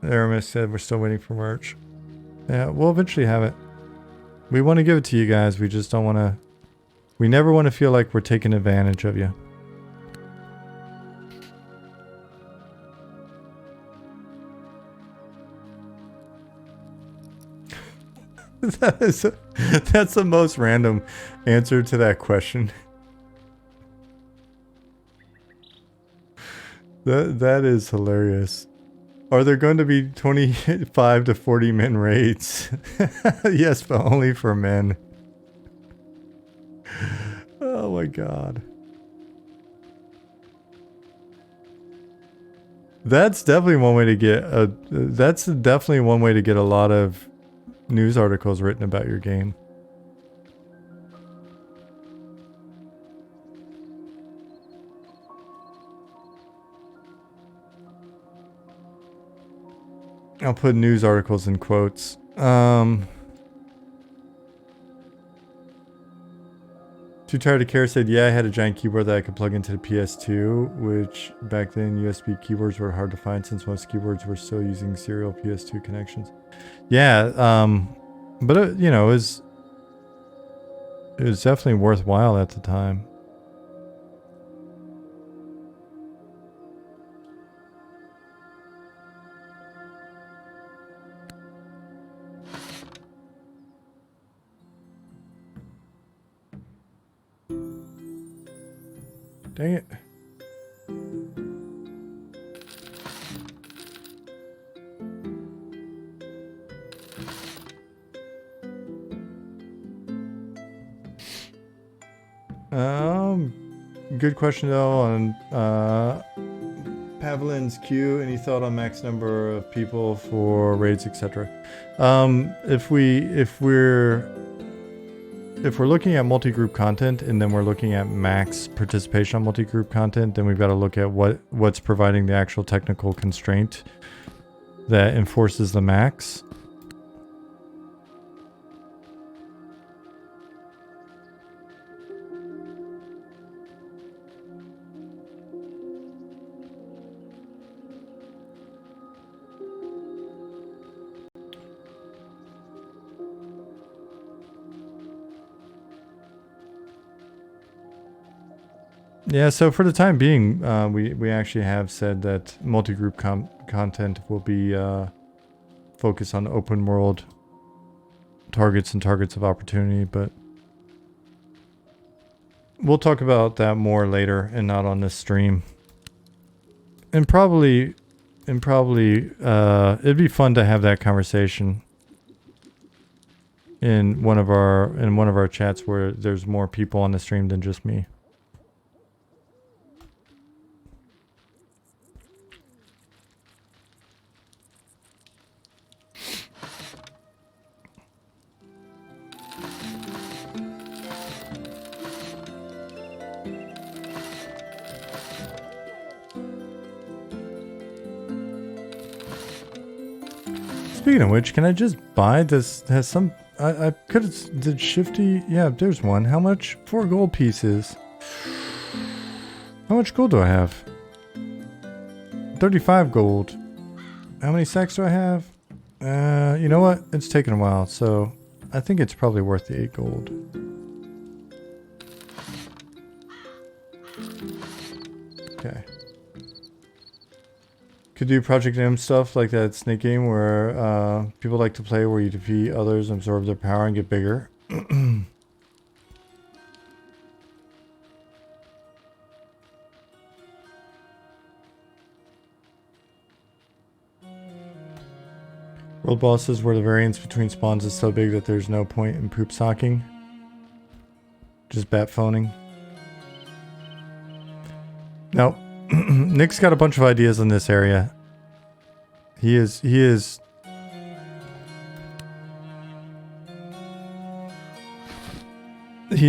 Aramis said we're still waiting for merch. Yeah, we'll eventually have it. We want to give it to you guys, we just don't want to, we never want to feel like we're taking advantage of you. That's the most random answer to that question. That is hilarious. Are there going to be 25 to 40 men raids? Yes, but only for men. Oh my god. That's definitely one way to get a lot of news articles written about your game. I'll put news articles in quotes. Too Too Tired to Care said, yeah, I had a giant keyboard that I could plug into the PS2, which back then USB keyboards were hard to find since most keyboards were still using serial PS2 connections. Yeah, but you know, it was definitely worthwhile at the time. Dang it. Good question though on Pavlin's queue. Any thought on max number of people for raids, etc.? If we're looking at multi-group content and then we're looking at max participation on multi-group content, then we've got to look at what's providing the actual technical constraint that enforces the max. Yeah, so for the time being, we actually have said that multi-group content will be focused on open world targets and targets of opportunity, but we'll talk about that more later and not on this stream. And probably it'd be fun to have that conversation in one of our chats where there's more people on the stream than just me. Speaking of which, can I just buy this? Has some... I could have... Did Shifty... Yeah, there's one. How much? 4 gold pieces. How much gold do I have? 35 gold. How many sacks do I have? You know what? It's taken a while, so... I think it's probably worth the 8 gold. Okay. Could do Project M stuff like that Snake game where people like to play where you defeat others, absorb their power, and get bigger. World bosses where the variance between spawns is so big that there's no point in poop socking. Just bat phoning. Nope. Nick's got a bunch of ideas in this area. He has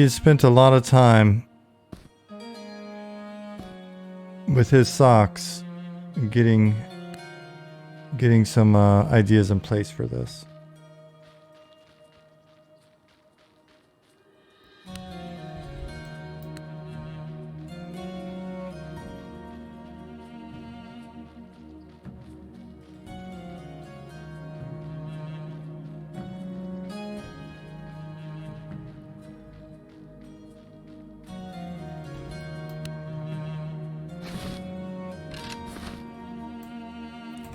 spent a lot of time with his socks getting some ideas in place for this.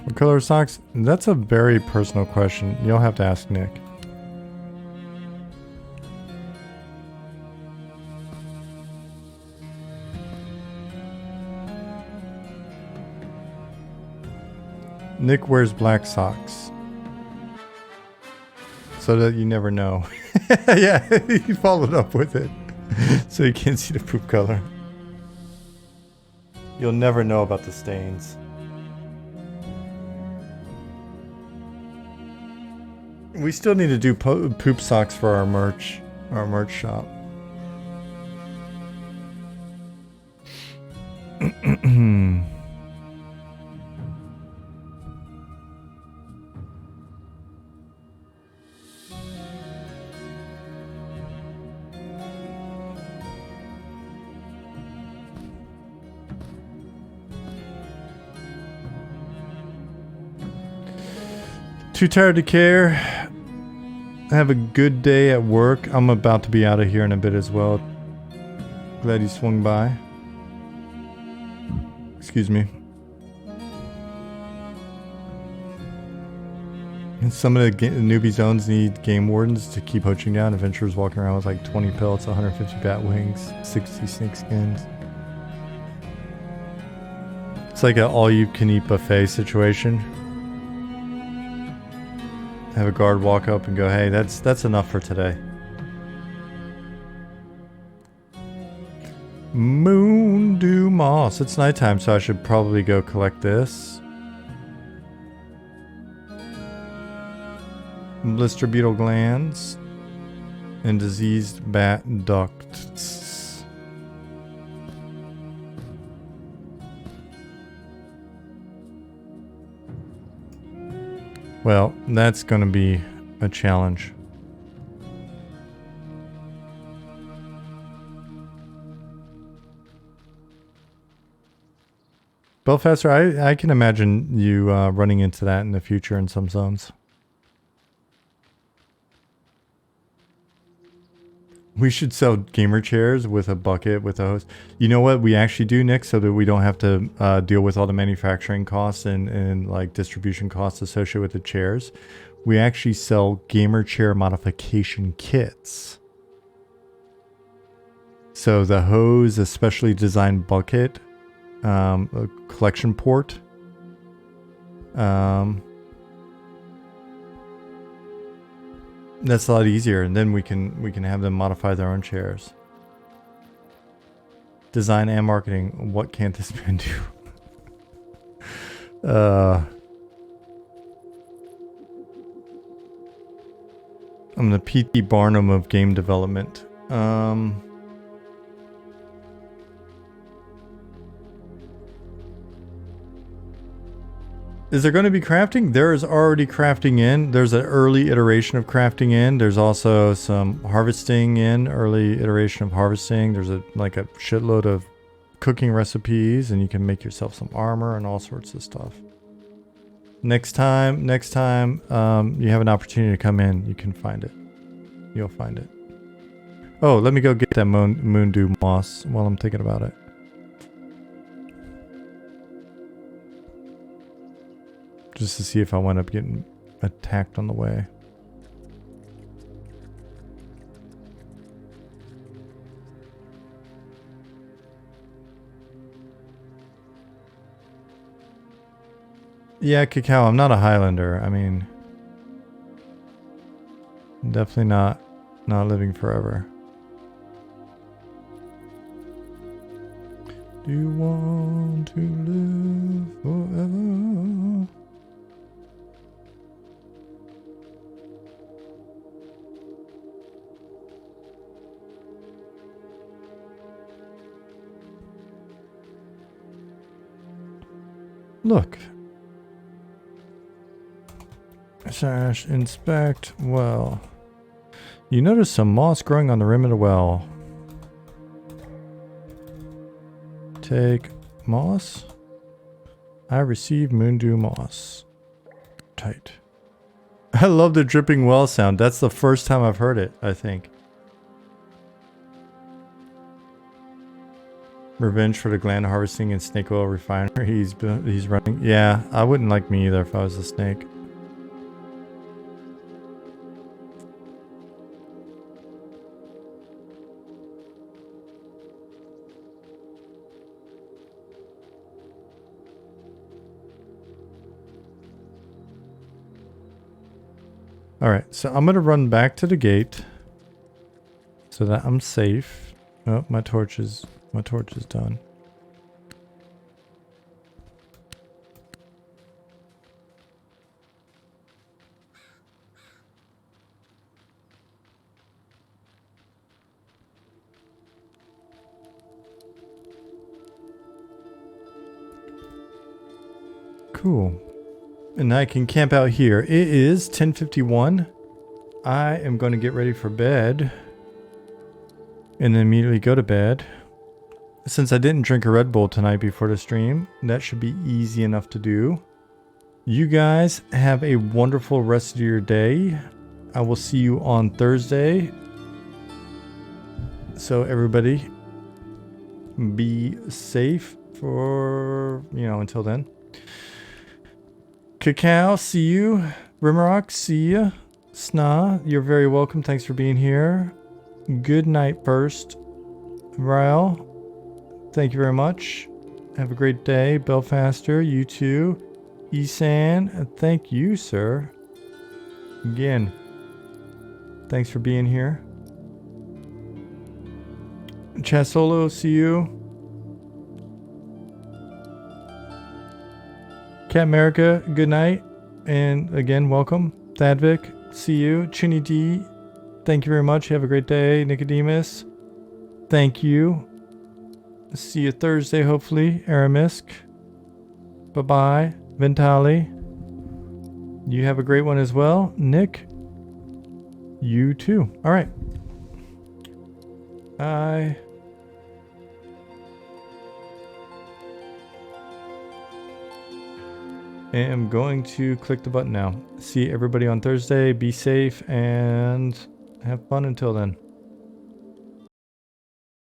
What color socks? That's a very personal question. You'll have to ask Nick. Nick wears black socks. So that you never know. Yeah, he followed up with it. So you can't see the poop color. You'll never know about the stains. We still need to do poop socks for our merch shop. Too tired to care. Have a good day at work. I'm about to be out of here in a bit as well. Glad you swung by. Excuse me. And some of the newbie zones need game wardens to keep poaching down. Adventurers walking around with like 20 pelts, 150 bat wings, 60 snake skins. It's like an all-you-can-eat buffet situation. Have a guard walk up and go, hey, that's enough for today. Moon dew moss. It's nighttime, so I should probably go collect this. Blister beetle glands and diseased bat ducts. Well, that's going to be a challenge. Belfaster, I can imagine you running into that in the future in some zones. We should sell gamer chairs with a bucket with a hose. You know what we actually do, Nick, so that we don't have to deal with all the manufacturing costs and like distribution costs associated with the chairs. We actually sell gamer chair modification kits. So the hose, a specially designed bucket, a collection port, that's a lot easier, and then we can have them modify their own chairs. Design and marketing. What can't this man do? I'm the P.T. Barnum of game development. Is there going to be crafting? There is already crafting in. There's an early iteration of crafting in. There's also some harvesting in, early iteration of harvesting. There's like a shitload of cooking recipes, and you can make yourself some armor and all sorts of stuff. Next time, you have an opportunity to come in, you can find it. You'll find it. Oh, let me go get that moon dew moss while I'm thinking about it. Just to see if I wind up getting attacked on the way. Yeah, Cacao, I'm not a Highlander. I mean, definitely not living forever. Do you want to live forever? Look. Sash, inspect well. You notice some moss growing on the rim of the well. Take moss. I receive moondew moss. Tight. I love the dripping well sound. That's the first time I've heard it, I think. Revenge for the gland harvesting and snake oil refinery he's running. Yeah, I wouldn't like me either if I was a snake. Alright, so I'm going to run back to the gate so that I'm safe. Oh, my torch is done. Cool. And I can camp out here. It is 10:51. I am going to get ready for bed. And then immediately go to bed. Since I didn't drink a Red Bull tonight before the stream, that should be easy enough to do. You guys have a wonderful rest of your day. I will see you on Thursday. So everybody, be safe for, until then. Cacao, see you. Rimrock, see you. Sna, you're very welcome. Thanks for being here. Good night first. Ryle, thank you very much. Have a great day. Belfaster, you too. Isan, thank you, sir. Again, thanks for being here. Chasolo, see you. Cat America, good night. And again, welcome. Thadvik, see you. Chinny D, thank you very much. Have a great day. Nicodemus, thank you. See you Thursday, hopefully. Aramisk, bye-bye. Ventali, you have a great one as well. Nick, you too. All right. I am going to click the button now. See everybody on Thursday. Be safe and have fun until then.